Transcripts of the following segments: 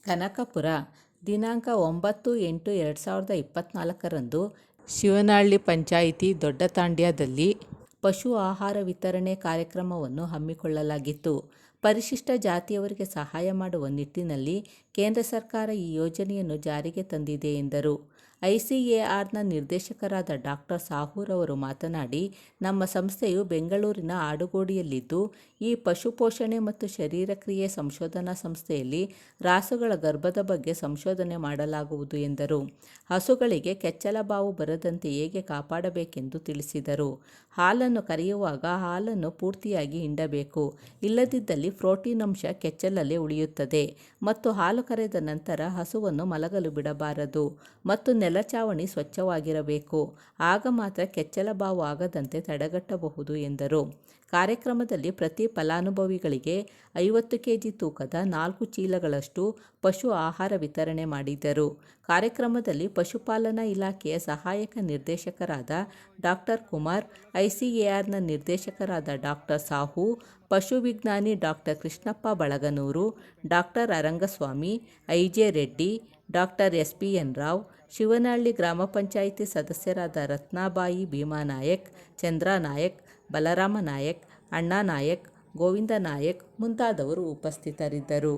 ಕನಕಪುರ ದಿನಾಂಕ 9/8/2024 ಶಿವನಹಳ್ಳಿ ಪಂಚಾಯಿತಿ ದೊಡ್ಡತಾಂಡ್ಯದಲ್ಲಿ ಪಶು ಆಹಾರ ವಿತರಣೆ ಕಾರ್ಯಕ್ರಮವನ್ನು ಹಮ್ಮಿಕೊಳ್ಳಲಾಗಿತ್ತು. ಪರಿಶಿಷ್ಟ ಜಾತಿಯವರಿಗೆ ಸಹಾಯ ಮಾಡುವ ನಿಟ್ಟಿನಲ್ಲಿ ಕೇಂದ್ರ ಸರ್ಕಾರ ಈ ಯೋಜನೆಯನ್ನು ಜಾರಿಗೆ ತಂದಿದೆ ಎಂದರು. ICARನ ನಿರ್ದೇಶಕರಾದ ಡಾಕ್ಟರ್ ಸಾಹೂರ್ ಅವರು ಮಾತನಾಡಿ, ನಮ್ಮ ಸಂಸ್ಥೆಯು ಬೆಂಗಳೂರಿನ ಆಡುಗೋಡಿಯಲ್ಲಿದ್ದು, ಈ ಪಶು ಪೋಷಣೆ ಮತ್ತು ಶರೀರಕ್ರಿಯೆ ಸಂಶೋಧನಾ ಸಂಸ್ಥೆಯಲ್ಲಿ ರಾಸುಗಳ ಗರ್ಭದ ಬಗ್ಗೆ ಸಂಶೋಧನೆ ಮಾಡಲಾಗುವುದು ಎಂದರು. ಹಸುಗಳಿಗೆ ಕೆಚ್ಚಲುಬಾವು ಬರದಂತೆ ಹೇಗೆ ಕಾಪಾಡಬೇಕೆಂದು ತಿಳಿಸಿದರು. ಹಾಲನ್ನು ಕರೆಯುವಾಗ ಹಾಲನ್ನು ಪೂರ್ತಿಯಾಗಿ ಹಿಂಡಬೇಕು, ಇಲ್ಲದಿದ್ದಲ್ಲಿ ಪ್ರೋಟೀನ್ ಅಂಶ ಕೆಚ್ಚಲಲ್ಲೇ ಉಳಿಯುತ್ತದೆ ಮತ್ತು ಹಾಲು ಕರೆದ ನಂತರ ಹಸುವನ್ನು ಮಲಗಲು ಬಿಡಬಾರದು ಮತ್ತು ನೆಲಚಾವಣಿ ಸ್ವಚ್ಛವಾಗಿರಬೇಕು. ಆಗ ಮಾತ್ರ ಕೆಚ್ಚಲುಬಾವು ಆಗದಂತೆ ತಡೆಗಟ್ಟಬಹುದು ಎಂದರು. ಕಾರ್ಯಕ್ರಮದಲ್ಲಿ ಪ್ರತಿ ಫಲಾನುಭವಿಗಳಿಗೆ 50 kg ತೂಕದ 4 ಚೀಲಗಳಷ್ಟು ಪಶು ಆಹಾರ ವಿತರಣೆ ಮಾಡಿದರು. ಕಾರ್ಯಕ್ರಮದಲ್ಲಿ ಪಶುಪಾಲನಾ ಇಲಾಖೆಯ ಸಹಾಯಕ ನಿರ್ದೇಶಕರಾದ ಡಾಕ್ಟರ್ ಕುಮಾರ್, ICARನ ನಿರ್ದೇಶಕರಾದ ಡಾಕ್ಟರ್ ಸಾಹು, ಪಶು ವಿಜ್ಞಾನಿ doctor Krishnappa Balaganuru, doctor Arangaswamy, IJ Reddy, doctor SPN Rao, Shivanahalli ಗ್ರಾಮ ಪಂಚಾಯಿತಿ ಸದಸ್ಯರಾದ ರತ್ನಾಬಾಯಿ ಭೀಮಾನಾಯಕ್, ಚಂದ್ರಾ ನಾಯಕ್, ಬಲರಾಮ ನಾಯಕ್, ಅಣ್ಣಾ ನಾಯಕ್, ಗೋವಿಂದ ನಾಯಕ್ ಮುಂತಾದವರು ಉಪಸ್ಥಿತರಿದ್ದರು.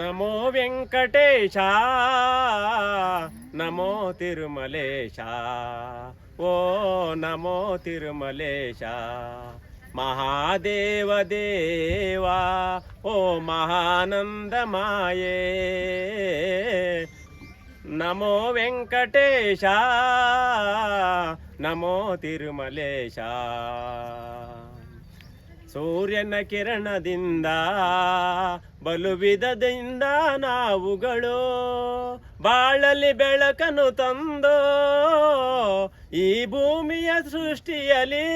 ನಮೋ ವೆಂಕಟೇಶ, ನಮೋ ತಿರುಮಲೇಶ, ಓ ನಮೋ ತಿರುಮಲೇಶ. ಮಹಾದೇವ ದೇವ, ಓ ಮಹಾನಂದ ಮಾಯೇ, ನಮೋ ವೆಂಕಟೇಶ, ನಮೋ ತಿರುಮಲೇಶ. ಸೂರ್ಯನ ಕಿರಣದಿಂದ ಬಲು ವಿಧದಿಂದ ನಾವುಗಳು ಬಾಳಲಿ ಬೆಳಕನ್ನು ತಂದು ಈ ಭೂಮಿಯ ಸೃಷ್ಟಿಯಲ್ಲಿ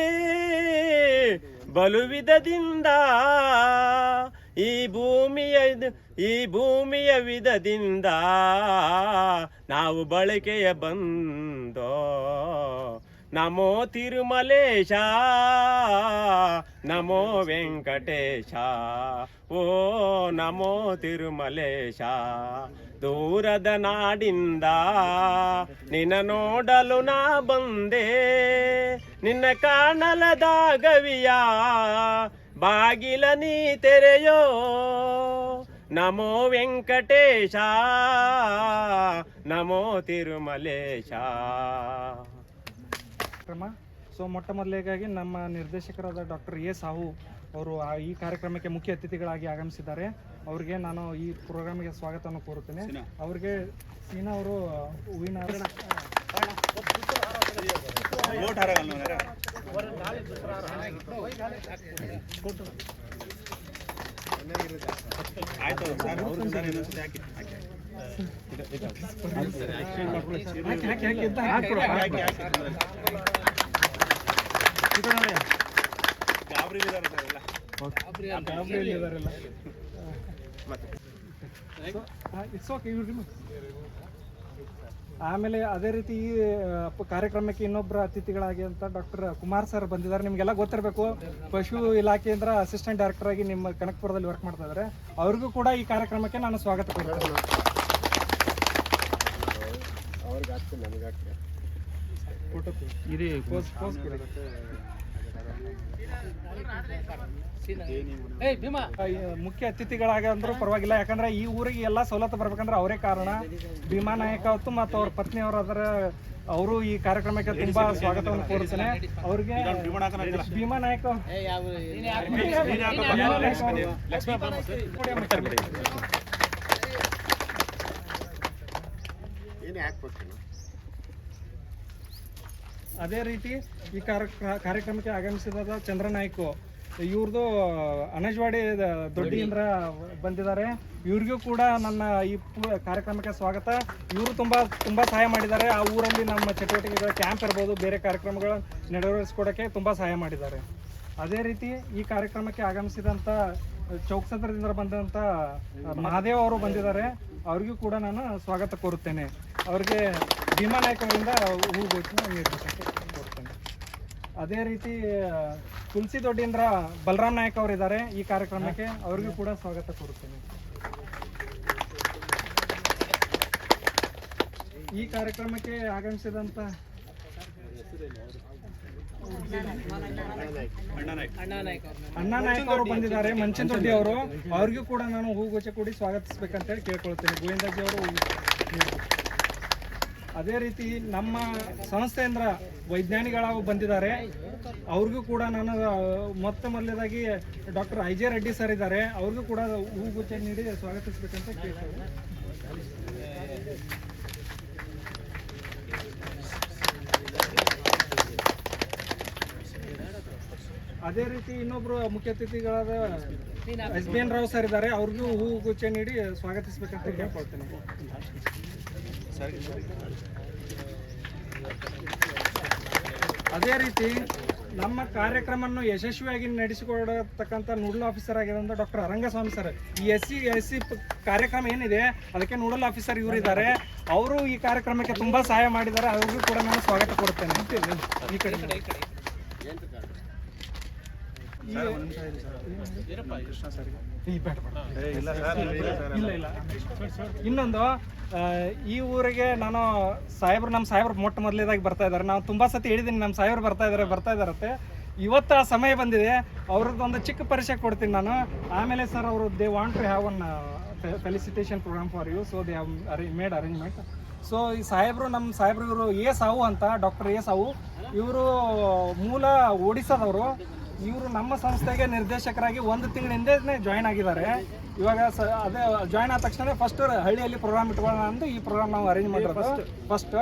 ಬಲು ವಿಧದಿಂದ ಈ ಭೂಮಿಯ ವಿಧದಿಂದ ನಾವು ಬಳಕೆಯ ಬಂದೋ. ನಮೋ ತಿರುಮಲೇಶ, ನಮೋ ವೆಂಕಟೇಶ, ಓ ನಮೋ ತಿರುಮಲೇಶ. ದೂರದ ನಾಡಿಂದ ನಿನ್ನ ನೋಡಲು ನಾ ಬಂದೆ, ನಿನ್ನ ಕಾಣಲದಾಗವಿಯ ಬಾಗಿಲ ನೀ ತೆರೆಯೋ. ನಮೋ ವೆಂಕಟೇಶ, ನಮೋ ತಿರುಮಲೇಶ. ಮೊಟ್ಟ ಮೊದಲಿಗಾಗಿ ನಮ್ಮ ನಿರ್ದೇಶಕರಾದ ಡಾಕ್ಟರ್ ಸಾಹು ಅವರು ಈ ಕಾರ್ಯಕ್ರಮಕ್ಕೆ ಮುಖ್ಯ ಅತಿಥಿಗಳಾಗಿ ಆಗಮಿಸಿದ್ದಾರೆ. ಅವರಿಗೆ ನಾನು ಈ ಪ್ರೋಗ್ರಾಮಿಗೆ ಸ್ವಾಗತವನ್ನು ಕೋರುತ್ತೇನೆ. ಅವರಿಗೆ ಸೀನಾ ಅವರು ಹೂವಿನ ಆಮೇಲೆ ಅದೇ ರೀತಿ ಈ ಕಾರ್ಯಕ್ರಮಕ್ಕೆ ಇನ್ನೊಬ್ಬರ ಅತಿಥಿಗಳಾಗಿ ಅಂತ ಡಾಕ್ಟರ್ ಕುಮಾರ್ ಸರ್ ಬಂದಿದ್ದಾರೆ. ನಿಮಗೆಲ್ಲ ಗೊತ್ತಿರಬೇಕು, ಪಶು ಇಲಾಖೆಯಿಂದ ಅಸಿಸ್ಟೆಂಟ್ ಡೈರೆಕ್ಟರ್ ಆಗಿ ನಿಮ್ಮ ಕನಕಪುರದಲ್ಲಿ ವರ್ಕ್ ಮಾಡ್ತಾ ಇದ್ದಾರೆ. ಅವ್ರಿಗೂ ಕೂಡ ಈ ಕಾರ್ಯಕ್ರಮಕ್ಕೆ ನಾನು ಸ್ವಾಗತ ಕೊಡ್ತೇನೆ. ಮುಖ್ಯ ಅತಿಥಿಗಳಾಗಿ ಅಂದ್ರೂ ಪರವಾಗಿಲ್ಲ, ಯಾಕಂದ್ರೆ ಈ ಊರಿಗೆ ಎಲ್ಲ ಸವಲತ್ತು ಬರ್ಬೇಕಂದ್ರೆ ಅವರೇ ಕಾರಣ. ಭೀಮಾ ನಾಯಕ್ ಅವತ್ತು ಮತ್ತು ಅವ್ರ ಪತ್ನಿಯವರು ಅದರ ಅವರು ಈ ಕಾರ್ಯಕ್ರಮಕ್ಕೆ ತುಂಬಾ ಸ್ವಾಗತವನ್ನು ಕೋರುತ್ತೇನೆ. ಅವ್ರಿಗೆ ಭೀಮಾ ನಾಯಕ್ ಅದೇ ರೀತಿ ಈ ಕಾರ್ಯಕ್ರಮಕ್ಕೆ ಆಗಮಿಸಿದ ಚಂದ್ರ ನಾಯ್ಕು, ಇವ್ರದ್ದು ಅನಜ್ವಾಡಿ ದೊಡ್ಡಿಯಿಂದ ಬಂದಿದ್ದಾರೆ. ಇವ್ರಿಗೂ ಕೂಡ ನನ್ನ ಈ ಕಾರ್ಯಕ್ರಮಕ್ಕೆ ಸ್ವಾಗತ. ಇವರು ತುಂಬಾ ಸಹಾಯ ಮಾಡಿದ್ದಾರೆ. ಆ ಊರಲ್ಲಿ ನಮ್ಮ ಚಟುವಟಿಕೆಗಳ ಕ್ಯಾಂಪ್ ಇರ್ಬೋದು, ಬೇರೆ ಕಾರ್ಯಕ್ರಮಗಳ ನೆರವೇರಿಸ್ಕೊಡೋಕ್ಕೆ ತುಂಬಾ ಸಹಾಯ ಮಾಡಿದ್ದಾರೆ. ಅದೇ ರೀತಿ ಈ ಕಾರ್ಯಕ್ರಮಕ್ಕೆ ಆಗಮಿಸಿದಂಥ ಚೌಕ್ಸಂದ್ರದಿಂದ ಬಂದಂಥ ಮಹಾದೇವ್ ಅವರು ಬಂದಿದ್ದಾರೆ. ಅವ್ರಿಗೂ ಕೂಡ ನಾನು ಸ್ವಾಗತ ಕೋರುತ್ತೇನೆ. ಅವ್ರಿಗೆ ಭೀಮಾ ನಾಯಕ್ ಅವರಿಂದ ಹೂಗುಚ್ಛ ನೀಡಬೇಕಂತ ಕೋರುತ್ತೇನೆ. ಅದೇ ರೀತಿ ತುಳಸಿ ದೊಡ್ಡಿಂದ್ರ ಬಲರಾಮ್ ನಾಯಕ್ ಅವರಿದ್ದಾರೆ ಈ ಕಾರ್ಯಕ್ರಮಕ್ಕೆ, ಅವ್ರಿಗೂ ಕೂಡ ಸ್ವಾಗತ ಕೋರುತ್ತೇನೆ. ಈ ಕಾರ್ಯಕ್ರಮಕ್ಕೆ ಆಗಮಿಸಿದಂತ ಅಣ್ಣಾ ನಾಯಕ್ ಅವರು ಬಂದಿದ್ದಾರೆ, ಮಂಚಿನ ದೊಡ್ಡಿ ಅವರು, ಅವ್ರಿಗೂ ಕೂಡ ನಾನು ಹೂಗುಚ್ಛ ಕೂಡಿ ಸ್ವಾಗತಿಸ್ಬೇಕಂತೇಳಿ ಕೇಳ್ಕೊಳ್ತೇನೆ. ಗೋವಿಂದಾಜಿ ಅವರು. ಅದೇ ರೀತಿ ನಮ್ಮ ಸಂಸ್ಥೆಯಿಂದ ವೈಜ್ಞಾನಿಗಳು ಬಂದಿದ್ದಾರೆ, ಅವ್ರಿಗೂ ಕೂಡ ನಾನು ಮೊದಲನೇದಾಗಿ doctor I J Reddy sir ಇದ್ದಾರೆ, ಅವ್ರಿಗೂ ಕೂಡ ಹೂಗುಚ್ಛ ನೀಡಿ ಸ್ವಾಗತಿಸ್ಬೇಕಂತ ಕೇಳ್ತೇವೆ. ಅದೇ ರೀತಿ ಇನ್ನೊಬ್ರು ಮುಖ್ಯ ಅತಿಥಿಗಳಾದ SBN ರಾವ್ ಸರ್ ಇದ್ದಾರೆ, ಅವ್ರಿಗೂ ಹೂಗುಚ್ಛ ನೀಡಿ ಸ್ವಾಗತಿಸ್ಬೇಕಂತ ಕೇಳ್ಕೊಳ್ತೇನೆ. ಅದೇ ರೀತಿ ನಮ್ಮ ಕಾರ್ಯಕ್ರಮವನ್ನು ಯಶಸ್ವಿಯಾಗಿ ನಡೆಸಿಕೊಡತಕ್ಕಂಥ ನೂಡಲ್ ಆಫೀಸರ್ ಆಗಿರೋಂಥ ಡಾಕ್ಟರ್ ಅರಂಗಸ್ವಾಮಿ ಸರ್, ಈ SC ಕಾರ್ಯಕ್ರಮ ಏನಿದೆ ಅದಕ್ಕೆ ನೂಡಲ್ ಆಫೀಸರ್ ಇವರಿದ್ದಾರೆ, ಅವರು ಈ ಕಾರ್ಯಕ್ರಮಕ್ಕೆ ತುಂಬ ಸಹಾಯ ಮಾಡಿದ್ದಾರೆ, ಅವ್ರಿಗೂ ಕೂಡ ನಾನು ಸ್ವಾಗತ ಕೊಡ್ತೇನೆ. ಈ ಕಡೆ ಇನ್ನೊಂದು, ಈ ಊರಿಗೆ ನಾನು ನಮ್ಮ ಸಾಹೇಬ್ರು ಮೊಟ್ಟ ಮೊದಲೇದಾಗಿ ಬರ್ತಾ ಇದ್ದಾರೆ. ನಾವು ತುಂಬಾ ಸತಿ ಹೇಳಿದ್ದೀನಿ ನಮ್ಮ ಸಾಹೇಬ್ರು ಬರ್ತಾ ಇದಾರತ್ತೆ. ಇವತ್ತು ಆ ಸಮಯ ಬಂದಿದೆ, ಅವ್ರದ್ದೊಂದು ಚಿಕ್ಕ ಪರಿಚಯ ಕೊಡ್ತೀನಿ ನಾನು. ಆಮೇಲೆ ಸರ್ ಅವರು they want to have one felicitation program for you, so they have made arrangement. So ಈ ನಮ್ಮ ಸಾಹೇಬ್ರು ಇವರು ಸಾವು ಅಂತ, ಡಾಕ್ಟರ್ ಸಾವು, ಇವರು ಮೂಲ ಒಡಿಸ್ಸಾದವರು. ಇವರು ನಮ್ಮ ಸಂಸ್ಥೆಗೆ ನಿರ್ದೇಶಕರಾಗಿ 1 ತಿಂಗಳ ಹಿಂದೆ ಜಾಯ್ನ್ ಆಗಿದ್ದಾರೆ. ಇವಾಗ ಅದೇ ಜಾಯ್ನ್ ಆದ ತಕ್ಷಣ ಫಸ್ಟ್ ಹಳ್ಳಿಯಲ್ಲಿ ಪ್ರೋಗ್ರಾಮ್ ಇಟ್ಕೊಳ್ಳೋಣ ಅಂತ ಈ ಪ್ರೋಗ್ರಾಮ್ ನಾವು ಅರೇಂಜ್ ಮಾಡಿರೋದು ಫಸ್ಟ್.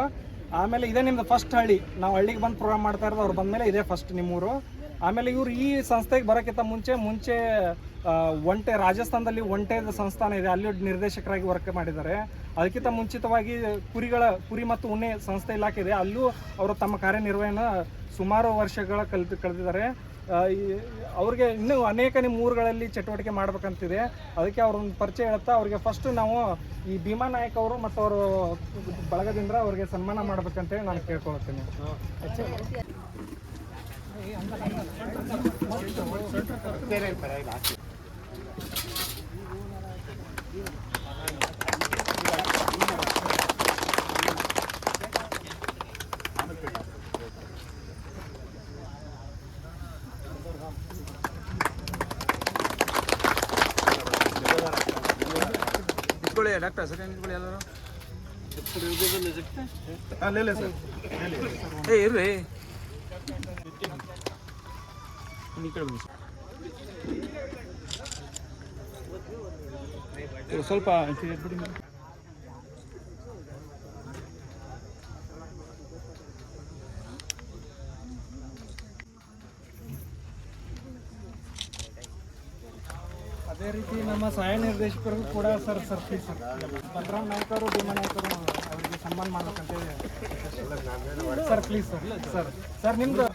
ಆಮೇಲೆ ಇದೇ ನಿಮ್ದು ಫಸ್ಟ್ ಹಳ್ಳಿ, ನಾವು ಹಳ್ಳಿಗೆ ಬಂದು ಪ್ರೋಗ್ರಾಮ್ ಮಾಡ್ತಾ ಇರೋದು, ಅವ್ರು ಬಂದಮೇಲೆ ಇದೇ ಫಸ್ಟ್ ನಿಮ್ಮೂರು. ಆಮೇಲೆ ಇವರು ಈ ಸಂಸ್ಥೆಗೆ ಬರೋಕ್ಕಿಂತ ಮುಂಚೆ ಒಂಟೆ, ರಾಜಸ್ಥಾನದಲ್ಲಿ ಒಂಟೆದ ಸಂಸ್ಥಾನ ಇದೆ, ಅಲ್ಲಿ ನಿರ್ದೇಶಕರಾಗಿ ವರ್ಕ್ ಮಾಡಿದ್ದಾರೆ. ಅದಕ್ಕಿಂತ ಮುಂಚಿತವಾಗಿ ಕುರಿ ಮತ್ತು ಉಣ್ಣೆ ಸಂಸ್ಥೆ ಇಲಾಖೆ ಇದೆ, ಅಲ್ಲೂ ಅವರು ತಮ್ಮ ಕಾರ್ಯನಿರ್ವಹಣೆ ಸುಮಾರು ವರ್ಷಗಳ ಕಳೆದಿದ್ದಾರೆ. ಅವ್ರಿಗೆ ಇನ್ನೂ ಅನೇಕ ನಿಮ್ಮ ಊರುಗಳಲ್ಲಿ ಚಟುವಟಿಕೆ ಮಾಡ್ಬೇಕಂತಿದೆ, ಅದಕ್ಕೆ ಅವ್ರೊಂದು ಪರಿಚಯ ಹೇಳುತ್ತಾ ಅವ್ರಿಗೆ ಫಸ್ಟ್ ನಾವು ಈ ಭೀಮಾ ನಾಯಕ್ ಅವರು ಮತ್ತು ಅವರು ಬಳಗದಿಂದ ಅವ್ರಿಗೆ ಸನ್ಮಾನ ಮಾಡ್ಬೇಕಂತೇಳಿ ನಾನು ಕೇಳ್ಕೊಳ್ತೀನಿ. ಡಾಕ್ಟರ್ ಸರ್ ನಿಂತ್ಕೊಳ್ಳಿ ಎಲ್ಲರೂ. ಲೇ ಸರ್, ಇರ್ರಿ ಸ್ವಲ್ಪ ಅದೇ ರೀತಿ ನಮ್ಮ ಸಹಾಯ ನಿರ್ದೇಶಕರಿಗೂ ಕೂಡ sir please sir, Balaram Nayak ಅವರು, ಭೀಮಾ ನಾಯಕ್ ಅವರು ಅವರಿಗೆ ಸನ್ಮಾನ ಮಾಡ್ಬೇಕಂತೇಳಿ ಸರ್ ಪ್ಲೀಸ್ ಸರ್ ನಿಮ್ದು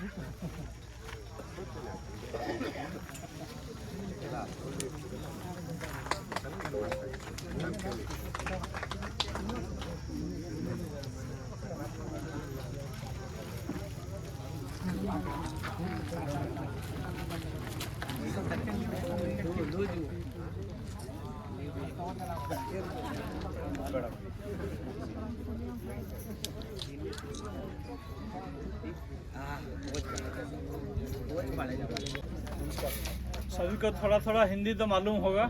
सभी को थोड़ा थोड़ा हिंदी तो मालूम होगा।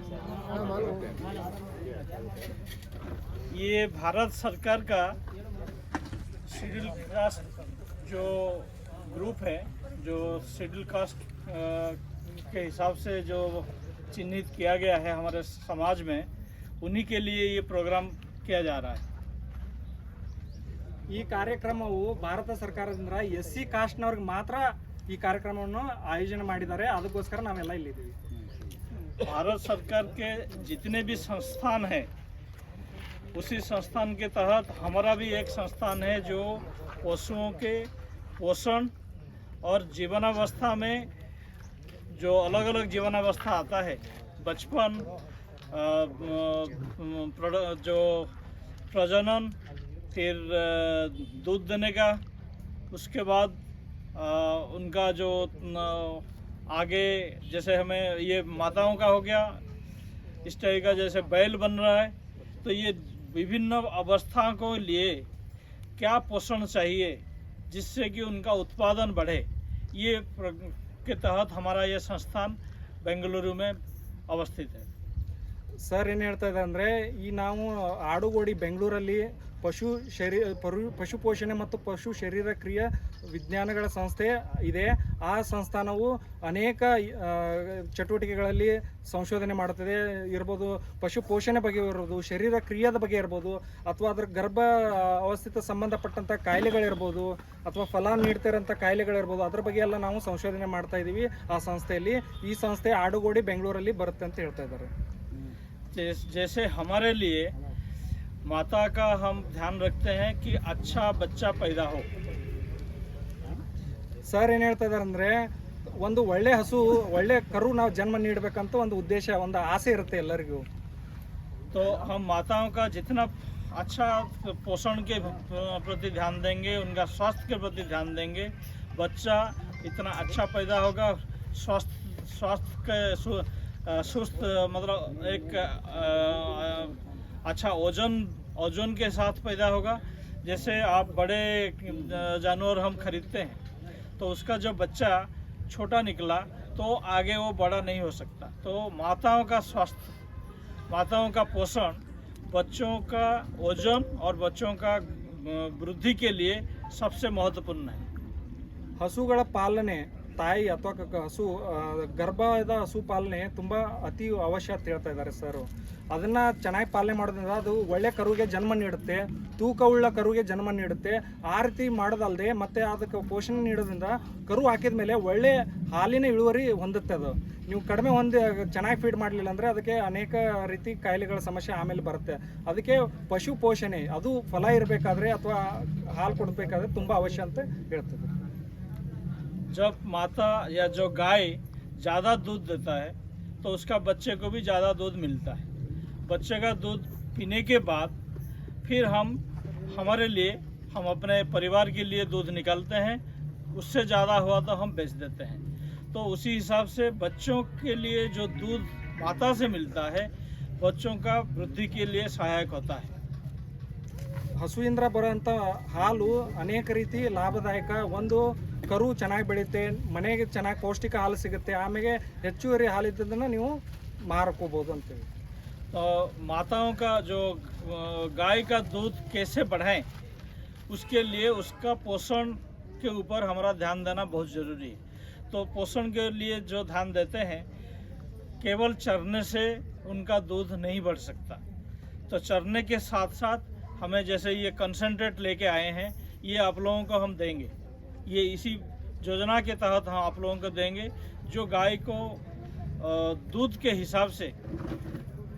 ये भारत सरकार का शेड्यूल कास्ट जो ग्रुप है, जो शेड्यूल कास्ट के हिसाब से जो चिन्हित किया गया है हमारे समाज में, उन्हीं के लिए ये प्रोग्राम किया जा रहा है। ಈ ಕಾರ್ಯಕ್ರಮವು ಭಾರತ ಸರ್ಕಾರದಿಂದ SC ಕಾಸ್ಟ್ನವ್ರಿಗೆ ಮಾತ್ರ ಈ ಕಾರ್ಯಕ್ರಮವನ್ನು ಆಯೋಜನೆ ಮಾಡಿದ್ದಾರೆ, ಅದಕ್ಕೋಸ್ಕರ ನಾವೆಲ್ಲ ಇಲ್ಲಿದ್ದೀವಿ. भारत सरकार के जितने भी संस्थान हैं, उसी संस्थान के तहत हमारा भी एक संस्थान है जो पशुओं के पोषण और जीवनावस्था में जो अलग अलग जीवनावस्था आता है, बचपन, जो प्रजनन, फिर दूध देने का, उसके बाद उनका जो आगे जैसे हमें ये माताओं का हो गया, इस तरह का जैसे बैल बन रहा है, तो ये विभिन्न अवस्था को लिए क्या पोषण चाहिए जिससे कि उनका उत्पादन बढ़े, ये के तहत हमारा ये संस्थान बेंगलुरु में अवस्थित है। ಸರ್ ಏನು ಹೇಳ್ತಾ ಇದ್ದಾರೆ ಅಂದರೆ ಈ ನಾವು ಆಡುಗೋಡಿ ಬೆಂಗಳೂರಲ್ಲಿ ಪಶು ಪೋಷಣೆ ಮತ್ತು ಪಶು ಶರೀರ ಕ್ರಿಯಾ ವಿಜ್ಞಾನಗಳ ಸಂಸ್ಥೆ ಇದೆ. ಆ ಸಂಸ್ಥಾನವು ಅನೇಕ ಚಟುವಟಿಕೆಗಳಲ್ಲಿ ಸಂಶೋಧನೆ ಮಾಡುತ್ತದೆ ಇರ್ಬೋದು. ಪಶು ಪೋಷಣೆ ಬಗ್ಗೆ ಇರ್ಬೋದು, ಶರೀರ ಕ್ರಿಯಾದ ಬಗ್ಗೆ ಇರ್ಬೋದು, ಅಥವಾ ಅದರ ಗರ್ಭ ಅವಸ್ಥಿತ ಸಂಬಂಧಪಟ್ಟಂಥ ಕಾಯಿಲೆಗಳಿರ್ಬೋದು, ಅಥವಾ ಫಲ ನೀಡ್ತಿರೋಂಥ ಕಾಯಿಲೆಗಳಿರ್ಬೋದು, ಅದ್ರ ಬಗ್ಗೆ ಎಲ್ಲ ನಾವು ಸಂಶೋಧನೆ ಮಾಡ್ತಾ ಇದ್ದೀವಿ ಆ ಸಂಸ್ಥೆಯಲ್ಲಿ. ಈ ಸಂಸ್ಥೆ ಆಡುಗೋಡಿ ಬೆಂಗಳೂರಲ್ಲಿ ಬರುತ್ತೆ ಅಂತ ಹೇಳ್ತಾ ಇದ್ದಾರೆ. जैसे हमारे लिए माता का हम ध्यान रखते हैं कि अच्छा बच्चा पैदा हो। ಸರ್ ಏನು ಹೇಳ್ತಾ ಇದ್ದಾರೆ ಅಂದರೆ ಒಂದು ಒಳ್ಳೆ ಹಸು, ಒಳ್ಳೆ ಕರು ನಾವು ಜನ್ಮ ನೀಡಬೇಕಂತ ಒಂದು ಉದ್ದೇಶ, ಒಂದು ಆಸೆ ಇರುತ್ತೆ ಎಲ್ಲರಿಗೂ. तो हम माताओं का जितना अच्छा पोषण के प्रति ध्यान देंगे, उनका स्वास्थ्य के प्रति ध्यान देंगे, बच्चा इतना अच्छा पैदा होगा, स्वास्थ्य के सुस्त मतलब एक अच्छा ओजन के साथ पैदा होगा। जैसे आप बड़े जानवर हम खरीदते हैं तो उसका जो बच्चा छोटा निकला तो आगे वो बड़ा नहीं हो सकता। तो माताओं का स्वास्थ्य, माताओं का पोषण, बच्चों का ओजन और बच्चों का वृद्धि के लिए सबसे महत्वपूर्ण है। ಹಸುಗಳ ಪಾಲನೆ, ತಾಯಿ ಅಥವಾ ಹಸು ಗರ್ಭದ ಹಸು ಪಾಲನೆ ತುಂಬ ಅತಿ ಅವಶ್ಯ ಅಂತ ಹೇಳ್ತಾ ಇದ್ದಾರೆ ಸರ್. ಅದನ್ನು ಚೆನ್ನಾಗಿ ಪಾಲನೆ ಮಾಡೋದ್ರಿಂದ ಅದು ಒಳ್ಳೆ ಕರುವಿಗೆ ಜನ್ಮ ನೀಡುತ್ತೆ, ತೂಕವುಳ್ಳ ಕರುವಿಗೆ ಜನ್ಮ ನೀಡುತ್ತೆ. ಆ ರೀತಿ ಮಾಡೋದಲ್ಲದೆ ಮತ್ತೆ ಅದಕ್ಕೆ ಪೋಷಣೆ ನೀಡೋದ್ರಿಂದ ಕರು ಹಾಕಿದ ಮೇಲೆ ಒಳ್ಳೆ ಹಾಲಿನ ಇಳುವರಿ ಹೊಂದುತ್ತೆ. ಅದು ನೀವು ಕಡಿಮೆ ಚೆನ್ನಾಗಿ ಫೀಡ್ ಮಾಡಲಿಲ್ಲ ಅಂದರೆ ಅದಕ್ಕೆ ಅನೇಕ ರೀತಿ ಕಾಯಿಲೆಗಳ ಸಮಸ್ಯೆ ಆಮೇಲೆ ಬರುತ್ತೆ. ಅದಕ್ಕೆ ಪಶು ಪೋಷಣೆ ಅದು ಫಲ ಇರಬೇಕಾದ್ರೆ ಅಥವಾ ಹಾಲು ಕೊಡಬೇಕಾದ್ರೆ ತುಂಬ ಅವಶ್ಯ ಅಂತ ಹೇಳ್ತದೆ. जब माता या जो गाय ज़्यादा दूध देता है तो उसका बच्चे को भी ज़्यादा दूध मिलता है। बच्चे का दूध पीने के बाद फिर हमारे लिए, हम अपने परिवार के लिए दूध निकालते हैं, उससे ज़्यादा हुआ तो हम बेच देते हैं। तो उसी हिसाब से बच्चों के लिए जो दूध माता से मिलता है बच्चों का वृद्धि के लिए सहायक होता है। ಹಸುವಿಂದ ಬರೋಂಥ ಹಾಲು ಅನೇಕ ರೀತಿ ಲಾಭದಾಯಕ. ಒಂದು ಕರು ಚೆನ್ನಾಗಿ ಬೆಳೆಯುತ್ತೆ, ಮನೆಗೆ ಚೆನ್ನಾಗಿ ಪೌಷ್ಟಿಕ ಹಾಲು ಸಿಗುತ್ತೆ, ಆಮೇಲೆ ಹೆಚ್ಚುವರಿ ಹಾಲಿದ್ದನ್ನು ನೀವು ಮಾರಕೋಬೋದು ಅಂತೇಳಿ. माताओं का जो गाय का दूध कैसे बढ़ाएं, उसके लिए उसका पोषण के ऊपर हमारा ध्यान देना बहुत ज़रूरी है। तो पोषण के लिए जो ध्यान देते हैं, केवल चरने से उनका दूध नहीं बढ़ सकता। तो चरने के साथ साथ हमें जैसे ये कंसंट्रेट लेके आए हैं, ये आप लोगों को हम देंगे। ये इसी योजना के तहत हम आप लोगों को देंगे, जो गाय को दूध के हिसाब से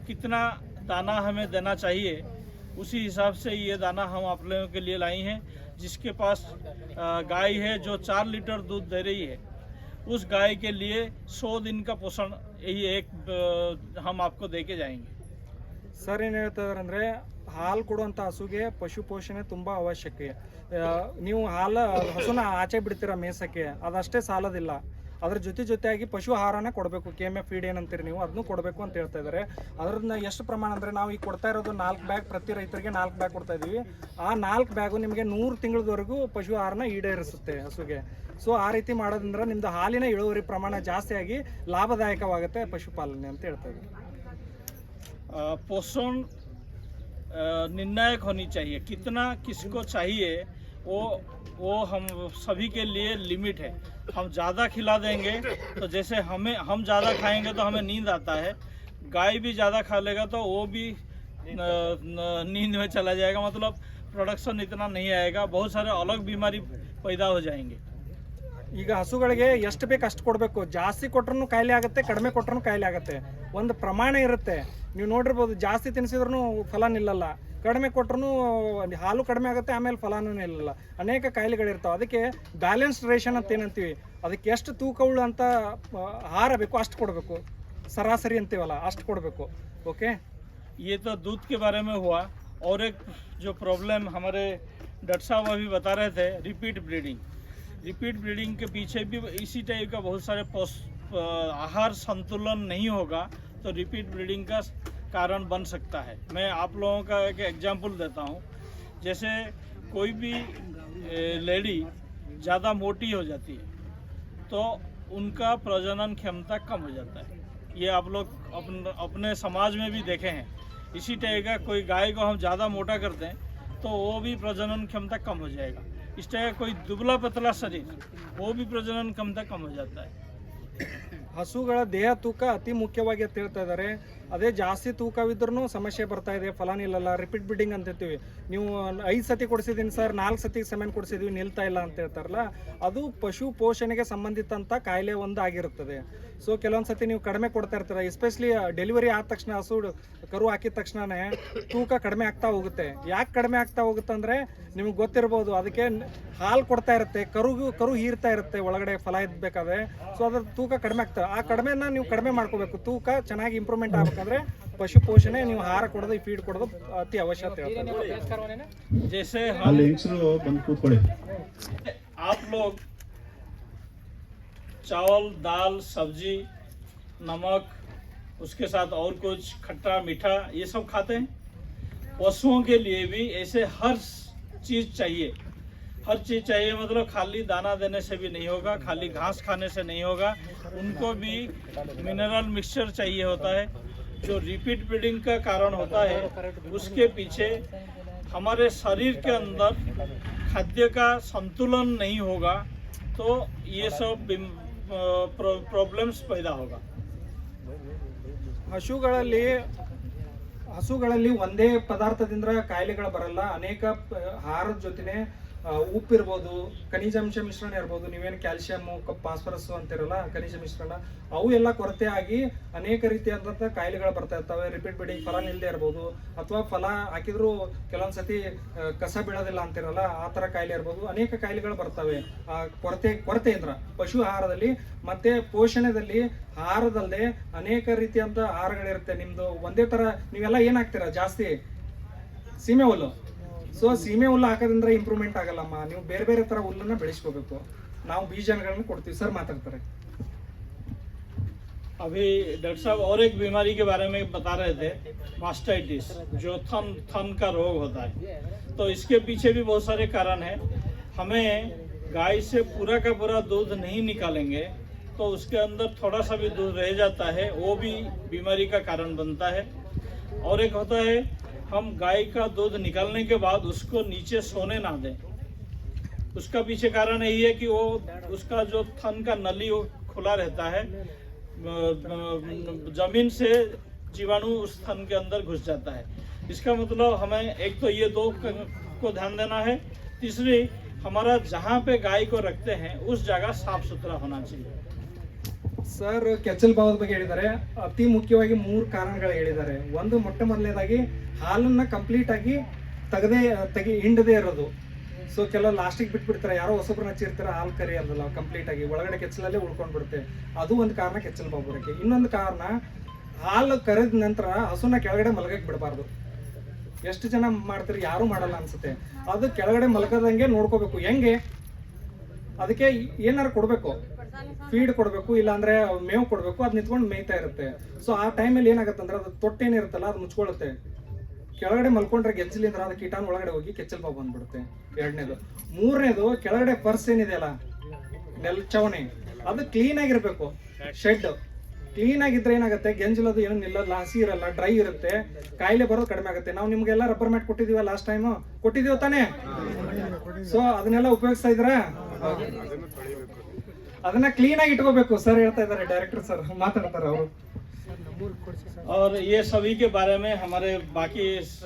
कितना दाना हमें देना चाहिए उसी हिसाब से ये दाना हम आप लोगों के लिए लाई हैं। जिसके पास गाय है जो 4 लीटर दूध दे रही है, उस गाय के लिए 100 दिन का पोषण यही एक हम आपको दे के जाएंगे। ಸರ್ ಏನು ಹೇಳ್ತಿದ್ದಾರೆ ಅಂದರೆ ಹಾಲು ಕೊಡುವಂಥ ಹಸುಗೆ ಪಶು ಪೋಷಣೆ ತುಂಬ ಅವಶ್ಯಕ. ನೀವು ಹಸುನ ಆಚೆ ಬಿಡ್ತೀರ ಮೇಸಕ್ಕೆ, ಅದಷ್ಟೇ ಸಾಲೋದಿಲ್ಲ. ಅದ್ರ ಜೊತೆಯಾಗಿ ಪಶು ಆಹಾರನ ಕೊಡಬೇಕು. KMF ಫೀಡ್ ಏನಂತೀರಿ ನೀವು, ಅದನ್ನು ಕೊಡಬೇಕು ಅಂತ ಹೇಳ್ತಾ ಇದ್ದಾರೆ. ಅದನ್ನ ಎಷ್ಟು ಪ್ರಮಾಣ ಅಂದರೆ ನಾವು ಈಗ ಕೊಡ್ತಾ ಇರೋದು 4 ಬ್ಯಾಗ್, ಪ್ರತಿ ರೈತರಿಗೆ 4 ಬ್ಯಾಗ್ ಕೊಡ್ತಾ ಇದ್ದೀವಿ. ಆ 4 ಬ್ಯಾಗು ನಿಮಗೆ 100 ತಿಂಗಳವರೆಗೂ ಪಶು ಆಹಾರನ ಈಡೇರಿಸುತ್ತೆ ಹಸುಗೆ. ಸೊ ಆ ರೀತಿ ಮಾಡೋದ್ರಿಂದ ನಿಮ್ಮದು ಹಾಲಿನ ಇಳುವರಿ ಪ್ರಮಾಣ ಜಾಸ್ತಿಯಾಗಿ ಲಾಭದಾಯಕವಾಗುತ್ತೆ ಪಶುಪಾಲನೆ ಅಂತ ಹೇಳ್ತಾ ಇದ್ದೀವಿ. पोषण निर्णायक होनी चाहिए, कितना किसको चाहिए वो हम सभी के लिए लिमिट है। हम ज़्यादा खिला देंगे तो जैसे हम ज़्यादा खाएंगे तो हमें नींद आता है, गाय भी ज़्यादा खा लेगा तो वो भी नींद में चला जाएगा, मतलब प्रोडक्शन इतना नहीं आएगा, बहुत सारे अलग बीमारी पैदा हो जाएंगे। ಈಗ ಹಸುಗಳಿಗೆ ಎಷ್ಟು ಬೇಕು ಅಷ್ಟು ಕೊಡಬೇಕು. ಜಾಸ್ತಿ ಕೊಟ್ರೂ ಕಾಯಿಲೆ ಆಗುತ್ತೆ, ಕಡಿಮೆ ಕೊಟ್ರೂ ಕಾಯಿಲೆ ಆಗುತ್ತೆ. ಒಂದು ಪ್ರಮಾಣ ಇರುತ್ತೆ. ನೀವು ನೋಡಿರ್ಬೋದು, ಜಾಸ್ತಿ ತಿನ್ನಿಸಿದ್ರೂ ಫಲ ನಿಲ್ಲಲ್ಲ, ಕಡಿಮೆ ಕೊಟ್ರೂ ಹಾಲು ಕಡಿಮೆ ಆಗುತ್ತೆ, ಆಮೇಲೆ ಫಲನೂ ನಿಲ್ಲಲ್ಲ, ಅನೇಕ ಕಾಯಿಲೆಗಳಿರ್ತಾವೆ. ಅದಕ್ಕೆ ಬ್ಯಾಲೆನ್ಸ್ಡ್ ರೇಷನ್ ಅಂತ ಏನಂತೀವಿ, ಅದಕ್ಕೆ ಎಷ್ಟು ತೂಕವುಳ್ಳು ಅಂತ ಆಹಾರ ಬೇಕು ಅಷ್ಟು ಕೊಡಬೇಕು. ಸರಾಸರಿ ಅಂತೀವಲ್ಲ ಅಷ್ಟು ಕೊಡಬೇಕು. ಓಕೆ, ये तो दूध के बारे में हुआ। और एक जो प्रॉब्लम हमारे डॉक्टर साहब अभी बता रहे थे, रिपीट ब्रीडिंग। रिपीट ब्रीडिंग के पीछे भी इसी टाइप का बहुत सारे आहार संतुलन नहीं होगा तो रिपीट ब्रीडिंग का कारण बन सकता है। मैं आप लोगों का एक एग्जांपल देता हूँ। जैसे कोई भी लेडी ज़्यादा मोटी हो जाती है तो उनका प्रजनन क्षमता कम हो जाता है। ये आप लोग अपने समाज में भी देखे हैं। इसी तरह का कोई गाय को हम ज़्यादा मोटा कर दें तो वो भी प्रजनन क्षमता कम हो जाएगा। इस तरह कोई दुबला पतला शरीर वो भी प्रजनन क्षमता कम हो जाता है। ಹಸುಗಳ ದೇಹ ತೂಕ ಅತಿ ಮುಖ್ಯವಾಗಿ ಅಂತ ಹೇಳ್ತಾ ಇದ್ದಾರೆ. ಅದೇ ಜಾಸ್ತಿ ತೂಕವಿದ್ರೂ ಸಮಸ್ಯೆ ಬರ್ತಾ ಇದೆ, ಫಲ ನಿಲ್ಲಲ್ಲ, ರಿಪೀಟ್ ಬ್ರೀಡಿಂಗ್ ಅಂತ ಹೇಳ್ತೀವಿ. ನೀವು 5 ಸತಿ ಕೊಡಿಸಿದ್ದೀನಿ ಸರ್, 4 ಸತಿ ಸೆಮೆನ್ ಕೊಡಿಸಿದ್ವಿ, ನಿಲ್ತಾ ಇಲ್ಲ ಅಂತ ಹೇಳ್ತಾರಲ್ಲ, ಅದು ಪಶು ಪೋಷಣೆಗೆ ಸಂಬಂಧಿತ ಕಾಯಿಲೆ ಒಂದು ಆಗಿರುತ್ತದೆ. ಸೊ ಕೆಲವೊಂದು ಸತಿ ನೀವು ಕಡಿಮೆ ಕೊಡ್ತಾ ಇರ್ತೀರ, ಎಸ್ಪೆಷಲಿ ಡೆಲಿವರಿ ಆದ ತಕ್ಷಣ ಹಸು ಕರು ಹಾಕಿದ ತಕ್ಷಣನೇ ತೂಕ ಕಡಿಮೆ ಆಗ್ತಾ ಹೋಗುತ್ತೆ. ಯಾಕೆ ಕಡಿಮೆ ಆಗ್ತಾ ಹೋಗುತ್ತೆ ಅಂದರೆ ನಿಮ್ಗೆ ಗೊತ್ತಿರ್ಬೋದು, ಅದಕ್ಕೆ ಹಾಲು ಕೊಡ್ತಾ ಇರುತ್ತೆ, ಕರು ಹೀರ್ತಾ ಇರುತ್ತೆ ಒಳಗಡೆ ಫಲ ಇದ್ಬೇಕಾದ್ರೆ. ಸೊ ಅದ್ರ ತೂಕ ಕಡಿಮೆ ಆಗ್ತದೆ. ಆ ಕಡಿಮೆನ ನೀವು ಕಡಿಮೆ ಮಾಡ್ಕೋಬೇಕು. ತೂಕ ಚೆನ್ನಾಗಿ ಇಂಪ್ರೂವ್ಮೆಂಟ್ ಆಗ್ಬೇಕಂದ್ರೆ ಪಶು ಪೋಷಣೆ, ನೀವು ಆಹಾರ ಕೊಡೋದು, ಈ ಫೀಡ್ ಕೊಡೋದು ಅತಿ ಅವಶ್ಯಕತೆ ಹೇಳ್ತಾರೆ. जैसे आप लोग चावल, दाल, सब्जी, नमक, उसके साथ और कुछ खट्टा मीठा ये सब खाते हैं। पशुओं के लिए भी ऐसे हर चीज़ चाहिए। हर चीज़ चाहिए मतलब खाली दाना देने से भी नहीं होगा, खाली घास खाने से नहीं होगा। उनको भी मिनरल मिक्सचर चाहिए होता है। जो रिपीट ब्रीडिंग का कारण होता है उसके पीछे हमारे शरीर के अंदर खाद्य का संतुलन नहीं होगा तो ये सब प्रॉब्लम्स पैदा होगा। ಹಸುಗಳಲ್ಲಿ ಒಂದೇ ಪದಾರ್ಥದಿಂದ ಕಾಯಿಲೆಗಳು ಬರಲ್ಲ. ಅನೇಕ ಆಹಾರದ ಜೊತೆನೆ ಉಪ್ಪಿರ್ಬೋದು, ಖನಿಜಾಂಶ ಮಿಶ್ರಣ ಇರ್ಬೋದು, ನೀವೇನು ಕ್ಯಾಲ್ಸಿಯಮ್ಮು, ಫಾಸ್ಫರಸ್ ಅಂತಿರಲ್ಲ ಖನಿಜ ಮಿಶ್ರಣ, ಅವು ಎಲ್ಲ ಕೊರತೆ ಆಗಿ ಅನೇಕ ರೀತಿಯಾದಂಥ ಕಾಯಿಲೆಗಳು ಬರ್ತಾ ಇರ್ತವೆ. ರಿಪೀಟ್ ಬ್ರೀಡಿಂಗ್ ಫಲ ನಿಲ್ಲದೆ ಇರ್ಬೋದು, ಅಥವಾ ಫಲ ಹಾಕಿದ್ರು ಕೆಲವೊಂದ್ಸತಿ ಕಸ ಬೀಳೋದಿಲ್ಲ ಅಂತಿರಲ್ಲ, ಆ ಥರ ಕಾಯಿಲೆ ಇರ್ಬೋದು. ಅನೇಕ ಕಾಯಿಲೆಗಳು ಬರ್ತವೆ ಕೊರತೆಯಿಂದ ಪಶು ಆಹಾರದಲ್ಲಿ. ಮತ್ತೆ ಪೋಷಣೆದಲ್ಲಿ ಆಹಾರದಲ್ಲದೆ ಅನೇಕ ರೀತಿಯಾದಂಥ ಆಹಾರಗಳಿರುತ್ತೆ. ನಿಮ್ದು ಒಂದೇ ಥರ ನೀವೆಲ್ಲ ಏನು ಹಾಕ್ತೀರಾ ಜಾಸ್ತಿ? ಸೀಮೆ ಹುಲ್ಲು. ಸೊ ಸೀಮೆ ಹುಲ್ಲು ಹಾಕೋದ್ರಿಂದ ಇಂಪ್ರೂವ್ಮೆಂಟ್ ಆಗಲ್ಲಮ್ಮ. ನೀವು ಬೇರೆ ಬೇರೆ ಥರ ಹುಲ್ಲನ್ನು ಬೆಳೆಸ್ಕೋಬೇಕು. ನಾವು ಬೀಜಗಳನ್ನು ಕೊಡ್ತೀವಿ. ಸರ್ ಮಾತಾಡ್ತಾರೆ. अभी डॉक्टर साहब और एक बीमारी के बारे में बता रहे थे, मास्टाइटिस, जो थन का रोग होता है। तो इसके पीछे भी बहुत सारे कारण हैं। हमें गाय से पूरा का पूरा दूध नहीं निकालेंगे तो उसके अंदर थोड़ा सा भी दूध रह जाता है, वो भी बीमारी का कारण बनता है। और एक होता है हम गाय का दूध निकालने के बाद उसको नीचे सोने ना दें। उसका पीछे कारण यही है कि वो उसका जो थन का नली वो खुला रहता है, जमीन से जीवाणु उस थन के अंदर घुस जाता है। इसका मतलब हमें एक तो ये दो को ध्यान देना है। तीसरी, हमारा जहाँ पे गाय को रखते हैं उस जगह साफ सुथरा होना चाहिए। ಸರ್ ಕೆಚ್ಚಲ್ ಭಾವದ ಬಗ್ಗೆ ಹೇಳಿದ್ದಾರೆ. ಅತಿ ಮುಖ್ಯವಾಗಿ 3 ಕಾರಣಗಳು ಹೇಳಿದ್ದಾರೆ. ಒಂದು, ಮೊಟ್ಟ ಮೊದಲನೇದಾಗಿ ಹಾಲನ್ನ ಕಂಪ್ಲೀಟ್ ಆಗಿ ಹಿಂಡದೇ ಇರೋದು. ಸೊ ಕೆಲವು ಲಾಸ್ಟಿಗೆ ಬಿಟ್ಬಿಡ್ತಾರೆ, ಯಾರೋ ಹೊಸಬ್ರನ್ನ ಹಚ್ಚಿರ್ತಾರೆ, ಹಾಲು ಕರಿ ಅಲ್ಲ ಕಂಪ್ಲೀಟ್ ಆಗಿ ಒಳಗಡೆ ಕೆಚ್ಚಲಲ್ಲೇ ಉಳ್ಕೊಂಡ್ಬಿಡುತ್ತೆ. ಅದು ಒಂದು ಕಾರಣ ಕೆಚ್ಚಲ್ ಬಾವು ಬರೋಕ್ಕೆ. ಇನ್ನೊಂದು ಕಾರಣ, ಹಾಲು ಕರೆದ ನಂತರ ಹಸುನ ಕೆಳಗಡೆ ಮಲಗಕ್ಕೆ ಬಿಡಬಾರ್ದು. ಎಷ್ಟು ಜನ ಮಾಡ್ತಾರೆ? ಯಾರು ಮಾಡಲ್ಲ ಅನ್ಸುತ್ತೆ. ಅದು ಕೆಳಗಡೆ ಮಲಗದಂಗೆ ನೋಡ್ಕೋಬೇಕು. ಹೆಂಗೆ? ಅದಕ್ಕೆ ಏನಾರು ಕೊಡಬೇಕು, ಫೀಡ್ ಕೊಡಬೇಕು, ಇಲ್ಲಾಂದ್ರೆ ಮೇವು ಕೊಡಬೇಕು. ಅದು ನಿಂತ್ಕೊಂಡು ಮೇಯ್ತಾ ಇರುತ್ತೆ. ಸೊ ಆ ಟೈಮಲ್ಲಿ ಏನಾಗುತ್ತೆ ಅಂದ್ರೆ ಅದು ತೊಟ್ಟೇನಿರುತ್ತಲ್ಲ ಅದು ಮುಚ್ಕೊಳ್ಳುತ್ತೆ. ಕೆಳಗಡೆ ಮಲ್ಕೊಂಡ್ರೆ ಗೆಜ್ಜಲಿಂದ ಅದು ಕೀಟಾಣು ಒಳಗಡೆ ಹೋಗಿ ಕೆಚ್ಚಲ್ ಬಾವು ಬಂದ್ಬಿಡುತ್ತೆ. 2ನೇದು. 3ನೇದು, ಕೆಳಗಡೆ ಪರ್ಸ್ ಏನಿದೆಯಲ್ಲ, ನೆಲ್ಚವಣೆ, ಅದು ಕ್ಲೀನ್ ಆಗಿರ್ಬೇಕು. ಶೆಡ್ ಕ್ಲೀನ್ ಆಗಿದ್ರೆ ಏನಾಗುತ್ತೆ, ಗೆಂಜಲದು ಏನು ನಿಲ್ಲಲ್ಲ, ಹಸಿ ಇರಲ್ಲ, ಡ್ರೈ ಇರುತ್ತೆ, ಕಾಯಿಲೆ ಬರೋದು ಕಡಿಮೆ ಆಗುತ್ತೆ. ನಾವು ನಿಮ್ಗೆಲ್ಲ ರಬ್ಬರ್ ಮ್ಯಾಟ್ ಕೊಟ್ಟಿದೀವ ಲಾಸ್ಟ್ ಟೈಮ್, ಕೊಟ್ಟಿದೀವ ತಾನೇ? ಸೊ ಅದನ್ನೆಲ್ಲ ಉಪಯೋಗಿಸ್ತಾ ಇದ್ರ? ಅದನ್ನ ಕ್ಲೀನ್ ಆಗಿ ಇಟ್ಕೋಬೇಕು. ಸರ್ ಹೇಳ್ತಾ ಇದ್ದಾರೆ, ಡೈರೆಕ್ಟರ್ ಸರ್ ಮಾತಾಡ್ತಾರೆ ಅವರು. और ये सभी के बारे में हमारे बाकी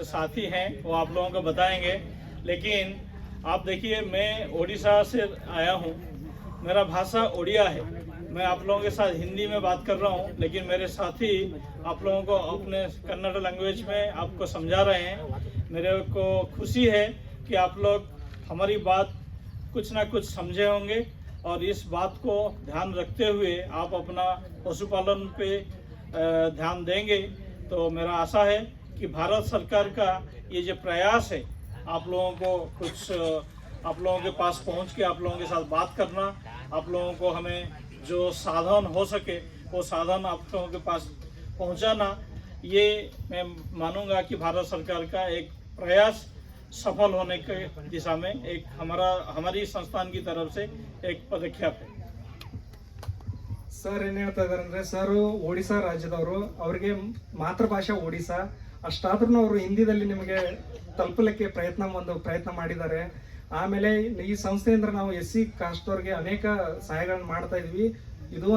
साथी हैं, वो आप लोगों को बताएंगे। लेकिन आप देखिए, मैं ओडिशा से आया हूँ, मेरा भाषा ओडिया है। मैं आप लोगों के साथ हिंदी में बात कर रहा हूँ, लेकिन मेरे साथी आप लोगों को अपने कन्नड़ लैंग्वेज में आपको समझा रहे हैं। मेरे को खुशी है कि आप लोग हमारी बात कुछ ना कुछ समझे होंगे और इस बात को ध्यान रखते हुए आप अपना पशुपालन पे ध्यान देंगे। तो मेरा आशा है कि भारत सरकार का ये जो प्रयास है आप लोगों को कुछ आप लोगों के पास पहुंच के आप लोगों के साथ बात करना, आप लोगों को हमें जो साधन हो सके वो साधन आप लोगों के पास पहुंचाना, ये मैं मानूंगा कि भारत सरकार का एक प्रयास सफल होने के दिशा में एक हमारी संस्थान की तरफ से एक पदक्षेप है। ಸರ್ ಏನು ಹೇಳ್ತಾ ಇದ್ದಾರೆ ಅಂದರೆ, ಸರ್ ಒಡಿಶಾ ರಾಜ್ಯದವರು, ಅವರಿಗೆ ಮಾತೃಭಾಷೆ ಒಡಿಶಾ, ಅಷ್ಟಾದ್ರೂ ಅವರು ಹಿಂದಿದಲ್ಲಿ ನಿಮಗೆ ತಲುಪಲಿಕ್ಕೆ ಪ್ರಯತ್ನ ಮಾಡಿದ್ದಾರೆ. ಆಮೇಲೆ ಈ ಸಂಸ್ಥೆಯಿಂದ ನಾವು SC ಕಾಸ್ಟ್ದವ್ರಿಗೆ ಅನೇಕ ಸಹಾಯಗಳನ್ನು ಮಾಡ್ತಾ ಇದ್ವಿ. ಇದು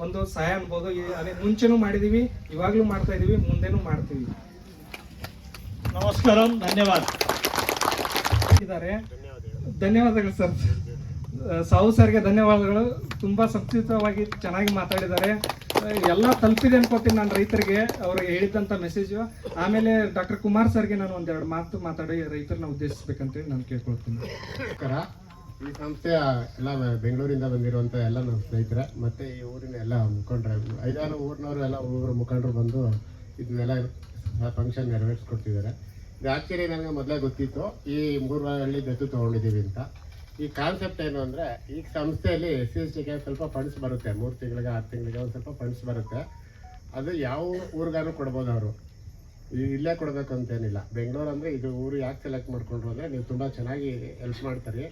ಒಂದು ಸಹಾಯ ಅನ್ಬೋದು. ಮುಂಚೆನೂ ಮಾಡಿದೀವಿ, ಇವಾಗಲೂ ಮಾಡ್ತಾ ಇದೀವಿ, ಮುಂದೆನೂ ಮಾಡ್ತೀವಿ. ನಮಸ್ಕಾರ, ಧನ್ಯವಾದ. ಧನ್ಯವಾದಗಳು ಸರ್. ಸಾವು ಸರ್ಗೆ ಧನ್ಯವಾದಗಳು. ತುಂಬಾ ಸಂಕ್ಷಿಪ್ತವಾಗಿ ಚೆನ್ನಾಗಿ ಮಾತಾಡಿದ್ದಾರೆ. ಎಲ್ಲ ತಲುಪಿದೆ ಅನ್ಕೋತೀನಿ ನಾನು ರೈತರಿಗೆ, ಅವ್ರಿಗೆ ಹೇಳಿದಂಥ ಮೆಸೇಜು. ಆಮೇಲೆ ಡಾಕ್ಟರ್ ಕುಮಾರ್ ಸರ್ಗೆ ನಾನು ಒಂದೆರಡು ಮಾತು ಮಾತಾಡಿ ರೈತರನ್ನ ಉದ್ದೇಶಿಸ್ಬೇಕಂತೇಳಿ ನಾನು ಕೇಳ್ಕೊಳ್ತೀನಿ. ಈ ಸಂಸ್ಥೆಯ ಎಲ್ಲ ಬೆಂಗಳೂರಿಂದ ಬಂದಿರುವಂಥ ಎಲ್ಲ ನಮ್ಮ ಸ್ನೇಹಿತರೆ ಮತ್ತು ಈ ಊರಿನ ಎಲ್ಲ ಮುಖಂಡರು, 5-6 ಊರಿನವರು ಎಲ್ಲ ಊರ ಮುಖಂಡರು ಬಂದು ಇದನ್ನೆಲ್ಲ ಫಂಕ್ಷನ್ ನೆರವೇರಿಸ್ಕೊಡ್ತಿದ್ದಾರೆ. ಇದು ಆ್ಯಕ್ಚುಲಿ ನನಗೆ ಮೊದಲೇ ಗೊತ್ತಿತ್ತು ಈ 3 ಹಳ್ಳಿ ದತ್ತು ತೊಗೊಂಡಿದ್ದೀವಿ ಅಂತ. ಈ ಕಾನ್ಸೆಪ್ಟ್ ಏನು ಅಂದರೆ, ಈ ಸಂಸ್ಥೆಯಲ್ಲಿ SC/STಗೆ ಸ್ವಲ್ಪ ಫಂಡ್ಸ್ ಬರುತ್ತೆ, 3 ತಿಂಗಳಿಗೆ 6 ತಿಂಗಳಿಗೆ ಒಂದು ಸ್ವಲ್ಪ ಫಂಡ್ಸ್ ಬರುತ್ತೆ. ಅದು ಯಾವ ಊರಿಗಾರು ಕೊಡ್ಬೋದು ಅವರು, ಇಲ್ಲೇ ಕೊಡಬೇಕು ಅಂತೇನಿಲ್ಲ. ಬೆಂಗಳೂರು ಅಂದರೆ ಇದು ಊರು ಯಾಕೆ ಸೆಲೆಕ್ಟ್ ಮಾಡ್ಕೊಂಡ್ರು ಅಂದರೆ, ನೀವು ತುಂಬ ಚೆನ್ನಾಗಿ ಹೆಲ್ಪ್ ಮಾಡ್ತಾರೆ,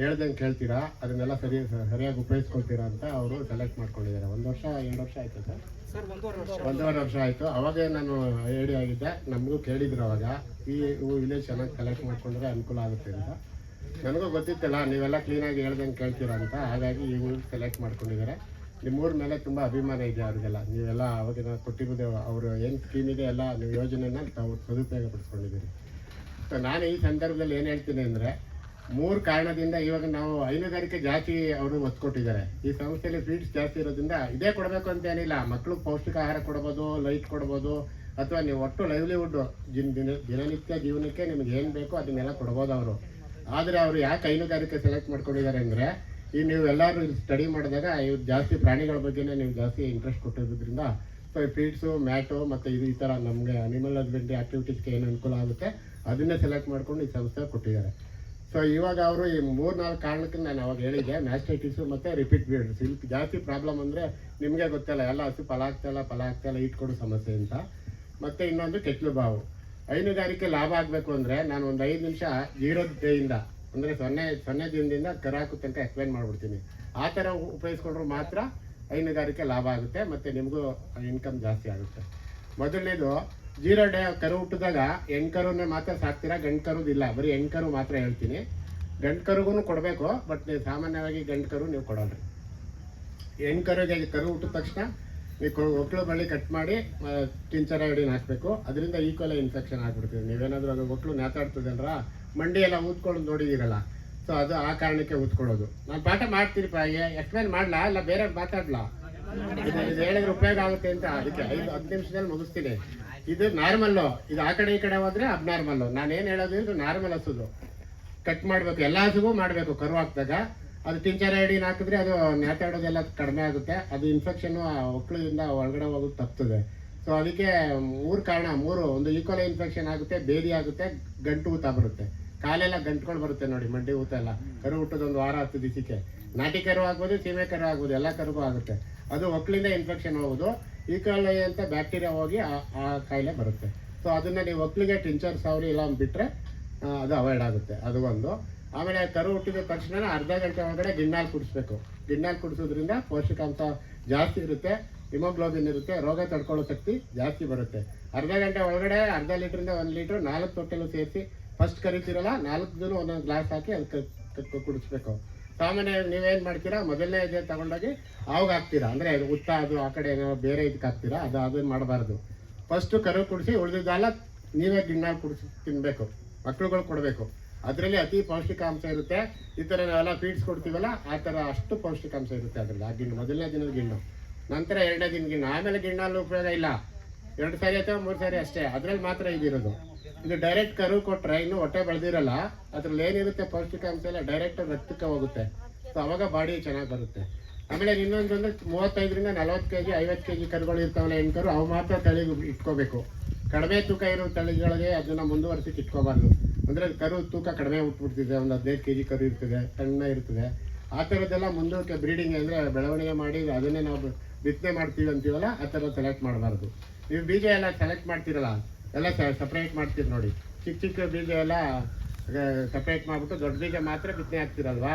ಹೇಳ್ದಂಗೆ ಕೇಳ್ತೀರಾ, ಅದನ್ನೆಲ್ಲ ಸರಿಯಾಗಿ ಉಪಯೋಗಿಸ್ಕೊಳ್ತೀರಾ ಅಂತ ಅವರು ಸೆಲೆಕ್ಟ್ ಮಾಡ್ಕೊಂಡಿದ್ದಾರೆ. 1 ವರ್ಷ 2 ವರ್ಷ ಆಯಿತು ಸರ್, 1.5 ವರ್ಷ ಆಯಿತು. ಅವಾಗ ನಾನು ಐಡಿಯಾ ಆಗಿದ್ದೆ, ನಮಗೂ ಕೇಳಿದ್ರು ಅವಾಗ, ಈ ವಿಲೇಜ್ ಚೆನ್ನಾಗಿ ಕಲೆಕ್ಟ್ ಮಾಡ್ಕೊಂಡ್ರೆ ಅನುಕೂಲ ಆಗುತ್ತೆ ಅಂತ. ನನಗೂ ಗೊತ್ತಿತ್ತಲ್ಲ ನೀವೆಲ್ಲ ಕ್ಲೀನಾಗಿ ಹೇಳ್ದಂಗೆ ಕೇಳ್ತೀರಾ ಅಂತ, ಹಾಗಾಗಿ ಈ ಊರು ಸೆಲೆಕ್ಟ್ ಮಾಡ್ಕೊಂಡಿದ್ದಾರೆ. ನಿಮ್ಮೂರ ಮೇಲೆ ತುಂಬ ಅಭಿಮಾನ ಇದೆ ಅವ್ರಿಗೆಲ್ಲ. ನೀವೆಲ್ಲ ಅವಾಗಿನ ಕೊಟ್ಟಿರೋದು, ಅವರು ಏನು ಸ್ಕೀಮ್ ಇದೆ ಎಲ್ಲ ನೀವು ಯೋಜನೆನ ತಾವು ಸದುಪಯೋಗ ಪಡಿಸ್ಕೊಂಡಿದ್ದೀರಿ. ಸೊ ನಾನು ಈ ಸಂದರ್ಭದಲ್ಲಿ ಏನು ಹೇಳ್ತೀನಿ ಅಂದರೆ, 3 ಕಾರಣದಿಂದ ಇವಾಗ ನಾವು ಹೈನುಗಾರಿಕೆ ಜಾಸ್ತಿ ಅವರು ಒತ್ತು ಕೊಟ್ಟಿದ್ದಾರೆ. ಈ ಸಂಸ್ಥೆಯಲ್ಲಿ ಫೀಡ್ಸ್ ಜಾಸ್ತಿ ಇರೋದ್ರಿಂದ ಇದೇ ಕೊಡಬೇಕು ಅಂತ ಏನಿಲ್ಲ, ಮಕ್ಕಳು ಪೌಷ್ಟಿಕ ಆಹಾರ ಕೊಡ್ಬೋದು, ಲೈಟ್ ಕೊಡ್ಬೋದು, ಅಥವಾ ನೀವು ಒಟ್ಟು ಲೈವ್ಲಿಹುಡ್ ದಿನನಿತ್ಯ ಜೀವನಕ್ಕೆ ನಿಮ್ಗೆ ಏನು ಬೇಕೋ ಅದನ್ನೆಲ್ಲ ಕೊಡ್ಬೋದು ಅವರು. ಆದರೆ ಅವರು ಯಾಕೆ ಹೈನುಗಾರಿಕೆ ಸೆಲೆಕ್ಟ್ ಮಾಡ್ಕೊಂಡಿದ್ದಾರೆ ಅಂದರೆ, ಈ ನೀವು ಎಲ್ಲರೂ ಸ್ಟಡಿ ಮಾಡಿದಾಗ ಇವು ಜಾಸ್ತಿ ಪ್ರಾಣಿಗಳ ಬಗ್ಗೆನೇ ನೀವು ಜಾಸ್ತಿ ಇಂಟ್ರೆಸ್ಟ್ ಕೊಟ್ಟಿರೋದ್ರಿಂದ, ಸೊ ಫೀಡ್ಸು, ಮ್ಯಾಟು ಮತ್ತು ಈ ಥರ ನಮಗೆ ಅನಿಮಲ್ ಹಸ್ಬೆಂಡ್ರಿ ಆ್ಯಕ್ಟಿವಿಟೀಸ್ಗೆ ಏನು ಅನುಕೂಲ ಆಗುತ್ತೆ ಅದನ್ನೇ ಸೆಲೆಕ್ಟ್ ಮಾಡ್ಕೊಂಡು ಈ ಸಂಸ್ಥೆ ಕೊಟ್ಟಿದ್ದಾರೆ. ಸೊ ಇವಾಗ ಅವರು ಈ 3-4 ಕಾರಣಕ್ಕೆ ನಾನು ಅವಾಗ ಹೇಳಿದ್ದೆ, ಮ್ಯಾಸ್ಟೈಟಿಸು ಮತ್ತು ರಿಪೀಟ್ ಬ್ರೀಡರ್ಸ್. ಇಲ್ಲಿ ಜಾಸ್ತಿ ಪ್ರಾಬ್ಲಮ್ ಅಂದರೆ ನಿಮಗೆ ಗೊತ್ತಲ್ಲ, ಎಲ್ಲ ಹಸು ಫಲ ಆಗ್ತಾಯಿಲ್ಲ ಈಟ್ಕೊಡೋ ಸಮಸ್ಯೆ ಅಂತ. ಮತ್ತು ಇನ್ನೊಂದು ಕೆಚ್ಚಲು ಬಾವು. ಹೈನುಗಾರಿಕೆ ಲಾಭ ಆಗಬೇಕು ಅಂದರೆ ನಾನು ಒಂದು 5 ನಿಮಿಷ 0 ಡೇಯಿಂದ ಅಂದರೆ 0 ದಿನದಿಂದ ಕರಾಕು ತನಕ ಎಕ್ಸ್ಪ್ಲೈನ್ ಮಾಡಿಬಿಡ್ತೀನಿ. ಆ ಥರ ಉಪಯೋಗಿಸ್ಕೊಂಡ್ರು ಮಾತ್ರ ಹೈನುಗಾರಿಕೆ ಲಾಭ ಆಗುತ್ತೆ ಮತ್ತು ನಿಮಗೂ ಇನ್ಕಮ್ ಜಾಸ್ತಿ ಆಗುತ್ತೆ. ಮೊದಲನೇದು, 0 ಡೇ ಕರು ಹುಟ್ಟಿದಾಗ ಹೆಣ್ಣು ಕರುನೇ ಮಾತ್ರ ಸಾಕ್ತೀರಾ, ಗಂಡು ಕರುದಿಲ್ಲ, ಬರೀ ಹೆಣ್ಣು ಕರು ಮಾತ್ರ ಹೇಳ್ತೀನಿ. ಗಂಡು ಕರುಗೂ ಕೊಡಬೇಕು, ಬಟ್ ನೀವು ಸಾಮಾನ್ಯವಾಗಿ ಗಂಡು ಕರು ನೀವು ಕೊಡೋಲ್ರಿ. ಹೆಣ್ಣು ಕರುಗೆ ಕರು ಹುಟ್ಟಿದ ತಕ್ಷಣ ನೀವು ಒಕ್ಕಳು ಬಳ್ಳಿ ಕಟ್ ಮಾಡಿ ಟಿಂಚರ್ ಐಡಿನ್ ಹಾಕಬೇಕು. ಅದರಿಂದ ಈಕ್ವಲಿ ಇನ್ಫೆಕ್ಷನ್ ಆಗಿಬಿಡ್ತೀವಿ. ನೀವೇನಾದರೂ ಅದು ಒಕ್ಕಳು ನೇತಾಡ್ತದಲ್ರ, ಮಂಡಿ ಎಲ್ಲ ಊದ್ಕೊಂಡು ನೋಡಿದ್ದೀರಲ್ಲ, ಸೊ ಅದು ಆ ಕಾರಣಕ್ಕೆ ಊದ್ಕೊಳ್ಳೋದು. ನಾನು ಪಾಠ ಮಾಡ್ತೀರಿಪ್ಪ, ಎಕ್ಸ್ಪ್ಲೈನ್ ಮಾಡಲಾ ಇಲ್ಲ ಬೇರೆ ಮಾತಾಡ್ಲಾ? ಇದು ಹೇಳಿದ್ರೆ ಉಪಯೋಗ ಆಗುತ್ತೆ ಅಂತ, ಅದಕ್ಕೆ 5-10 ನಿಮಿಷದಲ್ಲಿ ಮುಗಿಸ್ತೀನಿ. ಇದು ನಾರ್ಮಲ್ಲು, ಇದು ಆ ಕಡೆ ಈ ಕಡೆ ಹೋದರೆ ಅಬ್ನಾರ್ಮಲ್ಲು. ನಾನೇನು ಹೇಳೋದು, ಇದು ನಾರ್ಮಲ್ ಹಸುದು ಕಟ್ ಮಾಡಬೇಕು, ಎಲ್ಲ ಹಸುಗೂ ಮಾಡಬೇಕು. ಕರು ಹಾಕಿದಾಗ ಅದು ಟಿಂಚರ್ ಐಡಿನ್ ಹಾಕಿದ್ರೆ ಅದು ನೇತಾಡೋದೆಲ್ಲ ಕಡಿಮೆ ಆಗುತ್ತೆ, ಅದು ಇನ್ಫೆಕ್ಷನ್ನು ಒಕ್ಕಳಿಂದ ಒಳಗಡೆ ಹೋಗೋದು ತಪ್ತದೆ. ಸೊ ಅದಕ್ಕೆ 3 ಕಾರಣ, 3. ಒಂದು ಈಕ್ವಲಿ ಇನ್ಫೆಕ್ಷನ್ ಆಗುತ್ತೆ, ಬೇದಿ ಆಗುತ್ತೆ, ಗಂಟು ಊತ ಬರುತ್ತೆ, ಕಾಲೆಲ್ಲ ಗಂಟುಗಳು ಬರುತ್ತೆ ನೋಡಿ, ಮಂಡಿ ಊತ ಎಲ್ಲ. ಕರು ಹುಟ್ಟೋದು 1 ವಾರ 10 ದಿವಸಕ್ಕೆ. ನಾಟಿ ಕರು ಆಗ್ಬೋದು, ಸೀಮೆ ಕರು ಆಗ್ಬೋದು, ಎಲ್ಲ ಕರುಗೂ ಆಗುತ್ತೆ. ಅದು ಒಕ್ಕಳಿಂದ ಇನ್ಫೆಕ್ಷನ್ ಹೋಗೋದು, ಈಕ್ವಲಿ ಅಂತ ಬ್ಯಾಕ್ಟೀರಿಯಾ ಹೋಗಿ ಆ ಕಾಯಿಲೆ ಬರುತ್ತೆ. ಸೊ ಅದನ್ನು ನೀವು ಒಕ್ಕಲಿಗೆ ಟಿಂಚರ್ ಸಾವರಿ ಎಲ್ಲ ಬಿಟ್ಟರೆ ಅದು ಅವಾಯ್ಡ್ ಆಗುತ್ತೆ. ಅದು ಒಂದು. ಆಮೇಲೆ ಕರು ಹುಟ್ಟಿದ ತಕ್ಷಣ ಅರ್ಧ ಗಂಟೆ ಒಳಗಡೆ ಗಿಣ್ಣಾಲು ಕುಡಿಸ್ಬೇಕು. ಗಿಣ್ಣಾಲು ಕುಡಿಸೋದ್ರಿಂದ ಪೌಷ್ಟಿಕಾಂಶ ಜಾಸ್ತಿ ಇರುತ್ತೆ, ಹಿಮೋಗ್ಲೋಬಿನ್ ಇರುತ್ತೆ, ರೋಗ ತಡ್ಕೊಳ್ಳೋ ಶಕ್ತಿ ಜಾಸ್ತಿ ಬರುತ್ತೆ. ಅರ್ಧ ಗಂಟೆ ಒಳಗಡೆ ಅರ್ಧ ಲೀಟ್ರಿಂದ 1 ಲೀಟ್ರ್ 4 ತೊಟ್ಟೆಲು ಸೇರಿಸಿ ಫಸ್ಟ್ ಕರಿತೀರಲ್ಲ, 4 ಒಂದೊಂದು ಗ್ಲಾಸ್ ಹಾಕಿ ಅದಕ್ಕೆ ಕುಡಿಸ್ಬೇಕು. ಸಾಮಾನ್ಯವಾಗಿ ನೀವೇನು ಮಾಡ್ತೀರಾ, ಮೊದಲನೇ ಇದೆ ತಗೊಂಡೋಗಿ ಆವಾಗ ಹಾಕ್ತೀರಾ, ಅಂದರೆ ಉತ್ತ ಅದು ಆ ಕಡೆ ಏನೋ ಬೇರೆ ಇದಕ್ಕೆ ಹಾಕ್ತೀರಾ, ಅದನ್ನು ಮಾಡಬಾರ್ದು. ಫಸ್ಟು ಕರು ಕುಡಿಸಿ ಉಳಿದಿದ್ದಲ್ಲ ನೀವೇ ಗಿಣ್ಣಾಲು ಕುಡಿಸಿ ತಿನ್ನಬೇಕು, ಮಕ್ಳುಗಳು ಕೊಡಬೇಕು. ಅದರಲ್ಲಿ ಅತಿ ಪೌಷ್ಟಿಕಾಂಶ ಇರುತ್ತೆ. ಈ ಥರ ನಾವೆಲ್ಲ ಫೀಡ್ಸ್ ಕೊಡ್ತೀವಲ್ಲ, ಆ ಥರ ಅಷ್ಟು ಪೌಷ್ಟಿಕಾಂಶ ಇರುತ್ತೆ ಅದರಲ್ಲಿ. ಆ ಗಿಣ್ಣು ಮೊದಲನೇ ದಿನದ ಗಿಣ್ಣು, ನಂತರ 2ನೇ ದಿನ ಗಿಣ್ಣು, ಆಮೇಲೆ ಗಿಣ್ಣಲ್ಲಿ ಉಪಯೋಗ ಇಲ್ಲ. 2 ಸಾರಿ ಅಥವಾ 3 ಸಾರಿ ಅಷ್ಟೇ, ಅದರಲ್ಲಿ ಮಾತ್ರ ಇದಿರೋದು. ಇದು ಡೈರೆಕ್ಟ್ ಕರು ಕೊಟ್ಟರೆ ಇನ್ನೂ ಹೊಟ್ಟೆ ಬೆಳೆದಿರಲ್ಲ, ಅದ್ರಲ್ಲಿ ಏನಿರುತ್ತೆ ಪೌಷ್ಟಿಕಾಂಶ ಎಲ್ಲ ಡೈರೆಕ್ಟ್ ರಕ್ತಕ್ಕೆ ಹೋಗುತ್ತೆ. ಸೊ ಅವಾಗ ಬಾಡಿ ಚೆನ್ನಾಗಿ ಬರುತ್ತೆ. ಆಮೇಲೆ ಇನ್ನೊಂದು 35ರಿಂದ 40 kg 50 kg ಕರುಗಳು ಇರ್ತಾವಲ್ಲ ಹೆಣ್ಣು ಕರು, ಅವು ಮಾತ್ರ ತಳಿಗೆ ಇಟ್ಕೋಬೇಕು. ಕಡಿಮೆ ತೂಕ ಇರೋ ತಳಿಗಳಿಗೆ ಅದನ್ನು ಮುಂದುವರ್ಸಕ್ಕೆ ಇಟ್ಕೋಬಾರ್ದು. ಅಂದರೆ ಕರು ತೂಕ ಕಡಿಮೆ ಹುಟ್ಬಿಡ್ತಿದೆ, ಒಂದು 15 kg ಕರು ಇರ್ತದೆ, ಸಣ್ಣ ಇರ್ತದೆ. ಆ ಥರದ್ದೆಲ್ಲ ಮುಂದಕ್ಕೆ ಬ್ರೀಡಿಂಗ್ ಅಂದರೆ ಬೆಳವಣಿಗೆ ಮಾಡಿ ಅದನ್ನೇ ನಾವು ಬಿತ್ತನೆ ಮಾಡ್ತೀವಿ ಅಂತೀವಲ್ಲ, ಆ ಥರ ಸೆಲೆಕ್ಟ್ ಮಾಡಬಾರ್ದು. ನೀವು ಬೀಜ ಎಲ್ಲ ಸೆಲೆಕ್ಟ್ ಮಾಡ್ತೀರಲ್ಲ, ಎಲ್ಲ ಸಪ್ರೇಟ್ ಮಾಡ್ತೀರಿ ನೋಡಿ. ಚಿಕ್ಕ ಚಿಕ್ಕ ಬೀಜ ಎಲ್ಲ ಸಪ್ರೇಟ್ ಮಾಡಿಬಿಟ್ಟು ದೊಡ್ಡ ಬೀಜ ಮಾತ್ರ ಬಿತ್ತನೆ ಹಾಕ್ತಿರಲ್ವಾ,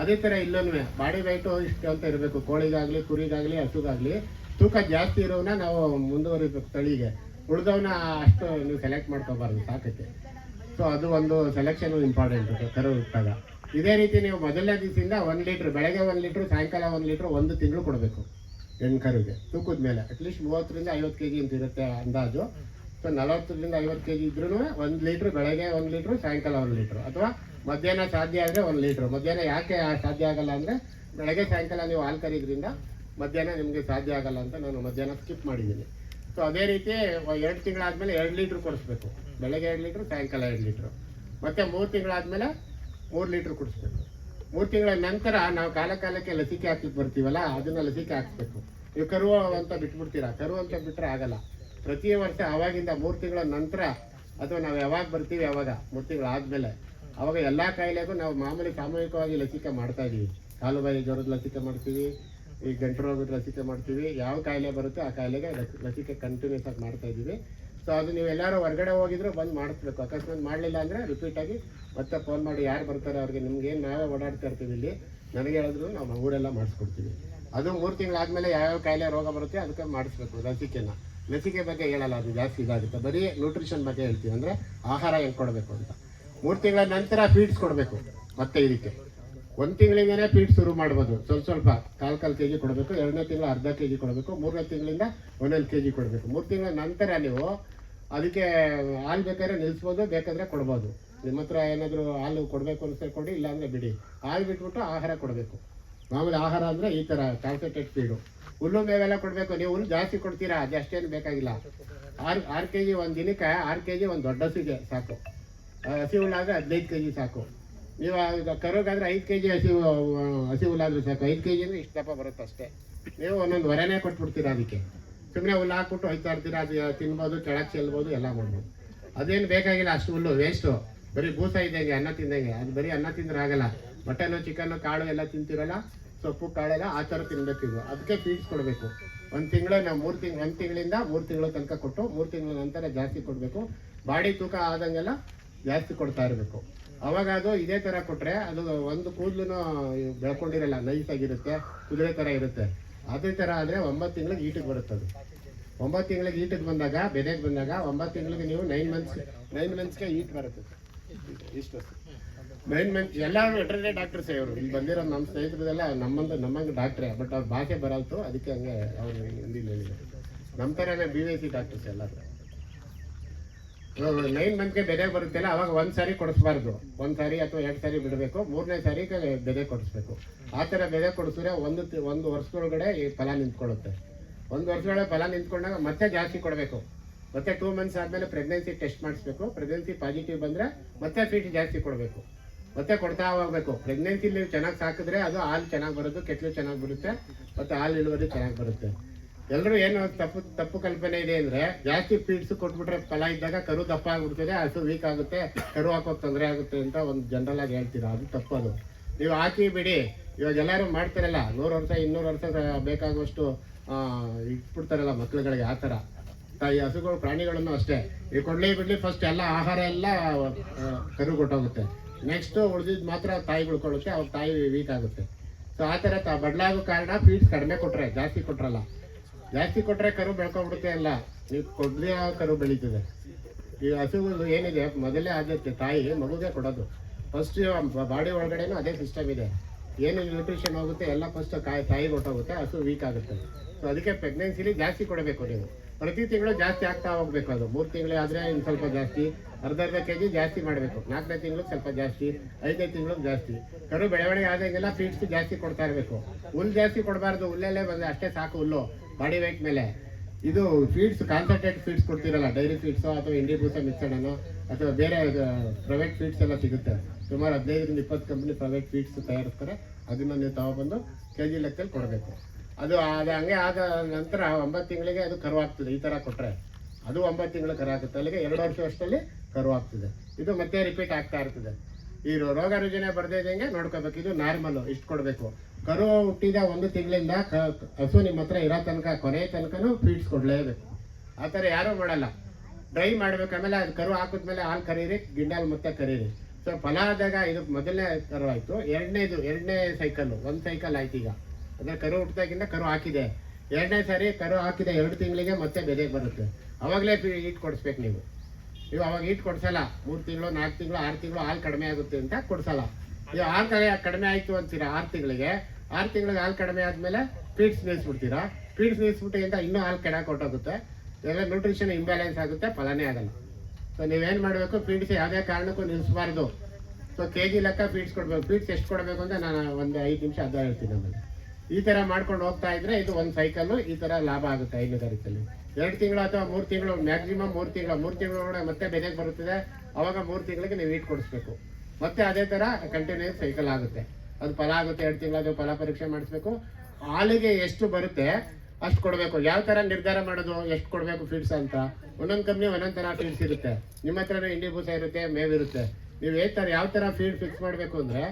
ಅದೇ ಥರ ಇಲ್ಲೂ ಬಾಡಿ ವೆಯ್ಟು ಇಷ್ಟು ಅಂತ ಇರಬೇಕು. ಕೋಳಿಗಾಗಲಿ, ಕುರಿಗಾಗಲಿ, ಹಸುಗಾಗಲಿ ತೂಕ ಜಾಸ್ತಿ ಇರೋವನ್ನ ನಾವು ಮುಂದುವರಿಬೇಕು ತಳಿಗೆ, ಉಳಿದವನ್ನ ಅಷ್ಟು ನೀವು ಸೆಲೆಕ್ಟ್ ಮಾಡ್ಕೋಬಾರ್ದು ಸಾಕಕ್ಕೆ. ಸೊ ಅದು ಒಂದು ಸೆಲೆಕ್ಷನ್ ಇಂಪಾರ್ಟೆಂಟ್ ಕರು ಇಟ್ಟಾಗ. ಇದೇ ರೀತಿ ನೀವು ಮೊದಲನೇ ದಿವಸದಿಂದ 1 ಲೀಟ್ರ್, ಬೆಳಗ್ಗೆ 1 ಲೀಟ್ರ್, ಸಾಯಂಕಾಲ 1 ಲೀಟ್ರ್ 1 ತಿಂಗಳು ಕೊಡಬೇಕು ಹೆಣ್ಣು ಕರುಗೆ. ತೂಕದ ಮೇಲೆ ಅಟ್ಲೀಸ್ಟ್ 30 ರಿಂದ 50 kg ಅಂತ ಇರುತ್ತೆ ಅಂದಾಜು. ಸೊ 40 ರಿಂದ 50 kg ಇದ್ರೂ 1 ಲೀಟ್ರ್ ಬೆಳಗ್ಗೆ, 1 ಲೀಟ್ರ್ ಸಾಯಂಕಾಲ 1 ಲೀಟ್ರ್, ಅಥವಾ ಮಧ್ಯಾಹ್ನ ಸಾಧ್ಯ ಆದರೆ 1 ಲೀಟ್ರ್. ಮಧ್ಯಾಹ್ನ ಯಾಕೆ ಸಾಧ್ಯ ಆಗಲ್ಲ ಅಂದರೆ ಬೆಳಗ್ಗೆ ಸಾಯಂಕಾಲ ನೀವು ಹಾಲು ಕರೀದ್ರಿಂದ ಮಧ್ಯಾಹ್ನ ನಿಮಗೆ ಸಾಧ್ಯ ಆಗಲ್ಲ ಅಂತ ನಾನು ಮಧ್ಯಾಹ್ನ ಸ್ಕಿಪ್ ಮಾಡಿದ್ದೀನಿ. ಸೊ ಅದೇ ರೀತಿ 2 ತಿಂಗಳಾದಮೇಲೆ 2 ಲೀಟ್ರ್ ಕೊಡಿಸ್ಬೇಕು. ಬೆಳಗ್ಗೆ 2 ಲೀಟ್ರ್, ಸಾಯಂಕಾಲ 2 ಲೀಟ್ರ್. ಮತ್ತು 3 ತಿಂಗಳಾದಮೇಲೆ 3 ಲೀಟ್ರ್ ಕುಡಿಸ್ಬೇಕು. 3 ತಿಂಗಳ ನಂತರ ನಾವು ಕಾಲಕ್ಕೆ ಲಸಿಕೆ ಹಾಕ್ಲಿಕ್ಕೆ ಬರ್ತೀವಲ್ಲ, ಅದನ್ನು ಲಸಿಕೆ ಹಾಕ್ಸ್ಬೇಕು. ನೀವು ಕರು ಅಂತ ಬಿಟ್ಬಿಡ್ತೀರಾ, ಕರು ಅಂತ ಬಿಟ್ಟರೆ ಆಗಲ್ಲ. ಪ್ರತಿ ವರ್ಷ ಆವಾಗಿಂದ 3 ತಿಂಗಳ ನಂತರ, ಅಥವಾ ನಾವು ಯಾವಾಗ ಬರ್ತೀವಿ ಅವಾಗ 3 ತಿಂಗಳಾದಮೇಲೆ, ಅವಾಗ ಎಲ್ಲ ಕಾಯಿಲೆಗೂ ನಾವು ಮಾಮೂಲಿ ಸಾಮೂಹಿಕವಾಗಿ ಲಸಿಕೆ ಮಾಡ್ತಾ ಇದ್ದೀವಿ. ಕಾಲುಬಾಯಿ ಜ್ವರದ ಲಸಿಕೆ ಮಾಡ್ತೀವಿ, ಈ ಗಂಟು ರೋಗದ ಲಸಿಕೆ ಮಾಡ್ತೀವಿ. ಯಾವ ಕಾಯಿಲೆ ಬರುತ್ತೆ ಆ ಕಾಯಿಲೆಗೆ ಲಸಿಕೆ ಕಂಟಿನ್ಯೂಸ್ ಆಗಿ ಮಾಡ್ತಾ ಇದ್ದೀವಿ. ಸೊ ಅದು ನೀವು ಎಲ್ಲರೂ ಹೊರಗಡೆ ಹೋಗಿದ್ರು ಬಂದು ಮಾಡಿಸ್ಬೇಕು. ಅಕಸ್ಮಾತ್ ಮಾಡಲಿಲ್ಲ ಅಂದರೆ ರಿಪೀಟಾಗಿ ಮತ್ತೆ ಫೋನ್ ಮಾಡಿ ಯಾರು ಬರ್ತಾರೆ ಅವ್ರಿಗೆ, ನಿಮ್ಗೇನು ನಾವೇ ಓಡಾಡ್ತಾ ಇರ್ತೀವಿ ಇಲ್ಲಿ, ನನಗೆ ಹೇಳಿದ್ರು ನಾವು ಊರೆಲ್ಲ ಮಾಡಿಸ್ಕೊಡ್ತೀವಿ. ಅದು 3 ತಿಂಗಳಾದಮೇಲೆ ಯಾವ್ಯಾವ ಕಾಯಿಲೆ ರೋಗ ಬರುತ್ತೆ ಅದಕ್ಕೆ ಮಾಡಿಸ್ಬೇಕು ಲಸಿಕೆನ. ಲಸಿಕೆ ಬಗ್ಗೆ ಹೇಳಲ್ಲ, ಅದು ಜಾಸ್ತಿ ಇದಾಗುತ್ತೆ. ಬರೀ ನ್ಯೂಟ್ರಿಷನ್ ಬಗ್ಗೆ ಹೇಳ್ತೀವಿ, ಅಂದರೆ ಆಹಾರ ಹೆಂಗೆ ಕೊಡಬೇಕು ಅಂತ. 3 ತಿಂಗಳ ನಂತರ ಫೀಡ್ಸ್ ಕೊಡಬೇಕು. ಮತ್ತೆ ಇದಕ್ಕೆ 1 ತಿಂಗಳಿಂದನೇ ಫೀಡ್ ಶುರು ಮಾಡ್ಬೋದು. ಸ್ವಲ್ಪ ಕಾಲು kg ಕೊಡಬೇಕು. 2ನೇ ತಿಂಗಳು ಅರ್ಧ kg ಕೊಡಬೇಕು. 3ನೇ ತಿಂಗಳಿಂದ 1 kg ಕೊಡಬೇಕು. 3 ತಿಂಗಳ ನಂತರ ನೀವು ಅದಕ್ಕೆ ಹಾಲು ಬೇಕಾದ್ರೆ ನಿಲ್ಲಿಸ್ಬೋದು, ಬೇಕಾದರೆ ಕೊಡ್ಬೋದು. ನಿಮ್ಮ ಹತ್ರ ಏನಾದರೂ ಹಾಲು ಕೊಡಬೇಕು ಅನಿಸ್ತಾರೆ ಕೊಡಿ, ಇಲ್ಲಾಂದರೆ ಬಿಡಿ. ಹಾಲು ಬಿಟ್ಬಿಟ್ಟು ಆಹಾರ ಕೊಡಬೇಕು. ಮಾಮೂಲಿ ಆಹಾರ ಅಂದರೆ ಈ ಥರ ಕಾನ್ಸಂಟ್ರೇಟ್ ಫೀಡು. ಹುಲ್ಲು ಮೇವೆಲ್ಲ ಕೊಡಬೇಕು. ನೀವು ಹುಲ್ಲು ಜಾಸ್ತಿ ಕೊಡ್ತೀರಾ, ಅದು ಅಷ್ಟೇನು ಬೇಕಾಗಿಲ್ಲ. 6 kg ಒಂದು ದಿನಕ್ಕೆ 6 kg ಒಂದು ದೊಡ್ಡ ಹಸಿಗೆ ಸಾಕು. ಹಸಿ ಹುಲ್ಲಾದರೆ 15 kg ಸಾಕು. ನೀವು ಈಗ ಕರುಗಾದರೆ 5 kg ಹಸಿ ಹುಲ್ಲಾದರೂ ಸಾಕು. 5 kg ಅಂದರೆ ಇಷ್ಟು ದಪ್ಪ ಬರುತ್ತೆ ಅಷ್ಟೇ. ನೀವು ಒಂದೊಂದು ಹೊರನೇ ಕೊಟ್ಬಿಡ್ತೀರಾ ಅದಕ್ಕೆ. ಸುಮ್ಮನೆ ಹುಲ್ಲು ಹಾಕ್ಬಿಟ್ಟು ಹೋಯ್ತಾ ಇರ್ತೀರಾ, ಅದು ತಿನ್ಬೋದು, ಕೆಳಗೆ ಚೆಲ್ಬೋದು, ಎಲ್ಲ ಮಾಡ್ಬೋದು. ಅದೇನು ಬೇಕಾಗಿಲ್ಲ, ಅಷ್ಟು ಹುಲ್ಲು ವೇಸ್ಟು. ಬರೀ ಬೂಸ ಇದ್ದಂಗೆ, ಅನ್ನ ತಿಂದಂಗೆ. ಅದು ಬರೀ ಅನ್ನ ತಿಂದ್ರೆ ಆಗಲ್ಲ. ಮಟನ್ನು, ಚಿಕನ್ನು, ಕಾಳು ಎಲ್ಲ ತಿಂತೀರಲ್ಲ, ಸೊಪ್ಪು ಕಾಳೆಲ್ಲ ಆ ಥರ ತಿನ್ನಬೇಕಿದ್ದು. ಅದಕ್ಕೆ ಫೀಡ್ಸ್ ಕೊಡಬೇಕು. 1 ತಿಂಗಳು ನಾವು 1 ತಿಂಗಳಿಂದ 3 ತಿಂಗಳ ತನಕ ಕೊಟ್ಟು 3 ತಿಂಗಳ ನಂತರ ಜಾಸ್ತಿ ಕೊಡಬೇಕು. ಬಾಡಿ ತೂಕ ಆದಂಗೆಲ್ಲ ಜಾಸ್ತಿ ಕೊಡ್ತಾ ಇರಬೇಕು. ಅವಾಗ ಅದು ಇದೇ ಥರ ಕೊಟ್ಟರೆ ಅದು ಒಂದು ಕೂದಲು ಬೆಳ್ಕೊಂಡಿರಲ್ಲ, ನೈಸಾಗಿರುತ್ತೆ, ಕುದುರೆ ಥರ ಇರುತ್ತೆ. ಅದೇ ಥರ ಆದರೆ 9 ತಿಂಗಳಿಗೆ ಈಟಿಗೆ ಬರುತ್ತೆ. ಅದು 9 ತಿಂಗಳಿಗೆ ಈಟಿಗೆ ಬಂದಾಗ, ಬೆದೆಗೆ ಬಂದಾಗ 9 ತಿಂಗಳಿಗೆ ನೀವು 9 ಮಂತ್ಸ್ಗೆ ಈಟ್ ಬರುತ್ತೆ. ಇಷ್ಟು 9 ಮಂತ್ಸ್. ಎಲ್ಲ ವೆಟರ್ನರಿ ಡಾಕ್ಟರ್ಸೇ ಇವರು. ಇಲ್ಲಿ ಬಂದಿರೋ ನಮ್ಮ ಸ್ನೇಹಿತರದೆಲ್ಲ ನಮ್ಮಂಗೆ ಡಾಕ್ಟ್ರೇ, ಬಟ್ ಅವ್ರ ಭಾಷೆ ಬರಲ್ತು, ಅದಕ್ಕೆ ಹಂಗೆ ಅವರು ಹಿಂದಿಲಿ ಹೇಳಿದ್ದಾರೆ. ನಮ್ಮ ಥರನೇ BVC ಡಾಕ್ಟರ್ಸ್ ಎಲ್ಲರೂ. 9 ಮಂತ್ಗೆ ಬೆದೆ ಬರುತ್ತಲ್ಲ, ಅವಾಗ 1 ಸಾರಿ ಕೊಡಿಸ್ಬಾರ್ದು. 1 ಸಾರಿ ಅಥವಾ 2 ಸಾರಿ ಬಿಡಬೇಕು. 3ನೇ ಸಾರಿಗೆ ಬೆದೆ ಕೊಡಿಸ್ಬೇಕು. ಆ ಥರ ಬೆದೆ ಕೊಡಿಸಿದ್ರೆ ಒಂದು ವರ್ಷದೊಳಗಡೆ ಈ ಫಲ ನಿಂತ್ಕೊಳ್ಳುತ್ತೆ. 1 ವರ್ಷದೊಳಗೆ ಫಲ ನಿಂತ್ಕೊಂಡಾಗ ಮತ್ತೆ ಜಾಸ್ತಿ ಕೊಡಬೇಕು. ಮತ್ತೆ 2 ಮಂತ್ಸ್ ಆದಮೇಲೆ ಪ್ರೆಗ್ನೆನ್ಸಿ ಟೆಸ್ಟ್ ಮಾಡಿಸ್ಬೇಕು. ಪ್ರೆಗ್ನೆನ್ಸಿ ಪಾಸಿಟಿವ್ ಬಂದರೆ ಮತ್ತೆ ಫೀಡ್ ಜಾಸ್ತಿ ಕೊಡಬೇಕು. ಮತ್ತೆ ಕೊಡ್ತಾ ಹೋಗ್ಬೇಕು. ಪ್ರೆಗ್ನೆನ್ಸಿಲಿ ನೀವು ಚೆನ್ನಾಗಿ ಸಾಕಿದ್ರೆ ಅದು ಹಾಲು ಚೆನ್ನಾಗಿ ಬರೋದು, ಕೆತ್ತಲು ಚೆನ್ನಾಗಿ ಬರುತ್ತೆ, ಮತ್ತು ಹಾಲು ಇಳುವರಿ ಚೆನ್ನಾಗಿ ಬರುತ್ತೆ. ಎಲ್ಲರೂ ಏನು ತಪ್ಪು ಕಲ್ಪನೆ ಇದೆ ಅಂದರೆ, ಜಾಸ್ತಿ ಫೀಡ್ಸ್ ಕೊಟ್ಬಿಟ್ರೆ ಫಲ ಇದ್ದಾಗ ಕರು ದಪ್ಪ ಆಗಿಬಿಡ್ತದೆ, ಹಸು ವೀಕ್ ಆಗುತ್ತೆ, ಕರು ಹಾಕೋಕೆ ತೊಂದರೆ ಆಗುತ್ತೆ ಅಂತ ಒಂದು ಜನರಲ್ ಆಗಿ ಹೇಳ್ತೀರಾ. ಅದು ತಪ್ಪದು. ನೀವು ಹಾಕಿ ಬಿಡಿ. ಇವಾಗ ಎಲ್ಲರೂ ಮಾಡ್ತಾರಲ್ಲ, 100 ವರ್ಷ 200 ವರ್ಷ ಬೇಕಾಗುವಷ್ಟು ಇಟ್ಬಿಡ್ತಾರಲ್ಲ ಮಕ್ಳುಗಳಿಗೆ. ಆ ಥರ ಈ ಹಸುಗಳು, ಪ್ರಾಣಿಗಳನ್ನು ಅಷ್ಟೇ. ಈ ಕೊಡ್ಲಿ ಬಿಡ್ಲಿ ಫಸ್ಟ್ ಎಲ್ಲ ಆಹಾರ ಎಲ್ಲ ಕರು ಕೊಟ್ಟೋಗುತ್ತೆ. ನೆಕ್ಸ್ಟು ಉಳಿದಿದ್ದು ಮಾತ್ರ ತಾಯಿ ಉಳ್ಕೊಳ್ಳುತ್ತೆ, ಅವ್ರ ತಾಯಿ ವೀಕ್ ಆಗುತ್ತೆ. ಸೊ ಆ ಥರ ಬದಲಾಗೋ ಕಾರಣ ಫೀಡ್ಸ್ ಕಡಿಮೆ ಕೊಟ್ಟರೆ, ಜಾಸ್ತಿ ಕೊಟ್ರಲ್ಲ. ಜಾಸ್ತಿ ಕೊಟ್ಟರೆ ಕರು ಬೆಳ್ಕೊಂಡ್ಬಿಡುತ್ತೆ. ಅಲ್ಲ, ನೀವು ಕೊಡದೇ ಕರು ಬೆಳೀತದೆ. ಈ ಹಸುಗಳು ಏನಿದೆ, ಮೊದಲೇ ಆದ್ಯತೆ ತಾಯಿ ಮಗುಗೆ ಕೊಡೋದು. ಫಸ್ಟ್ ಬಾಡಿ ಒಳಗಡೆನೂ ಅದೇ ಸಿಸ್ಟಮ್ ಇದೆ. ಏನು ನ್ಯೂಟ್ರಿಷನ್ ಹೋಗುತ್ತೆ ಎಲ್ಲ ಫಸ್ಟ್ ತಾಯಿಗೆ ಹೊಟ್ಟೋಗುತ್ತೆ, ಹಸು ವೀಕ್ ಆಗುತ್ತೆ. ಸೊ ಅದಕ್ಕೆ ಪ್ರೆಗ್ನೆನ್ಸಿಲಿ ಜಾಸ್ತಿ ಕೊಡಬೇಕು. ನೀವು ಪ್ರತಿ ತಿಂಗಳು ಜಾಸ್ತಿ ಆಗ್ತಾ ಹೋಗ್ಬೇಕು. ಅದು 3 ತಿಂಗಳು ಆದರೆ ಇನ್ನು ಸ್ವಲ್ಪ ಜಾಸ್ತಿ, ಅರ್ಧ kg ಜಾಸ್ತಿ ಮಾಡಬೇಕು. 4ನೇ ತಿಂಗಳು ಸ್ವಲ್ಪ ಜಾಸ್ತಿ, 5ನೇ ತಿಂಗಳು ಜಾಸ್ತಿ. ಕರು ಬೆಳವಣಿಗೆ ಆದಂಗೆಲ್ಲ ಫೀಡ್ಸ್ ಜಾಸ್ತಿ ಕೊಡ್ತಾ ಇರಬೇಕು. ಹುಲ್ಲು ಜಾಸ್ತಿ ಕೊಡಬಾರ್ದು. ಹುಲ್ಲಲ್ಲೇ ಬಂದರೆ ಅಷ್ಟೇ ಸಾಕು ಹುಲ್ಲು ಬಾಡಿ ವೆಯ್ಟ್ ಮೇಲೆ. ಇದು ಫೀಡ್ಸ್ ಕಾನ್ಸಂಟ್ರೇಟ್ ಫೀಡ್ಸ್ ಕೊಡ್ತಿರಲ್ಲ, ಡೈರಿ ಫೀಡ್ಸು ಅಥವಾ ಇಂಡಿ ಬೂಸ ಮಿಕ್ಸಡನ್ನು ಅಥವಾ ಬೇರೆ ಪ್ರೈವೇಟ್ ಫೀಡ್ಸ್ ಎಲ್ಲ ಸಿಗುತ್ತೆ. ಸುಮಾರು 15 ರಿಂದ 20 ಕಂಪ್ನಿ ಪ್ರೈವೇಟ್ ಫೀಡ್ಸ್ ತಯಾರಿಸ್ತಾರೆ. ಅದನ್ನು ನೀವು ತಗೊಬಂದು kg ಲೆಕ್ಕದಲ್ಲಿ ಕೊಡಬೇಕು. ಅದು ಹಂಗೆ ಆದ ನಂತರ 9 ತಿಂಗಳಿಗೆ ಅದು ಕರು ಆಗ್ತದೆ. ಈ ಥರ ಕೊಟ್ಟರೆ ಅದು 9 ತಿಂಗಳು ಕರು ಆಗುತ್ತೆ. ಅಲ್ಲಿಗೆ 2 ವರ್ಷ ಅಷ್ಟರಲ್ಲಿ ಕರು ಆಗ್ತದೆ. ಇದು ಮತ್ತೆ ರಿಪೀಟ್ ಆಗ್ತಾ ಇರ್ತದೆ. ಈ ರೋಗ ರುಜಿನ ಬರ್ದಿದ್ದಂಗೆ ನೋಡ್ಕೋಬೇಕು. ಇದು ನಾರ್ಮಲ್, ಇಷ್ಟು ಕೊಡಬೇಕು. ಕರು ಹುಟ್ಟಿದ 1 ತಿಂಗಳಿಂದ ಹಸು ನಿಮ್ಮ ಹತ್ರ ಇರೋ ತನಕ ಕೊನೆ ತನಕನೂ ಫೀಡ್ಸ್ ಕೊಡಲೇಬೇಕು. ಆ ಥರ ಯಾರೂ ಮಾಡಲ್ಲ. ಡ್ರೈ ಮಾಡಬೇಕು. ಆಮೇಲೆ ಅದು ಕರು ಹಾಕಿದ್ಮೇಲೆ ಹಾಲು ಕರೀರಿ, ಗಿಂಡಾಲ್ ಮತ್ತೆ ಕರೀರಿ. ಸೊ ಫಲ ಆದಾಗ ಇದು ಮೊದಲನೇ ಕರು ಆಯಿತು. ಎರಡನೇ ಸೈಕಲ್ಲು, 1 ಸೈಕಲ್ ಆಯ್ತು ಈಗ. ಅಂದರೆ ಕರು ಹುಟ್ಟಿದಾಗಿಂದ ಕರು ಹಾಕಿದೆ. 2ನೇ ಸಾರಿ ಕರು ಹಾಕಿದೆ 2 ತಿಂಗಳಿಗೆ ಮತ್ತೆ ಬೆದೆಗೆ ಬರುತ್ತೆ. ಅವಾಗಲೇ ಈಟ್ ಕೊಡಿಸ್ಬೇಕು ನೀವು ಅವಾಗ ಈಟ್ ಕೊಡ್ಸಲ್ಲ. 3 ತಿಂಗಳು 4 ತಿಂಗಳು 6 ತಿಂಗಳು ಹಾಲು ಕಡಿಮೆ ಆಗುತ್ತೆ ಅಂತ ಕೊಡ್ಸಲ್ಲ. ನೀವು ಹಾಲು ಕಡಿಮೆ ಆಯಿತು ಅಂತೀರಾ 6 ತಿಂಗಳಿಗೆ ಹಾಲು ಕಡಿಮೆ ಆದಮೇಲೆ ಫೀಡ್ಸ್ ನಿಲ್ಲಿಸ್ಬಿಡ್ತೀರಾ. ಫೀಡ್ಸ್ ನಿಲ್ಲಿಸ್ಬಿಟ್ಟು ಅಂತ ಇನ್ನೂ ಹಾಲು ಕೆಡಕ್ಕೆ ಹೊಟ್ಟೋಗುತ್ತೆ. ಎಲ್ಲ ನ್ಯೂಟ್ರಿಷನ್ ಇಂಬ್ಯಾಲೆನ್ಸ್ ಆಗುತ್ತೆ, ಫಲನೇ ಆಗಲ್ಲ. ಸೊ ನೀವೇನು ಮಾಡಬೇಕು, ಫೀಡ್ಸ್ ಯಾವುದೇ ಕಾರಣಕ್ಕೂ ನಿಲ್ಲಿಸಬಾರ್ದು. ಸೊ KG ಲೆಕ್ಕ ಫೀಡ್ಸ್ ಕೊಡಬೇಕು. ಫೀಡ್ಸ್ ಎಷ್ಟು ಕೊಡಬೇಕು ಅಂತ ನಾನು ಒಂದು 5 ನಿಮಿಷ ಅದ ಹೇಳ್ತೀನಿ. ಆಮೇಲೆ ಈ ಥರ ಮಾಡ್ಕೊಂಡು ಹೋಗ್ತಾ ಇದ್ರೆ ಇದು 1 ಸೈಕಲ್ಲು ಈ ಥರ ಲಾಭ ಆಗುತ್ತೆ ಹೈನುಗಾರಿಕೆಯಲ್ಲಿ. 2 ತಿಂಗಳು ಅಥವಾ 3 ತಿಂಗಳು, ಮ್ಯಾಕ್ಸಿಮಮ್ 3 ತಿಂಗಳು ಒಳಗಡೆ ಮತ್ತೆ ಬೆದೆಗೆ ಬರುತ್ತದೆ. ಅವಾಗ 3 ತಿಂಗಳಿಗೆ ನೀವು ಈಟ್ ಕೊಡಿಸ್ಬೇಕು. ಮತ್ತೆ ಅದೇ ಥರ ಕಂಟಿನ್ಯೂಸ್ ಸೈಕಲ್ ಆಗುತ್ತೆ. ಅದು ಫಲ ಆಗುತ್ತೆ. 2 ತಿಂಗಳದು ಫಲ ಪರೀಕ್ಷೆ ಮಾಡಿಸ್ಬೇಕು. ಹಾಲಿಗೆ ಎಷ್ಟು ಬರುತ್ತೆ ಅಷ್ಟು ಕೊಡಬೇಕು. ಯಾವ ಥರ ನಿರ್ಧಾರ ಮಾಡೋದು ಎಷ್ಟು ಕೊಡಬೇಕು ಫೀಡ್ಸ್ ಅಂತ? ಒಂದೊಂದು ಕಂಪ್ನಿ ಒಂದೊಂದು ಥರ ಫೀಡ್ಸ್ ಇರುತ್ತೆ. ನಿಮ್ಮ ಹತ್ರನೂ ಇಂಡಿ ಬೂಸ ಇರುತ್ತೆ, ಮೇವಿರುತ್ತೆ. ನೀವು ಯಾವ ಥರ ಫೀಡ್ ಫಿಕ್ಸ್ ಮಾಡಬೇಕು ಅಂದರೆ,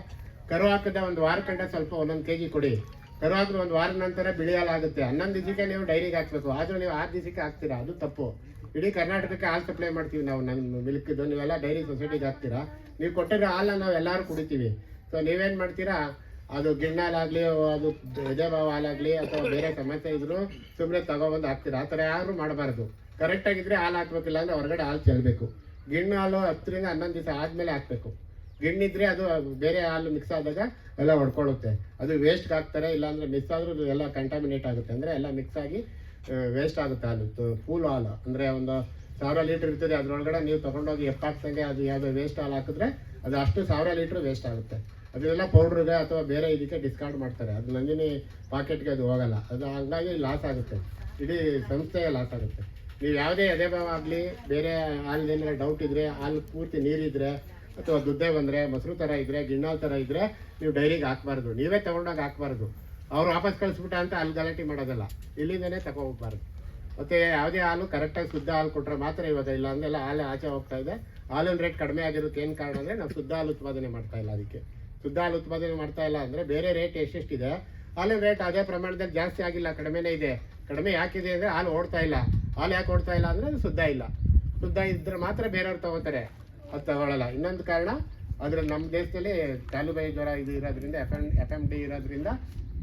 ಕರು ಹಾಕಿದ 1 ವಾರ ಕಂಡ ಸ್ವಲ್ಪ 1 kg ಕೊಡಿ. ಕರು ಹಾಕಿದ್ರೆ 1 ವಾರದ ನಂತರ ಬಿಳಿ ಹಾಲು ಆಗುತ್ತೆ. 11 ದಿವಸಕ್ಕೆ ನೀವು ಡೈರಿಗೆ ಹಾಕಬೇಕು. ಆದರೂ ನೀವು 6 ದಿವಸಕ್ಕೆ ಹಾಕ್ತೀರಾ, ಅದು ತಪ್ಪು. ಇಡೀ ಕರ್ನಾಟಕಕ್ಕೆ ಹಾಲು ಸಪ್ಲೈ ಮಾಡ್ತೀವಿ ನಾವು. ನಮ್ಮ ಮಿಲ್ಕಿದ್ದು ನೀವೆಲ್ಲ ಡೈರಿ ಸೊಸೈಟಿಗೆ ಹಾಕ್ತೀರಾ. ನೀವು ಕೊಟ್ಟಿರೋ ಹಾಲನ್ನು ನಾವು ಎಲ್ಲರೂ ಕುಡಿತೀವಿ. ಸೊ ನೀವೇನು ಮಾಡ್ತೀರಾ, ಅದು ಗಿಣ್ಣಾಲಾಗಲಿ, ಅದು ಎದೆಭಾವ ಹಾಲಾಗಲಿ ಅಥವಾ ಬೇರೆ ಸಮಸ್ಯೆ ಇದ್ರೂ ಸುಮ್ಮನೆ ತಗೊಬಂದು ಹಾಕ್ತೀರಾ. ಆ ಥರ ಯಾರು ಮಾಡಬಾರ್ದು. ಕರೆಕ್ಟಾಗಿದ್ದರೆ ಹಾಲು ಹಾಕ್ಬೇಕಿಲ್ಲ ಅಂದರೆ ಹೊರಗಡೆ ಹಾಲು ಚೆಲ್ಲಬೇಕು. ಗಿಣ್ಣು ಹಾಲು 10 ರಿಂದ 11 ದಿವಸ ಆದಮೇಲೆ ಹಾಕಬೇಕು. ಗಿಣ್ಣಿದ್ರೆ ಅದು ಬೇರೆ ಹಾಲು ಮಿಕ್ಸ್ ಆದಾಗ ಎಲ್ಲ ಹೊಡ್ಕೊಳ್ಳುತ್ತೆ. ಅದು ವೇಸ್ಟ್ಗೆ ಹಾಕ್ತಾರೆ. ಇಲ್ಲಾಂದರೆ ಮಿಕ್ಸ್ ಆದರೂ ಎಲ್ಲ ಕಂಟಾಮಿನೇಟ್ ಆಗುತ್ತೆ. ಅಂದರೆ ಎಲ್ಲ ಮಿಕ್ಸ್ ಆಗಿ ವೇಸ್ಟ್ ಆಗುತ್ತೆ ಹಾಲು. ಫುಲ್ ಹಾಲು ಅಂದರೆ ಒಂದು 1000 ಲೀಟ್ರ್ ಇರ್ತದೆ. ಅದರೊಳಗಡೆ ನೀವು ತೊಗೊಂಡೋಗಿ ಎಪ್ಪಾಕ್ಸಂಗೆ ಅದು ಯಾವುದೋ ವೇಸ್ಟ್ ಹಾಲು ಹಾಕಿದ್ರೆ ಅದು ಅಷ್ಟು 1000 ಲೀಟ್ರ್ ವೇಸ್ಟ್ ಆಗುತ್ತೆ. ಅದನ್ನೆಲ್ಲ ಪೌಡ್ರಿಗೆ ಅಥವಾ ಬೇರೆ ಇದಕ್ಕೆ ಡಿಸ್ಕಾರ್ಡ್ ಮಾಡ್ತಾರೆ. ಅದು ನಂದಿನಿ ಪಾಕೆಟ್ಗೆ ಅದು ಹೋಗಲ್ಲ. ಅದು ಹಂಗಾಗಿ ಲಾಸ್ ಆಗುತ್ತೆ, ಇಡೀ ಸಂಸ್ಥೆಗೆ ಲಾಸ್ ಆಗುತ್ತೆ. ನೀವು ಯಾವುದೇ ಎದೆಭಾವ ಆಗಲಿ, ಬೇರೆ ಹಾಲಿನ ಡೌಟ್ ಇದ್ದರೆ, ಹಾಲು ಪೂರ್ತಿ ನೀರಿದ್ರೆ ಅಥವಾ ದುದ್ದೆ ಬಂದರೆ, ಮೊಸರು ಥರ ಇದ್ದರೆ, ಗಿಣ್ಣಾಲ್ ಥರ ಇದ್ದರೆ ನೀವು ಡೈರಿಗೆ ಹಾಕ್ಬಾರ್ದು. ನೀವೇ ತೊಗೊಂಡೋಗಿ ಹಾಕ್ಬಾರ್ದು. ಅವ್ರು ವಾಪಸ್ ಕಳಿಸ್ಬಿಟ್ಟ ಅಂತ ಅಲ್ಲಿ ಗಲಾಟೆ ಮಾಡೋದಲ್ಲ. ಇಲ್ಲಿಂದನೇ ತಗೋಬಾರ್ದು. ಮತ್ತು ಯಾವುದೇ ಹಾಲು ಕರೆಕ್ಟಾಗಿ ಶುದ್ಧ ಹಾಲು ಕೊಟ್ಟರೆ ಮಾತ್ರ ಇವಾಗ. ಇಲ್ಲ ಅಂದೆಲ್ಲ ಹಾಲು ಆಚೆ ಹೋಗ್ತಾ ಇದೆ. ಹಾಲಿನ ರೇಟ್ ಕಡಿಮೆ ಆಗಿರೋಕ್ಕೆ ಏನು ಕಾರಣ ಅಂದರೆ ನಾವು ಶುದ್ಧ ಹಾಲು ಉತ್ಪಾದನೆ ಮಾಡ್ತಾ ಇಲ್ಲ. ಅದಕ್ಕೆ ಶುದ್ಧ ಹಾಲು ಉತ್ಪಾದನೆ ಮಾಡ್ತಾ ಇಲ್ಲ ಅಂದರೆ ಬೇರೆ ರೇಟ್ ಎಷ್ಟೆಷ್ಟಿದೆ, ಹಾಲಿನ ರೇಟ್ ಅದೇ ಪ್ರಮಾಣದಲ್ಲಿ ಜಾಸ್ತಿ ಆಗಿಲ್ಲ, ಕಡಿಮೆನೇ ಇದೆ. ಕಡಿಮೆ ಯಾಕಿದೆ ಅಂದರೆ ಹಾಲು ಓಡ್ತಾ ಇಲ್ಲ. ಹಾಲು ಯಾಕೆ ಓಡ್ತಾ ಇಲ್ಲ ಅಂದರೆ ಅದು ಶುದ್ಧ ಇಲ್ಲ. ಶುದ್ಧ ಇದ್ದರೆ ಮಾತ್ರ ಬೇರೆಯವ್ರು ತೊಗೋತಾರೆ, ಅದು ತಗೊಳ್ಳಲ್ಲ. ಇನ್ನೊಂದು ಕಾರಣ, ಆದರೆ ನಮ್ಮ ದೇಶದಲ್ಲಿ ಕಾಲುಬಾಯಿ ಜ್ವರ ಇದು ಇರೋದ್ರಿಂದ, FMD ಇರೋದ್ರಿಂದ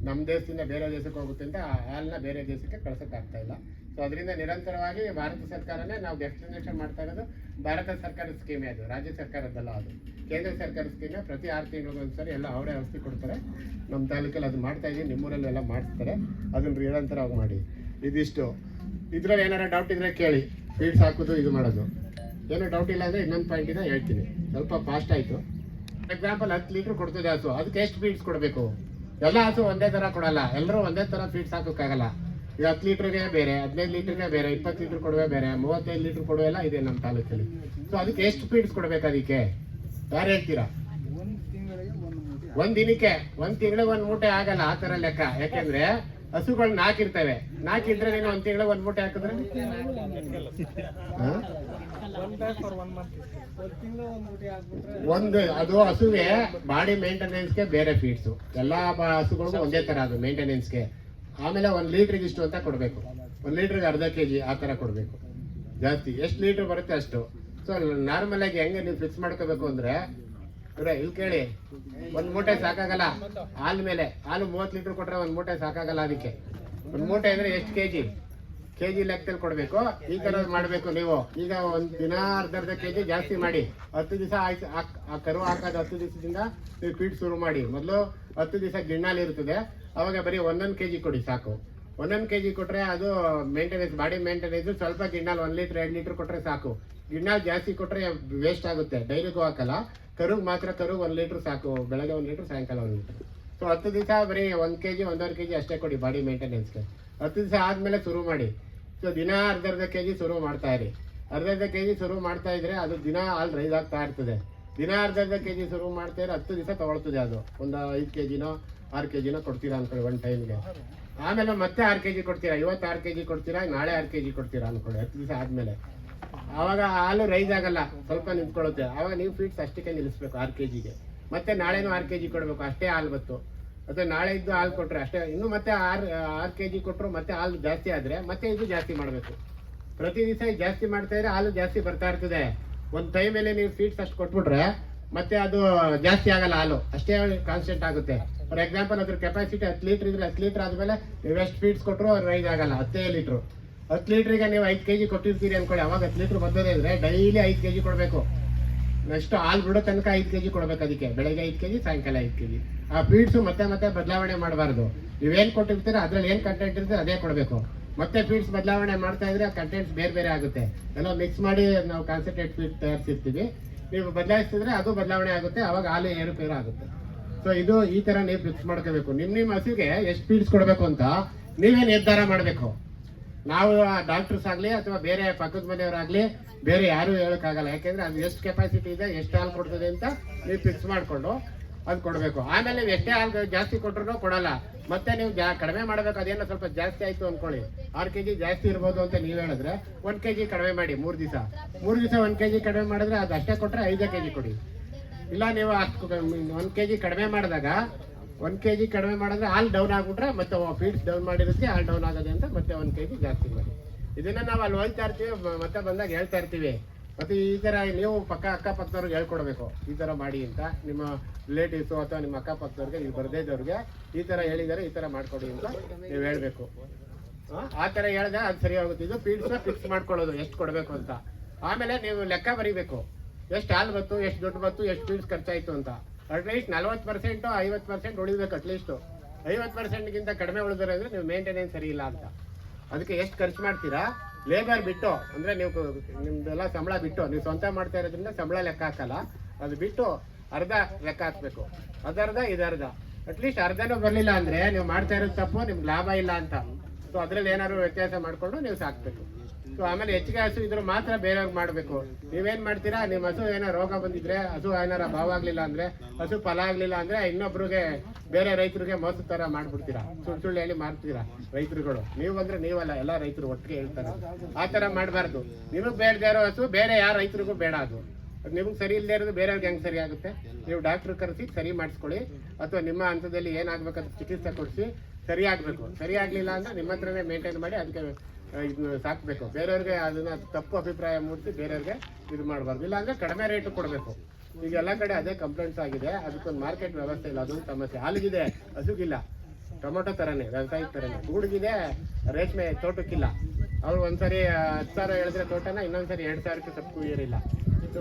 ನಮ್ಮ ದೇಶದಿಂದ ಬೇರೆ ದೇಶಕ್ಕೆ ಹೋಗುತ್ತೆ ಅಂತ ಹಾಲನ್ನ ಬೇರೆ ದೇಶಕ್ಕೆ ಕಳ್ಸೋಕ್ಕಾಗ್ತಾ ಇಲ್ಲ. ಸೊ ಅದರಿಂದ ನಿರಂತರವಾಗಿ ಭಾರತ ಸರ್ಕಾರನೇ ನಾವು ಡೆಸ್ಟಿನೇಷನ್ ಮಾಡ್ತಾ ಇರೋದು. ಭಾರತ ಸರ್ಕಾರದ ಸ್ಕೀಮೇ ಅದು, ರಾಜ್ಯ ಸರ್ಕಾರದ್ದಲ್ಲ ಅದು. ಕೇಂದ್ರ ಸರ್ಕಾರದ ಸ್ಕೀಮೇ. ಪ್ರತಿ 6 ತಿಂಗಳಿಗೊಂದ್ಸರಿ ಎಲ್ಲ ಅವರೇ ಔಷಧಿ ಕೊಡ್ತಾರೆ. ನಮ್ಮ ತಾಲೂಕಲ್ಲಿ ಅದು ಮಾಡ್ತಾ ಇದ್ದೀವಿ. ನಿಮ್ಮೂರಲ್ಲಿ ಎಲ್ಲ ಮಾಡಿಸ್ತಾರೆ. ಅದನ್ನು ನಿರಂತರವಾಗಿ ಮಾಡಿ. ಇದಿಷ್ಟು. ಇದರಲ್ಲಿ ಏನಾರ ಡೌಟ್ ಇದ್ದರೆ ಕೇಳಿ. ಫೀಡ್ಸ್ ಹಾಕೋದು ಇದು ಮಾಡೋದು ಏನೋ ಡೌಟ್ ಇಲ್ಲ ಅಂದರೆ ಇನ್ನೊಂದು ಪಾಯಿಂಟಿಂದ ಹೇಳ್ತೀನಿ. ಸ್ವಲ್ಪ ಫಾಸ್ಟ್ ಆಯಿತು. ಎಕ್ಸಾಂಪಲ್ 10 ಲೀಟ್ರ್ ಕೊಡ್ತದೆ ಹಸು. ಅದಕ್ಕೆ ಎಷ್ಟು ಫೀಡ್ಸ್ ಕೊಡಬೇಕು? ಎಲ್ಲ ಹಸು ಒಂದೇ ಥರ ಕೊಡಲ್ಲ. ಎಲ್ಲರೂ ಒಂದೇ ಥರ ಫೀಡ್ಸ್ ಹಾಕೋಕ್ಕಾಗಲ್ಲ. ಈಗ 10 ಲೀಟ್ರಿಗೆ ಬೇರೆ, 15 ಲೀಟ್ರಿಗೆ ಬೇರೆ, 20 ಲೀಟ್ರ್ ಕೊಡುವೆ ಬೇರೆ, 35 ಲೀಟ್ರ್ ಕೊಡುವೆ ಎಲ್ಲ ಇದೆ ನಮ್ಮ ತಾಲೂಕಲ್ಲಿ. ಸೊ ಅದಕ್ಕೆ ಎಷ್ಟು ಫೀಡ್ಸ್ ಕೊಡಬೇಕು? ಅದಕ್ಕೆ ಯಾರು ಹೇಳ್ತೀರಾ? 1 ದಿನಕ್ಕೆ 1 ತಿಂಗಳಿಗೆ 1 ಮೂಟೆ ಆಗಲ್ಲ. ಆ ಥರ ಲೆಕ್ಕ. ಯಾಕೆಂದರೆ ಹಸುಗಳು 4 ಇರ್ತವೆ. 4 ಇದ್ರೆ ನೀನು 1 ತಿಂಗಳಿಗೆ 1 ಮೂಟೆ ಹಾಕಿದ್ರೆ ಒಂದು ಅದು ಹಸುಗೆ ಬಾಡಿ ಮೇಂಟೆನೆನ್ಸ್ಗೆ ಬೇರೆ ಫೀಡ್ಸು. ಎಲ್ಲ ಹಸುಗಳಿಗೂ ಒಂದೇ ಥರ ಅದು ಮೇಂಟೆನೆನ್ಸ್ಗೆ. ಆಮೇಲೆ 1 ಲೀಟ್ರಿಗೆ ಇಷ್ಟು ಅಂತ ಕೊಡಬೇಕು. 1 ಲೀಟ್ರಿಗೆ ಅರ್ಧ kg ಆ ಥರ ಕೊಡಬೇಕು. ಜಾಸ್ತಿ ಎಷ್ಟು ಲೀಟ್ರ್ ಬರುತ್ತೆ ಅಷ್ಟು. ಸೊ ನಾರ್ಮಲಾಗಿ ಹೆಂಗೆ ನೀವು ಫಿಕ್ಸ್ ಮಾಡ್ಕೋಬೇಕು ಅಂದರೆ, ಇಲ್ಲಿ ಕೇಳಿ, 1 ಮೂಟೆ ಸಾಕಾಗಲ್ಲ ಹಾಲು ಮೇಲೆ. ಹಾಲು 30 ಲೀಟ್ರ್ ಕೊಟ್ಟರೆ 1 ಮೂಟೆ ಸಾಕಾಗಲ್ಲ. ಅದಕ್ಕೆ 1 ಮೂಟೆ ಅಂದರೆ ಎಷ್ಟು kg ಲೆಕ್ಕದಲ್ಲಿ ಕೊಡಬೇಕು. ಈ ಥರ ಮಾಡಬೇಕು ನೀವು. ಈಗ 1 ದಿನ ಅರ್ಧ kg ಜಾಸ್ತಿ ಮಾಡಿ. 10 ದಿವಸ ಆಯ್ತು. ಆ ಕರು ಹಾಕೋದು 10 ದಿವಸದಿಂದ ನೀವು ಫೀಡ್ ಶುರು ಮಾಡಿ. ಮೊದಲು 10 ದಿವಸ ಗಿಣ್ಣಾಲಿ ಇರ್ತದೆ. ಅವಾಗ ಬರೀ 1 kg ಕೊಡಿ ಸಾಕು. 1 kg ಕೊಟ್ಟರೆ ಅದು ಮೇಂಟೆನೆನ್ಸ್, ಬಾಡಿ ಮೇಂಟೆನೆನ್ಸ್. ಸ್ವಲ್ಪ ಗಿಣ್ಣಾಲ್ 1 ಲೀಟ್ರ್ 2 ಲೀಟ್ರ್ ಕೊಟ್ಟರೆ ಸಾಕು. ಗಿಣ್ಣಾಲ್ ಜಾಸ್ತಿ ಕೊಟ್ಟರೆ ವೇಸ್ಟ್ ಆಗುತ್ತೆ. ಡೈರಿಗೂ ಹಾಕಲ್ಲ. ಕರುಗೆ ಮಾತ್ರ 1 ಲೀಟ್ರ್ ಸಾಕು. ಬೆಳಗ್ಗೆ 1 ಲೀಟ್ರ್, ಸಾಯಂಕಾಲ 1 ಲೀಟ್ರ್. ಸೊ 10 ದಿವಸ ಬರೀ 1 kg 1.5 kg ಅಷ್ಟೇ ಕೊಡಿ ಬಾಡಿ ಮೇಂಟೆನೆನ್ಸ್ಗೆ. 10 ದಿವಸ ಆದಮೇಲೆ ಶುರು ಮಾಡಿ. ಸೊ ದಿನ ಅರ್ಧ kg ಶುರು ಮಾಡ್ತಾ ಇರಿ. ಅರ್ಧ kg ಶುರು ಮಾಡ್ತಾ ಇದ್ರೆ ಅದು ದಿನ ಹಾಲು ರೈಸ್ ಆಗ್ತಾ ಇರ್ತದೆ. ದಿನ ಅರ್ಧ kg ಶುರು ಮಾಡ್ತಾ ಇದ್ರೆ 10 ದಿವಸ ತೊಗೊಳ್ತದೆ. ಅದು ಒಂದು 5 kgನೋ 6 kgನೋ ಕೊಡ್ತೀರಾ ಅನ್ಕೊಳ್ಳಿ 1 ಟೈಮ್ಗೆ. ಆಮೇಲೆ ಮತ್ತೆ 6 kg ಕೊಡ್ತೀರಾ. ಇವತ್ತು 6 kg ಕೊಡ್ತೀರಾ, ನಾಳೆ 6 kg ಕೊಡ್ತೀರಾ ಅನ್ಕೊಳ್ಳಿ 10 ದಿವಸ ಆದಮೇಲೆ. ಆವಾಗ ಹಾಲು ರೈಸ್ ಆಗಲ್ಲ, ಸ್ವಲ್ಪ ನಿಂತ್ಕೊಳ್ಳುತ್ತೆ. ಆವಾಗ ನೀವು ಫೀಡ್ಸ್ ಅಷ್ಟಕ್ಕೆ ನಿಲ್ಲಿಸ್ಬೇಕು 6 kg. ಮತ್ತೆ ನಾಳೆನೂ 6 kg ಕೊಡಬೇಕು, ಅಷ್ಟೇ ಹಾಲು ಬತ್ತು. ಅಥವಾ ನಾಳೆ ಇದ್ದು ಹಾಲು ಕೊಟ್ಟರೆ ಅಷ್ಟೇ, ಇನ್ನು ಮತ್ತೆ 6 kg ಕೊಟ್ಟರು ಮತ್ತೆ ಹಾಲು ಜಾಸ್ತಿ ಆದರೆ ಮತ್ತೆ ಇದು ಜಾಸ್ತಿ ಮಾಡಬೇಕು. ಪ್ರತಿ ದಿವಸ ಜಾಸ್ತಿ ಮಾಡ್ತಾ ಇದ್ರೆ ಹಾಲು ಜಾಸ್ತಿ ಬರ್ತಾ ಇರ್ತದೆ. ಒಂದು ಟೈಮಲ್ಲಿ ನೀವು ಫೀಡ್ಸ್ ಅಷ್ಟು ಕೊಟ್ಬಿಟ್ರೆ ಮತ್ತೆ ಅದು ಜಾಸ್ತಿ ಆಗಲ್ಲ, ಹಾಲು ಅಷ್ಟೇ ಕಾನ್ಸ್ಟೆಂಟ್ ಆಗುತ್ತೆ. ಫಾರ್ ಎಕ್ಸಾಂಪಲ್ ಅದ್ರ ಕೆಪಾಸಿಟಿ 10 ಲೀಟ್ರ್ ಇದ್ರೆ 10 ಲೀಟ್ರ್ ಆದಮೇಲೆ ನೀವು ಎಷ್ಟು ಫೀಡ್ಸ್ ಕೊಟ್ಟರು ರೈಸ್ ಆಗಲ್ಲ. 10 ಲೀಟ್ರು 10 ಲೀಟ್ರಿಗೆ ನೀವು 5 kg ಕೊಟ್ಟಿರ್ತೀರಿ ಅಂದ್ಕೊಳ್ಳಿ, ಅವಾಗ 10 ಲೀಟ್ರ್ ಬರ್ತದೆ ಅಂದರೆ ಡೈಲಿ 5 kg ಕೊಡಬೇಕು. ನೆಕ್ಸ್ಟ್ ಹಾಲು ಬಿಡೋ ತನಕ 5 kg ಕೊಡಬೇಕು. ಅದಕ್ಕೆ ಬೆಳಗ್ಗೆ 5 kg, ಸಾಯಂಕಾಲ 5 kg. ಆ ಫೀಡ್ಸು ಮತ್ತೆ ಬದಲಾವಣೆ ಮಾಡಬಾರ್ದು. ನೀವೇನು ಕೊಟ್ಟಿರ್ತೀರ ಅದ್ರಲ್ಲಿ ಏನು ಕಂಟೆಂಟ್ ಇರ್ತದೆ ಅದೇ ಕೊಡಬೇಕು. ಮತ್ತೆ ಫೀಡ್ಸ್ ಬದಲಾವಣೆ ಮಾಡ್ತಾ ಇದ್ರೆ ಆ ಕಂಟೆಂಟ್ಸ್ ಬೇರೆ ಬೇರೆ ಆಗುತ್ತೆ. ಎಲ್ಲ ಮಿಕ್ಸ್ ಮಾಡಿ ನಾವು ಕಾನ್ಸಂಟ್ರೇಟ್ ಫೀಡ್ ತಯಾರಿಸಿರ್ತೀವಿ. ನೀವು ಬದಲಾಯಿಸಿದ್ರೆ ಅದು ಬದಲಾವಣೆ ಆಗುತ್ತೆ, ಅವಾಗ ಹಾಲು ಏರುಪೇರು ಆಗುತ್ತೆ. ಸೊ ಇದು ಈ ಥರ ನೀವು ಫಿಕ್ಸ್ ಮಾಡ್ಕೋಬೇಕು. ನಿಮ್ಮ ಹಸುಗೆ ಎಷ್ಟು ಫೀಡ್ಸ್ ಕೊಡಬೇಕು ಅಂತ ನೀವೇ ನಿರ್ಧಾರ ಮಾಡಬೇಕು. ನಾವು ಡಾಕ್ಟರ್ಸ್ ಆಗಲಿ ಅಥವಾ ಬೇರೆ ಪಕ್ಕದ ಮನೆಯವರಾಗಲಿ ಬೇರೆ ಯಾರು ಹೇಳೋಕ್ಕಾಗಲ್ಲ. ಯಾಕೆಂದರೆ ಅದು ಎಷ್ಟು ಕೆಪಾಸಿಟಿ ಇದೆ, ಎಷ್ಟು ಹಾಲು ಕೊಡ್ತದೆ ಅಂತ ನೀವು ಫಿಕ್ಸ್ ಮಾಡಿಕೊಂಡು ಅದು ಕೊಡಬೇಕು. ಆಮೇಲೆ ನೀವು ಎಷ್ಟೇ ಹಾಲು ಜಾಸ್ತಿ ಕೊಟ್ಟರು ಕೊಡಲ್ಲ. ಮತ್ತೆ ನೀವು ಕಡಿಮೆ ಮಾಡಬೇಕು. ಅದೇನೋ ಸ್ವಲ್ಪ ಜಾಸ್ತಿ ಆಯಿತು ಅಂದ್ಕೊಳ್ಳಿ, 6 kg ಜಾಸ್ತಿ ಇರ್ಬೋದು ಅಂತ ನೀವು ಹೇಳಿದ್ರೆ 1 kg ಕಡಿಮೆ ಮಾಡಿ. 3 ದಿವಸ 1 kg ಕಡಿಮೆ ಮಾಡಿದ್ರೆ ಅದು ಅಷ್ಟೇ ಕೊಟ್ಟರೆ 5 kg ಕೊಡಿ. ಇಲ್ಲ ನೀವು 1 kg ಕಡಿಮೆ ಮಾಡಿದಾಗ 1 kg ಕಡಿಮೆ ಮಾಡಿದ್ರೆ ಹಾಲು ಡೌನ್ ಆಗಿಬಿಟ್ರೆ ಮತ್ತೆ ಫೀಡ್ಸ್ ಡೌನ್ ಮಾಡಿರುತ್ತೆ, ಹಾಲು ಡೌನ್ ಆಗೋದೆ ಅಂತ ಮತ್ತೆ 1 kg ಜಾಸ್ತಿ ಮಾಡಿ. ಇದನ್ನು ನಾವು ಅಲ್ಲಿ ಹೋಗ್ತಾ ಇರ್ತೀವಿ, ಮತ್ತೆ ಬಂದಾಗ ಹೇಳ್ತಾ ಇರ್ತೀವಿ. ಮತ್ತು ಈ ಥರ ನೀವು ಅಕ್ಕಪಕ್ಕದವ್ರಿಗೆ ಹೇಳ್ಕೊಡ್ಬೇಕು, ಈ ಥರ ಮಾಡಿ ಅಂತ. ನಿಮ್ಮ ರಿಲೇಟಿವ್ಸು ಅಥವಾ ನಿಮ್ಮ ಅಕ್ಕಪಕ್ಕದವ್ರಿಗೆ, ಇಲ್ಲಿ ಬರದೇ ಇದ್ದವ್ರಿಗೆ ಈ ಥರ ಹೇಳಿದ್ದಾರೆ, ಈ ಥರ ಮಾಡ್ಕೊಡಿ ಅಂತ ನೀವು ಹೇಳಬೇಕು. ಆ ಥರ ಹೇಳಿದ್ರೆ ಅದು ಸರಿ ಹೋಗುತ್ತೆ. ಇದು ಫೀಡ್ಸ್ನ ಫಿಕ್ಸ್ ಮಾಡ್ಕೊಳ್ಳೋದು ಎಷ್ಟು ಕೊಡಬೇಕು ಅಂತ. ಆಮೇಲೆ ನೀವು ಲೆಕ್ಕ ಬರೀಬೇಕು, ಎಷ್ಟು ಹಾಲು ಬತ್ತು, ಎಷ್ಟು ದುಡ್ಡು ಬತ್ತು, ಎಷ್ಟು ಫೀಡ್ಸ್ ಖರ್ಚಾಯಿತು ಅಂತ. ಅಟ್ಲೀಸ್ಟ್ 40% 50% ಉಳಿಬೇಕು. ಅಟ್ಲೀಸ್ಟು 50%ಗಿಂತ ಕಡಿಮೆ ಉಳಿದ್ರೆ ಅಂದರೆ ನೀವು ಮೇಂಟೆನೆನ್ಸ್ ಸರಿ ಇಲ್ಲ ಅಂತ. ಅದಕ್ಕೆ ಎಷ್ಟು ಖರ್ಚು ಮಾಡ್ತೀರಾ, ಲೇಬರ್ ಬಿಟ್ಟು ಅಂದರೆ ನೀವು ನಿಮ್ದೆಲ್ಲ ಸಂಬಳ ಬಿಟ್ಟು, ನೀವು ಸ್ವಂತ ಮಾಡ್ತಾ ಇರೋದ್ರಿಂದ ಸಂಬಳ ಲೆಕ್ಕ ಹಾಕಲ್ಲ, ಅದು ಬಿಟ್ಟು ಅರ್ಧ ಲೆಕ್ಕ ಹಾಕ್ಬೇಕು. ಅದರ್ಧ ಇದರ್ಧ. ಅಟ್ಲೀಸ್ಟ್ ಅರ್ಧನೂ ಬರಲಿಲ್ಲ ಅಂದರೆ ನೀವು ಮಾಡ್ತಾ ಇರೋದು ತಪ್ಪು, ನಿಮ್ಗೆ ಲಾಭ ಇಲ್ಲ ಅಂತ. ಸೊ ಅದರಲ್ಲಿ ಏನಾದ್ರು ವ್ಯತ್ಯಾಸ ಮಾಡಿಕೊಂಡು ನೀವು ಸಾಕಬೇಕು. ಸೊ ಆಮೇಲೆ ಹೆಚ್ಚಿಗೆ ಹಸು ಇದ್ರೆ ಮಾತ್ರ ಬೇರೆಯವ್ರಿಗೆ ಮಾಡಬೇಕು. ನೀವೇನು ಮಾಡ್ತೀರಾ, ನಿಮ್ಮ ಹಸು ಏನೋ ರೋಗ ಬಂದಿದ್ರೆ, ಹಸು ಏನಾರ ಭಾವ ಆಗಲಿಲ್ಲ ಅಂದರೆ, ಹಸು ಫಲ ಆಗಲಿಲ್ಲ ಅಂದರೆ ಇನ್ನೊಬ್ರಿಗೆ ಬೇರೆ ರೈತರಿಗೆ ಮೋಸ ಥರ ಮಾಡಿಬಿಡ್ತೀರಾ. ಸುಳ್ಳು ಹೇಳಿ ಮಾಡ್ತೀರಾ ರೈತರುಗಳು. ನೀವು ಬಂದರೆ ನೀವಲ್ಲ, ಎಲ್ಲ ರೈತರು ಒಟ್ಟಿಗೆ ಹೇಳ್ತಾರೆ. ಆ ಥರ ಮಾಡಬಾರ್ದು. ನಿಮಗೆ ಬೇಡದೇ ಇರೋ ಹಸು ಬೇರೆ ಯಾರ ರೈತರಿಗೂ ಬೇಡ. ಅದು ನಿಮ್ಗೆ ಸರಿ ಇಲ್ಲದೆ ಇರೋದು ಬೇರೆಯವ್ರಿಗೆ ಹೆಂಗೆ ಸರಿ ಆಗುತ್ತೆ? ನೀವು ಡಾಕ್ಟ್ರ್ ಕರೆಸಿ ಸರಿ ಮಾಡಿಸ್ಕೊಳ್ಳಿ, ಅಥವಾ ನಿಮ್ಮ ಹಂತದಲ್ಲಿ ಏನಾಗಬೇಕಂತ ಚಿಕಿತ್ಸೆ ಕೊಡಿಸಿ ಸರಿ ಆಗಬೇಕು. ಸರಿ ಆಗಲಿಲ್ಲ ಅಂದರೆ ನಿಮ್ಮ ಹತ್ರನೇ ಮೇಂಟೈನ್ ಮಾಡಿ ಅದಕ್ಕೆ ಇದು ಸಾಕಬೇಕು. ಬೇರೆಯವ್ರಿಗೆ ಅದನ್ನು ತಪ್ಪು ಅಭಿಪ್ರಾಯ ಮೂಡಿಸಿ ಬೇರೆಯವ್ರಿಗೆ ಇದು ಮಾಡಬಾರ್ದು. ಇಲ್ಲ ಅಂದರೆ ಕಡಿಮೆ ರೇಟು ಕೊಡಬೇಕು. ಈಗ ಎಲ್ಲ ಕಡೆ ಅದೇ ಕಂಪ್ಲೇಂಟ್ಸ್ ಆಗಿದೆ. ಅದಕ್ಕೊಂದು ಮಾರ್ಕೆಟ್ ವ್ಯವಸ್ಥೆ ಇಲ್ಲ, ಅದೊಂದು ಸಮಸ್ಯೆ. ಹಾಲಿಗಿದೆ, ಹಸುಗಿಲ್ಲ. ಟೊಮೊಟೊ ಥರನೇ, ವ್ಯವಸಾಯದ ಥರನೇ. ಗೂಡಿಗಿದೆ, ರೇಷ್ಮೆ ತೋಟಕ್ಕಿಲ್ಲ. ಅವ್ರು ಒಂದ್ಸರಿ 10,000 ಹೇಳಿದ್ರೆ ತೋಟನ, ಇನ್ನೊಂದ್ಸರಿ 2,000ಕ್ಕೆ ಸ್ವಲ್ಪ ಏರಿಲ್ಲ,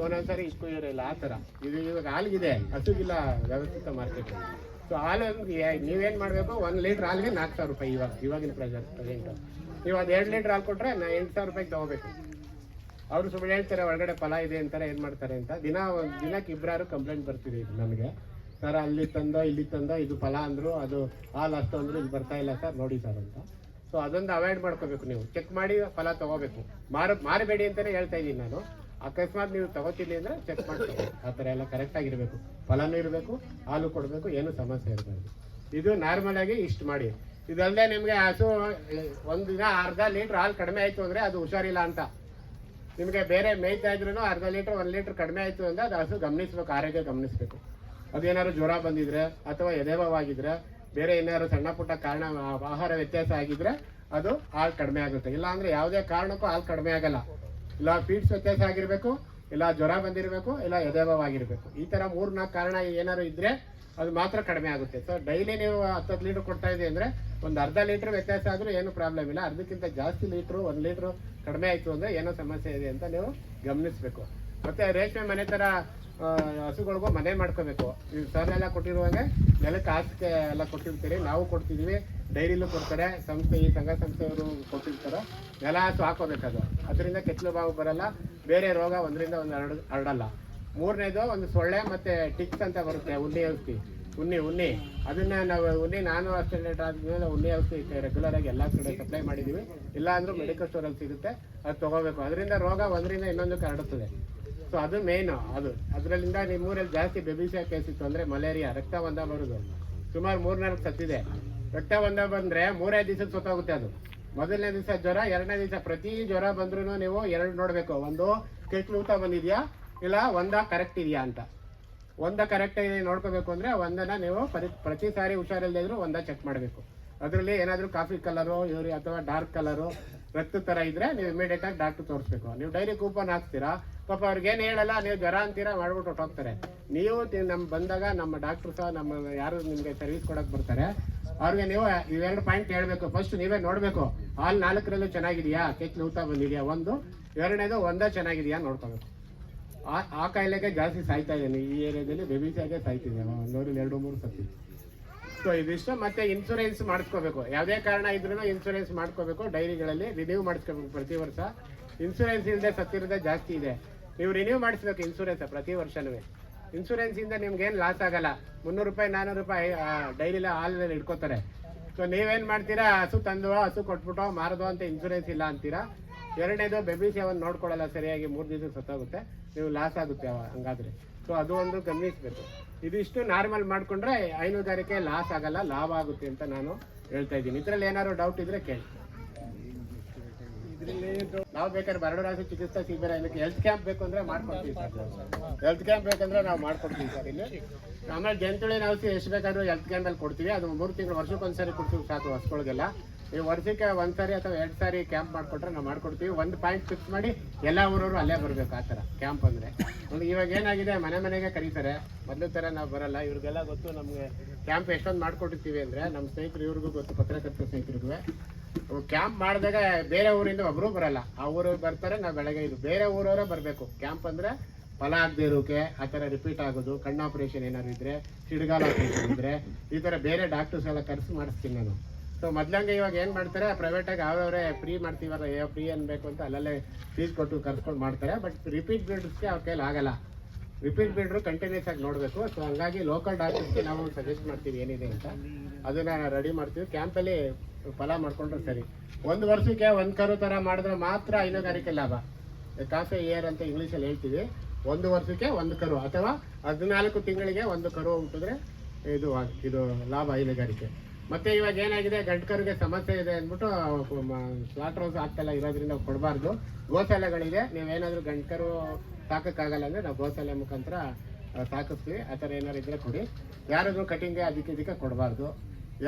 ಒಂದೊಂದ್ಸರಿ ಇಷ್ಟು ಏರಿಲ್ಲ. ಆ ಥರ ಇದು ಇವಾಗ ಹಾಲಿಗಿದೆ, ಹಸುಗಿಲ್ಲ ವ್ಯವಸ್ಥಿತ ಮಾರ್ಕೆಟ್. ಸೊ ಹಾಲು ನೀವೇನು ಮಾಡಬೇಕು, 1 ಲೀಟ್ರ್ ಹಾಲಿಗೆ 4,000 ರೂಪಾಯಿ ಇವಾಗಿನ ಪ್ರೆಸೆಂಟ್. ನೀವು ಅದು 2 ಲೀಟ್ರ್ ಹಾಲು ಕೊಟ್ಟರೆ 8,000 ರೂಪಾಯಿಗೆ ತೊಗೋಬೇಕು. ಅವರು ಸುಮ್ಮನೆ ಹೇಳ್ತಾರೆ ಒಳಗಡೆ ಫಲ ಇದೆ ಅಂತಾರೆ, ಏನು ಮಾಡ್ತಾರೆ ಅಂತ. ದಿನಕ್ಕೆ 2 ಕಂಪ್ಲೇಂಟ್ ಬರ್ತಿದೆ ಇದು ನನಗೆ. ಸರ್ ಅಲ್ಲಿ ತಂದೋ ಇಲ್ಲಿ ತಂದೋ, ಇದು ಫಲ ಅಂದರು, ಅದು ಹಾಲು ಅಷ್ಟು ಅಂದರು, ಇದು ಬರ್ತಾ ಇಲ್ಲ ಸರ್ ನೋಡಿ ಸರ್ ಅಂತ. ಸೊ ಅದೊಂದು ಅವಾಯ್ಡ್ ಮಾಡ್ಕೋಬೇಕು. ನೀವು ಚೆಕ್ ಮಾಡಿ ಫಲ ತೊಗೋಬೇಕು. ಮಾರಬೇಡಿ ಅಂತಲೇ ಹೇಳ್ತಾ ಇದ್ದೀನಿ ನಾನು. ಅಕಸ್ಮಾತ್ ನೀವು ತಗೋತೀನಿ ಅಂದರೆ ಚೆಕ್ ಮಾಡ್ಕೋಬೇಕು. ಆ ಥರ ಎಲ್ಲ ಕರೆಕ್ಟಾಗಿರಬೇಕು. ಫಲನೂ ಇರಬೇಕು, ಹಾಲು ಕೊಡಬೇಕು, ಏನೂ ಸಮಸ್ಯೆ ಇರಬಾರ್ದು. ಇದು ನಾರ್ಮಲ್ ಆಗಿ ಇಷ್ಟು ಮಾಡಿ. ಇದಲ್ಲದೆ ನಿಮಗೆ ಹಸು ಒಂದಿನ ಅರ್ಧ ಲೀಟ್ರ್ ಹಾಲು ಕಡಿಮೆ ಆಯಿತು ಅಂದರೆ ಅದು ಹುಷಾರಿಲ್ಲ ಅಂತ. ನಿಮಗೆ ಬೇರೆ ಮೇಯ್ತಾ ಇದ್ರೂ ಅರ್ಧ ಲೀಟ್ರ್ 1 ಲೀಟ್ರ್ ಕಡಿಮೆ ಆಯಿತು ಅಂದರೆ ಅದು ಹಸು ಗಮನಿಸ್ಬೇಕು, ಆರೋಗ್ಯ ಗಮನಿಸಬೇಕು. ಅದೇನಾದ್ರು ಜ್ವರ ಬಂದಿದ್ರೆ ಅಥವಾ ಎದೆವಾಗಿದ್ರೆ, ಬೇರೆ ಏನಾದ್ರು ಸಣ್ಣ ಪುಟ್ಟ ಕಾರಣ, ಆಹಾರ ವ್ಯತ್ಯಾಸ ಆಗಿದ್ರೆ ಅದು ಹಾಲು ಕಡಿಮೆ ಆಗುತ್ತೆ. ಇಲ್ಲ ಅಂದರೆ ಯಾವುದೇ ಕಾರಣಕ್ಕೂ ಹಾಲು ಕಡಿಮೆ ಆಗಲ್ಲ. ಇಲ್ಲ ಫೀಡ್ಸ್ ವ್ಯತ್ಯಾಸ ಆಗಿರಬೇಕು, ಇಲ್ಲ ಜ್ವರ ಬಂದಿರಬೇಕು, ಇಲ್ಲ ಎದೆವಾಗಿರಬೇಕು. ಈ ಥರ 3-4 ಕಾರಣ ಏನಾದ್ರು ಇದ್ದರೆ ಅದು ಮಾತ್ರ ಕಡಿಮೆ ಆಗುತ್ತೆ. ಸೊ ಡೈಲಿ ನೀವು 10 ಲೀಟ್ರ್ ಕೊಡ್ತಾ ಇದೆ ಅಂದರೆ ಒಂದು ಅರ್ಧ ಲೀಟ್ರ್ ವ್ಯತ್ಯಾಸ ಆದರೂ ಏನು ಪ್ರಾಬ್ಲಮ್ ಇಲ್ಲ. ಅರ್ಧಕ್ಕಿಂತ ಜಾಸ್ತಿ ಲೀಟ್ರು 1 ಲೀಟ್ರು ಕಡಿಮೆ ಆಯಿತು ಅಂದರೆ ಏನೋ ಸಮಸ್ಯೆ ಇದೆ ಅಂತ ನೀವು ಗಮನಿಸಬೇಕು. ಮತ್ತು ರೇಷ್ಮೆ ಮನೆ ಥರ ಹಸುಗಳಿಗೂ ಮನೆ ಮಾಡ್ಕೋಬೇಕು. ನೀವು ಸರ್ನೆಲ್ಲ ಕೊಟ್ಟಿರುವಾಗ ನೆಲಕ್ಕೆ ಹಾಸಿಗೆ ಎಲ್ಲ ಕೊಟ್ಟಿರ್ತೀರಿ, ನಾವು ಕೊಡ್ತಿದ್ದೀವಿ, ಡೈರಿಲೂ ಕೊಡ್ತಾರೆ, ಈ ಸಂಘ ಸಂಸ್ಥೆಯವರು ಕೊಟ್ಟಿರ್ತಾರೆ. ನೆಲ ಹಸು ಹಾಕೋಬೇಕದು. ಅದರಿಂದ ಕೆಚ್ಚಲು ಬಾವು ಬರಲ್ಲ, ಬೇರೆ ರೋಗ 1ರಿಂದ 1 ಹರಡಲ್ಲ. 3ನೇದು ಒಂದು ಸೊಳ್ಳೆ ಮತ್ತು ಟಿಕ್ಸ್ ಅಂತ ಬರುತ್ತೆ, ಉಣ್ಣೆ ಔಷಧಿ, ಉಣ್ಣಿ. ಅದನ್ನು ನಾವು ನಾನು ಅಸ್ಟೆಂಡೇಟ್ ಆದಮೇಲೆ ಉಣ್ಣೆ ಔಷಧಿ ರೆಗ್ಯುಲರಾಗಿ ಎಲ್ಲ ಕಡೆ ಸಪ್ಲೈ ಮಾಡಿದ್ದೀವಿ. ಇಲ್ಲ ಅಂದರೂ ಮೆಡಿಕಲ್ ಸ್ಟೋರಲ್ಲಿ ಸಿಗುತ್ತೆ, ಅದು ತೊಗೋಬೇಕು. ಅದರಿಂದ ರೋಗ 1ರಿಂದ ಇನ್ನೊಂದಕ್ಕೆ ಹರಡುತ್ತದೆ. ಸೊ ಅದು ಮೇಯ್ನು. ಅದರಿಂದ ನಿಮ್ಮೂರಲ್ಲಿ ಜಾಸ್ತಿ ಬೆಬಿಸಿಯಾ ಕೇಸ್ ಇತ್ತು ಅಂದರೆ ಮಲೇರಿಯಾ, ರಕ್ತ ಬಂಧ ಬರೋದು. ಸುಮಾರು 3-4 ಸತ್ತಿದೆ. ರಕ್ತ ಬಂಧ ಬಂದರೆ 3-5 ದಿವಸಕ್ಕೆ ಸತ್ತೋಗುತ್ತೆ ಅದು. ಮೊದಲನೇ ದಿವಸ ಜ್ವರ, ಎರಡನೇ ದಿವಸ ಪ್ರತಿ ಜ್ವರ ಬಂದ್ರೂ ನೀವು ಎರಡು ನೋಡಬೇಕು. ಒಂದು ಕೆಟ್ಲು ಊತ ಬಂದಿದೆಯಾ ಇಲ್ಲ ಒಂದ ಕರೆಕ್ಟ್ ಇದೆಯಾ ಅಂತ. ಒಂದ ಕರೆಕ್ಟ್ ಇದೆ ನೋಡ್ಕೋಬೇಕು ಅಂದರೆ ಒಂದನ್ನು ನೀವು ಪ್ರತಿ ಸಾರಿ ಹುಷಾರಿಲ್ಲದಿದ್ರು ಒಂದ ಚೆಕ್ ಮಾಡಬೇಕು. ಅದರಲ್ಲಿ ಏನಾದರೂ ಕಾಫಿ ಕಲರು ಇವ್ರಿ ಅಥವಾ ಡಾರ್ಕ್ ಕಲರು ರಕ್ತ ಥರ ಇದ್ದರೆ ನೀವು ಇಮಿಡಿಯೇಟಾಗಿ ಡಾಕ್ಟ್ರ್ ತೋರಿಸ್ಬೇಕು. ನೀವು ಡೈರಿ ಕೂಪನ್ ಹಾಕ್ತೀರಾ, ಪಾಪ ಅವ್ರಿಗೇನು ಹೇಳಲ್ಲ, ನೀವು ಜ್ವರ ಅಂತೀರಾ ಮಾಡ್ಬಿಟ್ಟು ಹೊಟ್ಟೋಗ್ತಾರೆ. ನೀವು ನಮ್ಮ ಬಂದಾಗ ನಮ್ಮ ಡಾಕ್ಟ್ರು ಸಹ ನಮ್ಮ ಯಾರು ನಿಮಗೆ ಸರ್ವಿಸ್ ಕೊಡೋಕೆ ಬರ್ತಾರೆ ಅವ್ರಿಗೆ ನೀವು ಇವೆರಡು ಪಾಯಿಂಟ್ ಹೇಳಬೇಕು. ಫಸ್ಟ್ ನೀವೇ ನೋಡಬೇಕು, ಹಾಲು 4ರಲ್ಲೂ ಚೆನ್ನಾಗಿದೆಯಾ, ಕೆಚ್ಚಲು ಊತ ಬಂದಿದೆಯಾ ಒಂದು, ಎರಡನೇದು ಒಂದೇ ಚೆನ್ನಾಗಿದೆಯಾ ನೋಡ್ಕೋಬೇಕು. ಆ ಕಾಯಿಲೆಗೆ ಜಾಸ್ತಿ ಸಾಯ್ತಾ ಇದ್ದೇನೆ ಈ ಏರಿಯಾದಲ್ಲಿ, ಬೇಬಿಸಾಗೆ ಸಾಯ್ತಿದೆ, ಒಂದೂರು 2-3 ಸತಿ. ಸೊ ಇದಿಷ್ಟು. ಮತ್ತೆ ಇನ್ಶೂರೆನ್ಸ್ ಮಾಡಿಸ್ಕೋಬೇಕು, ಯಾವುದೇ ಕಾರಣ ಇದ್ರೂ ಇನ್ಶೂರೆನ್ಸ್ ಮಾಡ್ಕೋಬೇಕು. ಡೈರಿಗಳಲ್ಲಿ ರಿನ್ಯೂ ಮಾಡಿಸ್ಕೋಬೇಕು ಪ್ರತಿ ವರ್ಷ. ಇನ್ಶೂರೆನ್ಸ್ ಇಲ್ಲದೆ ಸತ್ತಿರೋದೇ ಜಾಸ್ತಿ ಇದೆ. ನೀವು ರಿನ್ಯೂ ಮಾಡಿಸ್ಬೇಕು ಇನ್ಶೂರೆನ್ಸ್ ಪ್ರತಿ ವರ್ಷನೂ. ಇನ್ಶೂರೆನ್ಸಿಂದ ನಿಮ್ಗೇನು ಲಾಸ್ ಆಗಲ್ಲ. 300 ರೂಪಾಯಿ 400 ರೂಪಾಯಿ ಡೈರಿಲಿ ಹಾಲಿನಲ್ಲಿ ಇಟ್ಕೋತಾರೆ. ಸೊ ನೀವೇನು ಮಾಡ್ತೀರಾ, ಹಸು ತಂದು ಹಸು ಕೊಟ್ಬಿಟ್ಟು ಮಾರೋದು ಅಂತ ಇನ್ಶೂರೆನ್ಸ್ ಇಲ್ಲ ಅಂತೀರಾ. ಎರಡನೇದು ಬೇಬೀಸ್ ಯಾವನ್ ನೋಡ್ಕೊಳ್ಳಲ್ಲ ಸರಿಯಾಗಿ, 3 ದಿವಸಕ್ಕೆ ಸತ್ತೋಗುತ್ತೆ, ನೀವು ಲಾಸ್ ಆಗುತ್ತೆ ಹಂಗಾದ್ರೆ. ಸೊ ಅದು ಒಂದು ಗಮನಿಸಬೇಕು. ಇದಿಷ್ಟು ನಾರ್ಮಲ್ ಮಾಡಿಕೊಂಡ್ರೆ ಹೈನುಗಾರಿಕೆ ಲಾಸ್ ಆಗಲ್ಲ, ಲಾಭ ಆಗುತ್ತೆ ಅಂತ ನಾನು ಹೇಳ್ತಾ ಇದ್ದೀನಿ. ಇದರಲ್ಲಿ ಏನಾದ್ರು ಡೌಟ್ ಇದ್ರೆ ಕೇಳಿ. ನಾವು ಬೇಕಾದ್ರೆ ಬರಡು ಚಿಕಿತ್ಸಾ ಶಿಬಿರ ಇದಕ್ಕೆ ಹೆಲ್ತ್ ಕ್ಯಾಂಪ್ ಬೇಕು ಅಂದ್ರೆ ಮಾಡ್ಕೊಡ್ತೀವಿ ಸರ್. ಹೆಲ್ತ್ ಕ್ಯಾಂಪ್ ಬೇಕಂದ್ರೆ ನಾವು ಮಾಡ್ಕೊಡ್ತೀವಿ ಸರ್ ಇಲ್ಲಿ. ಆಮೇಲೆ ಜಂತುಳಿನ ಔಷಧಿ ಎಷ್ಟು ಬೇಕಾದ್ರೂ ಹೆಲ್ತ್ ಕ್ಯಾಂಪಲ್ಲಿ ಕೊಡ್ತೀವಿ. ಅದು 3 ತಿಂಗಳು ವರ್ಷಕ್ಕೊಂದ್ಸರಿ ಕೊಡ್ತೀವಿ ಸಾಕು ಹಸುಗಳಿಗೆಲ್ಲ. ನೀವು ವರ್ಷಕ್ಕೆ 1 ಸಾರಿ ಅಥವಾ 2 ಸಾರಿ ಕ್ಯಾಂಪ್ ಮಾಡಿಕೊಟ್ರೆ ನಾವು ಮಾಡ್ಕೊಡ್ತೀವಿ. ಒಂದು ಪಾಯಿಂಟ್ ಫಿಕ್ಸ್ ಮಾಡಿ ಎಲ್ಲ ಊರವರು ಅಲ್ಲೇ ಬರಬೇಕು. ಆ ಥರ ಕ್ಯಾಂಪ್ ಅಂದರೆ ಇವಾಗ ಏನಾಗಿದೆ, ಮನೆಗೆ ಕರೀತಾರೆ, ಮೊದಲು ಥರ ನಾವು ಬರಲ್ಲ. ಇವ್ರಿಗೆಲ್ಲ ಗೊತ್ತು ನಮಗೆ ಕ್ಯಾಂಪ್ ಎಷ್ಟೊಂದು ಮಾಡ್ಕೊಟ್ಟಿರ್ತೀವಿ ಅಂದರೆ, ನಮ್ಮ ಸ್ನೇಹಿತರು ಇವ್ರಿಗೂ ಗೊತ್ತು, ಪತ್ರಕರ್ತರ ಸ್ನೇಹಿತರಿಗೂ. ಕ್ಯಾಂಪ್ ಮಾಡಿದಾಗ ಬೇರೆ ಊರಿಂದ ಒಬ್ಬರು ಬರಲ್ಲ, ಆ ಊರಿಗೆ ಬರ್ತಾರೆ. ನಾವು ಬೆಳಗ್ಗೆ ಇದು ಬೇರೆ ಊರವರೇ ಬರಬೇಕು. ಕ್ಯಾಂಪ್ ಅಂದರೆ ಫಲ ಆಗದೆ ಇರೋಕೆ, ಆ ಥರ ರಿಪೀಟ್ ಆಗೋದು, ಕಣ್ಣು ಆಪ್ರೇಷನ್ ಏನಾದ್ರು ಇದ್ದರೆ, ಸಿಡ್ಗಾಲ ಆಪ್ರೇಷನ್ ಇದ್ದರೆ, ಈ ಥರ ಬೇರೆ ಡಾಕ್ಟರ್ಸ್ ಎಲ್ಲ ಕರೆಸಿ ಮಾಡಿಸ್ತೀನಿ ನಾನು. ಸೊ ಮೊದಲಂಗೆ ಇವಾಗ ಏನು ಮಾಡ್ತಾರೆ, ಪ್ರೈವೇಟಾಗಿ ಅವರವರೇ ಫ್ರೀ ಮಾಡ್ತೀವಲ್ಲ, ಫ್ರೀ ಅನ್ಬೇಕು ಅಂತ ಅಲ್ಲಲ್ಲೇ ಫೀಸ್ ಕೊಟ್ಟು ಕರ್ಸ್ಕೊಂಡು ಮಾಡ್ತಾರೆ. ಬಟ್ ರಿಪೀಟ್ ಬ್ರೀಡರ್ಸ್ಗೆ ಅವ್ರ ಕೈಲಿ ಆಗಲ್ಲ. ರಿಪೀಟ್ ಬ್ರೀಡ್ರು ಕಂಟಿನ್ಯೂಸ್ ಆಗಿ ನೋಡಬೇಕು. ಸೊ ಹಂಗಾಗಿ ಲೋಕಲ್ ಡಾಕ್ಟರ್ಸ್ಗೆ ನಾವು ಸಜೆಸ್ಟ್ ಮಾಡ್ತೀವಿ ಏನಿದೆ ಅಂತ, ಅದನ್ನು ರೆಡಿ ಮಾಡ್ತೀವಿ. ಕ್ಯಾಂಪಲ್ಲಿ ಫಲ ಮಾಡಿಕೊಂಡ್ರೆ ಸರಿ. 1 ವರ್ಷಕ್ಕೆ 1 ಕರು ಥರ ಮಾಡಿದ್ರೆ ಮಾತ್ರ ಹೈನುಗಾರಿಕೆ ಲಾಭ. ಕಾಫೆ ಇಯರ್ ಅಂತ ಇಂಗ್ಲೀಷಲ್ಲಿ ಹೇಳ್ತೀವಿ. 1 ವರ್ಷಕ್ಕೆ 1 ಕರು ಅಥವಾ 14 ತಿಂಗಳಿಗೆ 1 ಕರು ಹುಟ್ಟಿದ್ರೆ ಇದು ಲಾಭ ಹೈನುಗಾರಿಕೆ. ಮತ್ತು ಇವಾಗ ಏನಾಗಿದೆ, ಗಂಡು ಕರುಗೆ ಸಮಸ್ಯೆ ಇದೆ ಅಂದ್ಬಿಟ್ಟು ಸ್ಲಾಟರ್ ಹೌಸ್ ಆಗ್ತಾಯಿಲ್ಲ, ಇರೋದ್ರಿಂದ ಕೊಡಬಾರ್ದು. ಗೋಶಾಲೆಗಳಿದೆ, ನೀವೇನಾದರೂ ಗಂಡು ಕರು ಸಾಕೋಕ್ಕಾಗಲ್ಲ ಅಂದರೆ ನಾವು ಗೋಶಾಲೆ ಮುಖಾಂತರ ಸಾಕಿಸ್ತೀವಿ. ಆ ಥರ ಏನಾರು ಇದ್ದರೆ ಕೊಡಿ. ಯಾರಾದರೂ ಕಟಿಂಗ್ಗೆ ಅದಕ್ಕೆ ಕೊಡಬಾರ್ದು.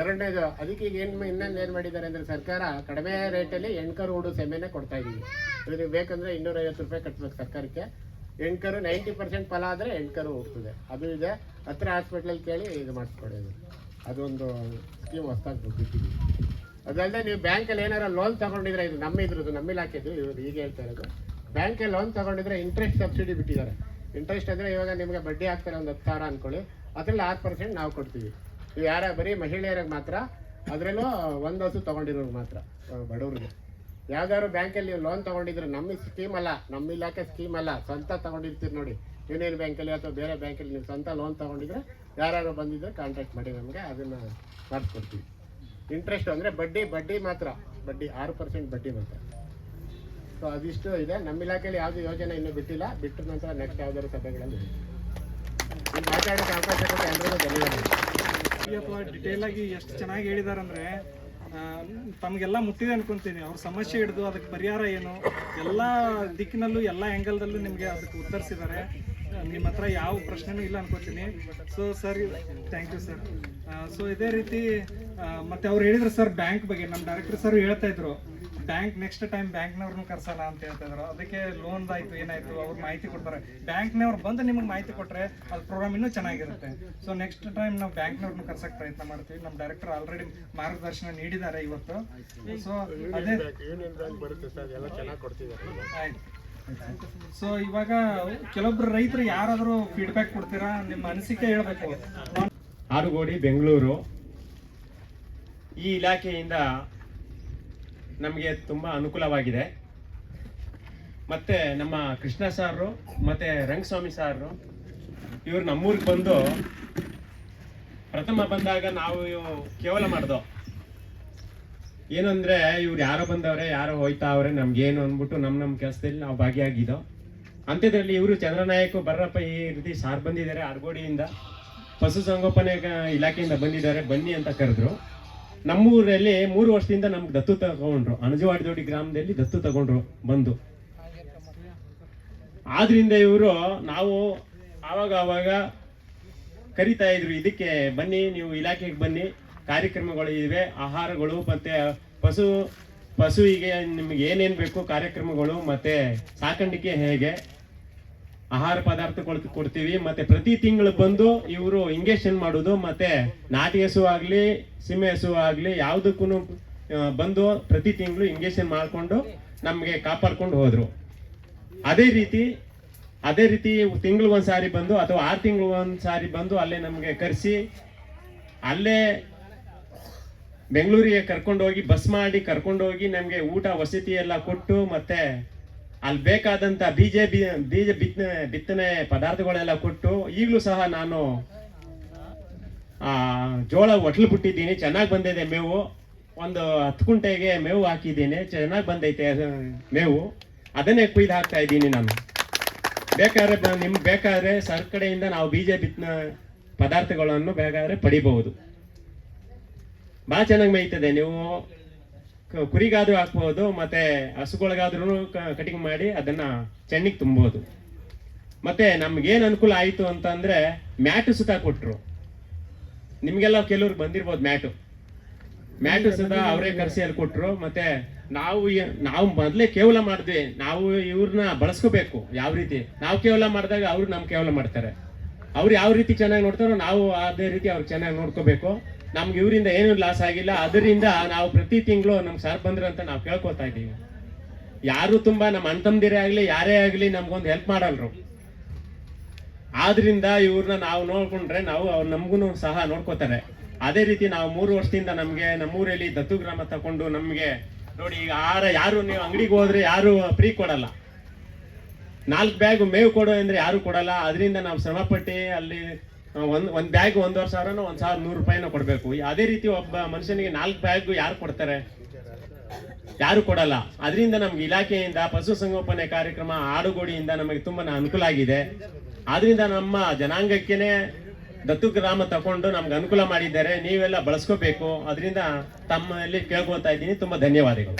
ಎರಡನೇದು, ಅದಕ್ಕೆ ಈಗ ಇನ್ನೊಂದು ಏನು ಮಾಡಿದ್ದಾರೆ ಅಂದರೆ, ಸರ್ಕಾರ ಕಡಿಮೆ ರೇಟಲ್ಲಿ ಹೆಣ್ಕರು ಹುಡು ಸೆಮೆನೆ ಕೊಡ್ತಾ ಇದ್ದೀವಿ. ನೀವು ಬೇಕಂದರೆ 250 ರೂಪಾಯಿ ಕಟ್ಟಬೇಕು ಸರ್ಕಾರಕ್ಕೆ. ಹೆಣ್ಕರು 90% ಫಲ ಆದರೆ ಹೆಣ್ಕರು ಹುಡ್ತದೆ. ಅದು ಇದೆ, ಹತ್ರ ಹಾಸ್ಪಿಟ್ಲಲ್ಲಿ ಕೇಳಿ ಇದು ಮಾಡಿಸ್ಕೊಡೋದು. ಅದೊಂದು ಸ್ಕೀಮ್ ಹೊಸ್ದಾಗಿ ಬಿಟ್ಟಿದ್ದೀವಿ. ಅದಲ್ಲದೆ ನೀವು ಬ್ಯಾಂಕಲ್ಲಿ ಏನಾರು ಲೋನ್ ತೊಗೊಂಡಿದ್ರೆ, ಇದು ನಮ್ಮ ಇಲಾಖೆದು, ಇವರು ಹೀಗೆ ಹೇಳ್ತಾ ಇರೋದು, ಬ್ಯಾಂಕಲ್ಲಿ ಲೋನ್ ತೊಗೊಂಡಿದ್ರೆ ಇಂಟ್ರೆಸ್ಟ್ ಸಬ್ಸಿಡಿ ಬಿಟ್ಟಿದ್ದಾರೆ. ಇಂಟ್ರೆಸ್ಟ್ ಅಂದರೆ ಇವಾಗ ನಿಮಗೆ ಬಡ್ಡಿ ಹಾಕ್ತಾರೆ ಒಂದು 10,000 ಅಂದ್ಕೊಳ್ಳಿ, ಅದರಲ್ಲಿ 6% ನಾವು ಕೊಡ್ತೀವಿ. ನೀವು ಯಾರ ಬರೀ ಮಹಿಳೆಯರಿಗೆ ಮಾತ್ರ, ಅದರಲ್ಲೂ 1 ಹಸು ತೊಗೊಂಡಿರೋರಿಗೆ ಮಾತ್ರ, ಬಡವ್ರಿಗೆ. ಯಾವ್ದಾದ್ರು ಬ್ಯಾಂಕಲ್ಲಿ ನೀವು ಲೋನ್ ತೊಗೊಂಡಿದ್ರೆ, ನಮ್ಮ ಸ್ಕೀಮ್ ಅಲ್ಲ, ನಮ್ಮ ಇಲಾಖೆ ಸ್ಕೀಮ್ ಅಲ್ಲ, ಸ್ವಂತ ತೊಗೊಂಡಿರ್ತೀರಿ ನೋಡಿ, ಯೂನಿಯನ್ ಬ್ಯಾಂಕಲ್ಲಿ ಅಥವಾ ಬೇರೆ ಬ್ಯಾಂಕಲ್ಲಿ ನೀವು ಸ್ವಂತ ಲೋನ್ ತೊಗೊಂಡಿದ್ರೆ ಯಾರು ಬಂದಿದ್ರೆ ಕಾಂಟ್ಯಾಕ್ಟ್ ಮಾಡಿ, ನಮಗೆ ಅದನ್ನು ಮಾಡಿಸ್ಕೊಡ್ತೀವಿ. ಇಂಟ್ರೆಸ್ಟ್ ಅಂದರೆ ಬಡ್ಡಿ ಮಾತ್ರ, ಬಡ್ಡಿ 6% ಬಡ್ಡಿ ಮಾತ್ರ. ಸೊ ಅದಿಷ್ಟು ಇದೆ. ನಮ್ಮ ಇಲಾಖೆಯಲ್ಲಿ ಯಾವುದೇ ಯೋಜನೆ ಇನ್ನೂ ಬಿಟ್ಟಿಲ್ಲ. ಬಿಟ್ಟ ನಂತರ ನೆಕ್ಸ್ಟ್ ಯಾವ್ದಾದ್ರು ಸಭೆಗಳಲ್ಲಿ ಮಾತಾಡೋಕ್ಕೆ ಅವಕಾಶ ಕೊಟ್ಟು ಎಲ್ಲರಿಗೂ ಧನ್ಯವಾದಗಳು. ಡಿಟೇಲ್ ಆಗಿ ಎಷ್ಟು ಚೆನ್ನಾಗಿ ಹೇಳಿದಾರೆ ಅಂದರೆ, ತಮಗೆಲ್ಲ ಮುಟ್ಟಿದೆ ಅನ್ಕೊಂತೀನಿ. ಅವ್ರ ಸಮಸ್ಯೆ ಹಿಡಿದು ಅದಕ್ಕೆ ಪರಿಹಾರ ಏನು, ಎಲ್ಲ ದಿಕ್ಕಿನಲ್ಲೂ ಎಲ್ಲ ಆ್ಯಂಗಲ್ದಲ್ಲೂ ನಿಮಗೆ ಅದಕ್ಕೆ ಉತ್ತರಿಸಿದ್ದಾರೆ. ನಿಮ್ಮ ಹತ್ರ ಯಾವ ಪ್ರಶ್ನೆನೂ ಇಲ್ಲ ಅನ್ಕೋತೀನಿ. So sir, thank you sir. So ಇದೇ ರೀತಿ ಮತ್ತೆ ಅವ್ರು ಹೇಳಿದ್ರು ಸರ್, ಬ್ಯಾಂಕ್ ಬಗ್ಗೆ ನಮ್ಮ ಡೈರೆಕ್ಟರ್ ಸರ್ ಹೇಳ್ತಾ ಇದ್ರು, ಬ್ಯಾಂಕ್ ನೆಕ್ಸ್ಟ್ ಟೈಮ್ ಬ್ಯಾಂಕ್ನವ್ರನ್ನ ಕರ್ಸಲ್ಲ ಅಂತ ಹೇಳ್ತಾ ಇದ್ರು. ಅದಕ್ಕೆ ಲೋನ್ದಾಯ್ತು ಏನಾಯ್ತು ಅವ್ರು ಮಾಹಿತಿ ಕೊಡ್ತಾರೆ. ಬ್ಯಾಂಕ್ನವ್ರು ಬಂದು ನಿಮಗೆ ಮಾಹಿತಿ ಕೊಟ್ಟರೆ ಅದು ಪ್ರೋಗ್ರಾಮ್ ಇನ್ನೂ ಚೆನ್ನಾಗಿರುತ್ತೆ. ಸೊ ನೆಕ್ಸ್ಟ್ ಟೈಮ್ ನಾವು ಬ್ಯಾಂಕ್ನವ್ರನ್ನ ಕರ್ಸಕ್ಕೆ ಪ್ರಯತ್ನ ಮಾಡ್ತೀವಿ. ನಮ್ಮ ಡೈರೆಕ್ಟರ್ ಆಲ್ರೆಡಿ ಮಾರ್ಗದರ್ಶನ ನೀಡಿದ್ದಾರೆ ಇವತ್ತು. ಸೊ ಅದೇ ಬರುತ್ತೆ ಸರ್, ಎಲ್ಲ ಚೆನ್ನಾಗಿ ಕೊಡ್ತಿದ್ದಾರೆ. ಆಯ್ತು. ಸೊ ಇವಾಗ ಕೆಲವೊಬ್ರು ರೈತರು ಯಾರಾದರೂ ಫೀಡ್ಬ್ಯಾಕ್ ಕೊಡ್ತೀರಾ, ನಿಮ್ಮ ಅನಿಸಿಕೆ ಹೇಳ್ಬೇಕು. ಆರುಗೋಡಿ ಬೆಂಗಳೂರು. ಈ ಇಲಾಖೆಯಿಂದ ನಮಗೆ ತುಂಬ ಅನುಕೂಲವಾಗಿದೆ. ಮತ್ತು ನಮ್ಮ ಕೃಷ್ಣ ಸಾರು ಮತ್ತು ರಂಗಸ್ವಾಮಿ ಸಾರು ಇವರು ನಮ್ಮೂರಿಗೆ ಬಂದು ಪ್ರಥಮ ಬಂದಾಗ ನಾವು ಕೇವಲ ಮಾಡ್ದೋ ಏನಂದರೆ, ಇವ್ರು ಯಾರೋ ಬಂದವ್ರೆ, ಯಾರೋ ಹೋಯ್ತಾವ್ರೆ, ನಮ್ಗೇನು ಅಂದ್ಬಿಟ್ಟು ನಮ್ಮ ಕೆಲಸದಲ್ಲಿ ನಾವು ಭಾಗಿಯಾಗಿದ್ದೋ. ಅಂಥದ್ರಲ್ಲಿ ಇವರು ಚಂದ್ರನಾಯಕ ಬರ್ರಪ್ಪ ಈ ರೀತಿ ಸಾರ್ ಬಂದಿದ್ದಾರೆ, ಆರ್ಗೋಡಿಯಿಂದ ಪಶುಸಂಗೋಪನೆ ಇಲಾಖೆಯಿಂದ ಬಂದಿದ್ದಾರೆ, ಬನ್ನಿ ಅಂತ ಕರೆದ್ರು. ನಮ್ಮೂರಲ್ಲಿ 3 ವರ್ಷದಿಂದ ನಮ್ಗೆ ದತ್ತು ತಗೊಂಡ್ರು, ಅಣಜವಾಡಿ ಗ್ರಾಮದಲ್ಲಿ ದತ್ತು ತಗೊಂಡ್ರು ಬಂದು. ಆದ್ರಿಂದ ಇವರು ನಾವು ಆವಾಗ ಕರಿತಾ ಇದ್ರು, ಇದಕ್ಕೆ ಬನ್ನಿ, ನೀವು ಇಲಾಖೆಗೆ ಬನ್ನಿ, ಕಾರ್ಯಕ್ರಮಗಳು ಇವೆ, ಆಹಾರಗಳು ಮತ್ತೆ ಪಶುವಿಗೆ ನಿಮ್ಗೆ ಏನೇನು ಬೇಕು ಕಾರ್ಯಕ್ರಮಗಳು, ಮತ್ತೆ ಸಾಕಾಣಿಕೆ ಹೇಗೆ, ಆಹಾರ ಪದಾರ್ಥ ಕೊಡ್ತೀವಿ, ಮತ್ತೆ ಪ್ರತಿ ತಿಂಗಳು ಬಂದು ಇವರು ಇಂಜೆಕ್ಷನ್ ಮಾಡೋದು, ಮತ್ತೆ ನಾಟಿ ಹಸು ಆಗ್ಲಿ ಸೀಮೆ ಹಸು ಆಗ್ಲಿ ಯಾವುದಕ್ಕೂ ಬಂದು ಪ್ರತಿ ತಿಂಗಳು ಇಂಜೆಕ್ಷನ್ ಮಾಡಿಕೊಂಡು ನಮಗೆ ಕಾಪಾಡ್ಕೊಂಡು ಹೋದ್ರು. ಅದೇ ರೀತಿ ತಿಂಗಳು ಒಂದ್ಸಾರಿ ಬಂದು ಅಥವಾ 6 ತಿಂಗಳು ಒಂದ್ಸಾರಿ ಬಂದು ಅಲ್ಲೇ ನಮಗೆ ಕರೆಸಿ ಅಲ್ಲೇ ಬೆಂಗಳೂರಿಗೆ ಕರ್ಕೊಂಡೋಗಿ ಬಸ್ ಮಾಡಿ ಕರ್ಕೊಂಡೋಗಿ ನಮಗೆ ಊಟ ವಸತಿ ಎಲ್ಲ ಕೊಟ್ಟು, ಮತ್ತೆ ಅಲ್ಲಿ ಬೇಕಾದಂತ ಬೀಜ ಬಿತ್ತನೆ ಪದಾರ್ಥಗಳೆಲ್ಲ ಕೊಟ್ಟು, ಈಗಲೂ ಸಹ ನಾನು ಜೋಳ ಒಟ್ಲು ಬಿಟ್ಟಿದ್ದೀನಿ, ಚೆನ್ನಾಗಿ ಬಂದಿದೆ ಮೇವು. ಒಂದು 10 ಕುಂಟೆಗೆ ಮೇವು ಹಾಕಿದ್ದೀನಿ, ಚೆನ್ನಾಗಿ ಬಂದೈತೆ ಮೇವು. ಅದನ್ನೇ ಕುಯ್ದು ಹಾಕ್ತಾ ಇದ್ದೀನಿ ನಾನು. ನಿಮ್ಗೆ ಬೇಕಾದ್ರೆ ಸರ್ಕಾರ ಕಡೆಯಿಂದ ನಾವು ಬೀಜ ಬಿತ್ತನೆ ಪದಾರ್ಥಗಳನ್ನು ಬೇಕಾದ್ರೆ ಪಡಿಬಹುದು. ಭಾಳ ಚೆನ್ನಾಗಿ ಮೇಯ್ತದೆ. ನೀವು ಕುರಿಗಾದ್ರೂ ಹಾಕ್ಬೋದು, ಮತ್ತೆ ಹಸುಗಳಿಗಾದ್ರೂ ಕಟಿಂಗ್ ಮಾಡಿ ಅದನ್ನ ಚೆನ್ನಿಗೆ ತುಂಬೋದು. ಮತ್ತೆ ನಮ್ಗೇನು ಅನುಕೂಲ ಆಯಿತು ಅಂತಂದ್ರೆ ಮ್ಯಾಟು ಸುತ್ತ ಕೊಟ್ರು. ನಿಮ್ಗೆಲ್ಲ ಕೆಲವ್ರಿಗೆ ಬಂದಿರ್ಬೋದು ಮ್ಯಾಟು ಸುತ್ತ ಅವರೇ ಕರೆಸಿ ಅಲ್ಲಿ ಕೊಟ್ರು. ಮತ್ತೆ ನಾವು ಮೊದಲೇ ಕೇವಲ ಮಾಡಿದ್ವಿ, ನಾವು ಇವ್ರನ್ನ ಬಳಸ್ಕೋಬೇಕು. ಯಾವ ರೀತಿ ನಾವು ಕೇವಲ ಮಾಡಿದಾಗ ಅವ್ರು ನಮ್ ಕೇವಲ ಮಾಡ್ತಾರೆ. ಅವ್ರು ಯಾವ ರೀತಿ ಚೆನ್ನಾಗಿ ನೋಡ್ತಾರೋ ನಾವು ಅದೇ ರೀತಿ ಅವ್ರು ಚೆನ್ನಾಗಿ ನೋಡ್ಕೋಬೇಕು. ನಮ್ಗೆ ಇವರಿಂದ ಏನೂ ಲಾಸ್ ಆಗಿಲ್ಲ. ಅದರಿಂದ ನಾವು ಪ್ರತಿ ತಿಂಗಳು ನಮ್ಗೆ ಸಾರ್ ಬಂದ್ರೆ ಅಂತ ನಾವು ಕೇಳ್ಕೊತಾ ಇದ್ದೀವಿ. ಯಾರು ತುಂಬಾ ನಮ್ಮ ಅಣ್ತಂದಿರೇ ಆಗ್ಲಿ ಯಾರೇ ಆಗ್ಲಿ ನಮ್ಗೊಂದು ಹೆಲ್ಪ್ ಮಾಡಲ್ರು. ಆದ್ರಿಂದ ಇವ್ರನ್ನ ನಾವು ನೋಡ್ಕೊಂಡ್ರೆ ಅವ್ರು ನಮ್ಗೂ ಸಹ ನೋಡ್ಕೋತಾರೆ. ಅದೇ ರೀತಿ ನಾವು 3 ವರ್ಷದಿಂದ ನಮ್ಗೆ ನಮ್ಮೂರಲ್ಲಿ ದತ್ತು ಗ್ರಾಮ ತಗೊಂಡು ನಮ್ಗೆ ನೋಡಿ, ಈಗ ಯಾರು ನೀವು ಅಂಗಡಿಗೆ ಹೋದ್ರೆ ಯಾರು ಫ್ರೀ ಕೊಡಲ್ಲ. 4 ಬ್ಯಾಗ್ ಮೇವು ಕೊಡು ಅಂದ್ರೆ ಯಾರು ಕೊಡಲ್ಲ. ಅದರಿಂದ ನಾವು ಶ್ರಮಪಟ್ಟು ಅಲ್ಲಿ ಒಂದ್ ಬ್ಯಾಗ್ 1,500 1,100 ರೂಪಾಯಿನ ಕೊಡ್ಬೇಕು. ಅದೇ ರೀತಿ ಒಬ್ಬ ಮನುಷ್ಯನಿಗೆ 4 ಬ್ಯಾಗ್ ಯಾರು ಕೊಡ್ತಾರೆ? ಯಾರು ಕೊಡಲ್ಲ. ಅದರಿಂದ ನಮ್ಗೆ ಇಲಾಖೆಯಿಂದ ಪಶು ಸಂಗೋಪನೆ ಕಾರ್ಯಕ್ರಮ ಆಡುಗೋಡಿಯಿಂದ ನಮಗೆ ತುಂಬಾ ಅನುಕೂಲ ಆಗಿದೆ. ಆದ್ರಿಂದ ನಮ್ಮ ಜನಾಂಗಕ್ಕೇನೆ ದತ್ತು ಗ್ರಾಮ ತಗೊಂಡು ನಮ್ಗೆ ಅನುಕೂಲ ಮಾಡಿದ್ದಾರೆ. ನೀವೆಲ್ಲ ಬಳಸ್ಕೋಬೇಕು. ಅದರಿಂದ ತಮ್ಮಲ್ಲಿ ಕೇಳ್ಕೊತಾ ಇದ್ದೀನಿ. ತುಂಬಾ ಧನ್ಯವಾದಗಳು.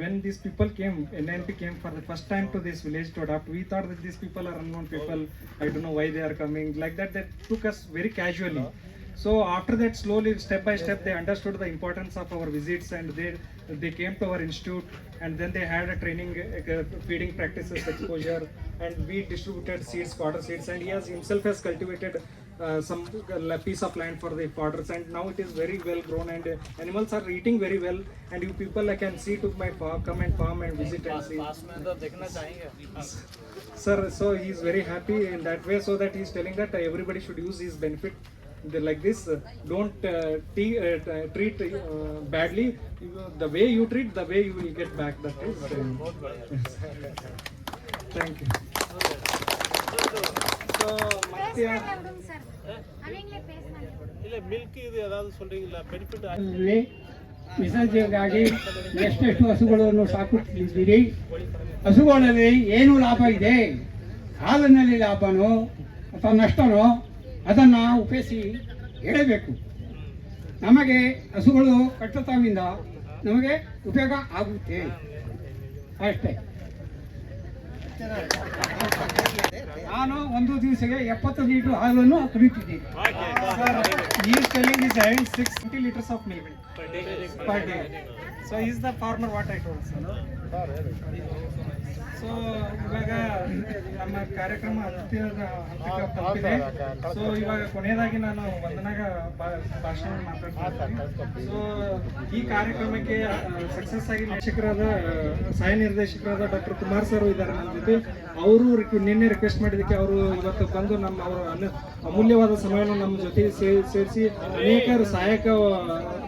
When these people came, NNP came for the first time to this village to adopt, we thought that these people are unknown people. I don't know why they are coming. Like that, they took us very casually. So after that, slowly, step by step, they understood the importance of our visits, and they came to our institute, and then they had a training, feeding practices, exposure, and we distributed seeds, fodder seeds, and he himself has cultivated some piece of land for the fodders, and now it is very well grown, and animals are eating very well. And you people, I can see to my farm, come and farm and visit and see. Sir, so he is very happy in that way, so that he is telling that everybody should use his benefit. Like this, don't treat badly. The way you treat, the way you will get back. That is. Thank you. So, ಇಲ್ಲ milk ಇದು ಯಾವ್ದಾದ್ರು சொல்றீங்களா benefit ವಿಸರ್ಜನೆಗಾಗಿ ಎಷ್ಟೆಷ್ಟು ಹಸುಗಳನ್ನು ಸಾಕುತ್ತಿದ್ದೀರಿ? ಹಸುಗಳಲ್ಲಿ ಏನು ಲಾಭ ಇದೆ? ಹಾಲಿನಲ್ಲಿ ಲಾಭನೋ ಅಥವಾ ನಷ್ಟನೋ ಅದನ್ನು ಉಪಯೋಗಿಸಿ ಹೇಳಬೇಕು. ನಮಗೆ ಹಸುಗಳು ಕಟ್ಟುತ್ತವಿಂದ ನಮಗೆ ಉಪಯೋಗ ಆಗುತ್ತೆ ಅಷ್ಟೇ. ನಾನು ಒಂದು ದಿವಸಕ್ಕೆ 70 ಲೀಟರ್ ಹಾಲನ್ನು ಕುಡಿಯುತ್ತಿದ್ದೀನಿ. he is telling his having 60 liters of milk per day. So he is the farmer, what I told, sir. So ಇವಾಗ ನಮ್ಮ ಕಾರ್ಯಕ್ರಮ ಹಂತಕ್ಕೆ ತಲುಪಿದೆ. ಸೊ ಇವಾಗ ಕೊನೆಯದಾಗಿ ನಾನು ವಂದನಾಗ ಭಾಷಣ ಮಾತಾಡ್ತೀನಿ. ಸೊ ಈ ಕಾರ್ಯಕ್ರಮಕ್ಕೆ ಸಕ್ಸಸ್ ಆಗಿ ನಿರ್ದೇಶಕರಾದ ಸಹಾಯ ನಿರ್ದೇಶಕರಾದ ಡಾಕ್ಟರ್ ಕುಮಾರ್ ಸರ್ ಇದ್ದಾರೆ ನಮ್ಮ ಜೊತೆ. ಅವರು ನಿನ್ನೆ ರಿಕ್ವೆಸ್ಟ್ ಮಾಡಿದ್ದಕ್ಕೆ ಅವರು ಇವತ್ತು ಬಂದು ಅವರ ಅಮೂಲ್ಯವಾದ ಸಮಯವನ್ನು ನಮ್ಮ ಜೊತೆ ಸೇರಿಸಿ ಅನೇಕ ಸಹಾಯಕ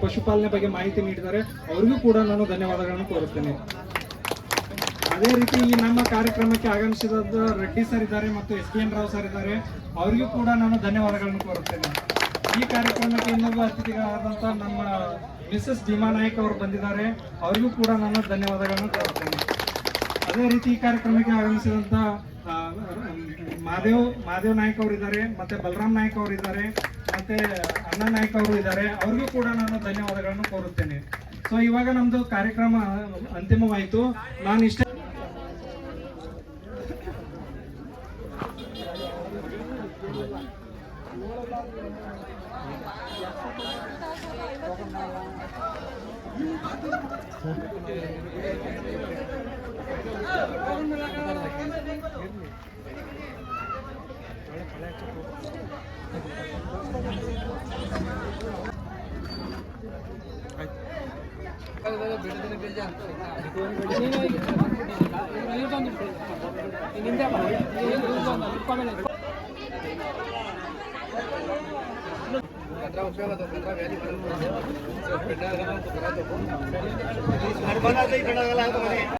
ಪಶುಪಾಲನೆ ಬಗ್ಗೆ ಮಾಹಿತಿ ನೀಡಿದ್ದಾರೆ. ಅವರಿಗೂ ಕೂಡ ನಾನು ಧನ್ಯವಾದಗಳನ್ನು ಕೋರುತ್ತೇನೆ. ಅದೇ ರೀತಿ ಈ ನಮ್ಮ ಕಾರ್ಯಕ್ರಮಕ್ಕೆ ಆಗಮಿಸಿದ ರೆಡ್ಡಿ ಸರ್ ಇದ್ದಾರೆ ಮತ್ತು SPN ರಾವ್ ಸರ್ ಇದ್ದಾರೆ. ಅವರಿಗೂ ಕೂಡ ನಾನು ಧನ್ಯವಾದಗಳನ್ನು ಕೋರುತ್ತೇನೆ. ಈ ಕಾರ್ಯಕ್ರಮಕ್ಕೆ ಇನ್ನೊಬ್ಬ ಅತಿಥಿಗಳಾದಂಥ ನಮ್ಮ ಮಿಸಸ್ ಭೀಮಾ ನಾಯಕ್ ಅವರು ಬಂದಿದ್ದಾರೆ. ಅವರಿಗೂ ಕೂಡ ನಾನು ಧನ್ಯವಾದಗಳನ್ನು ಕೋರುತ್ತೇನೆ. ಅದೇ ರೀತಿ ಈ ಕಾರ್ಯಕ್ರಮಕ್ಕೆ ಆಗಮಿಸಿದಂಥ ಮಾದೇವ್ ನಾಯಕ್ ಅವರಿದ್ದಾರೆ, ಮತ್ತು ಬಲರಾಮ್ ನಾಯಕ್ ಅವರಿದ್ದಾರೆ, ಮತ್ತೆ ಅಣ್ಣಾ ನಾಯ್ಕ ಅವರು ಇದ್ದಾರೆ, ಅವ್ರಿಗೂ ಕೂಡ ನಾನು ಧನ್ಯವಾದಗಳನ್ನು ಕೋರುತ್ತೇನೆ. ಸೊ ಇವಾಗ ನಮ್ದು ಕಾರ್ಯಕ್ರಮ ಅಂತಿಮವಾಯಿತು. ನಾನು ಇಷ್ಟ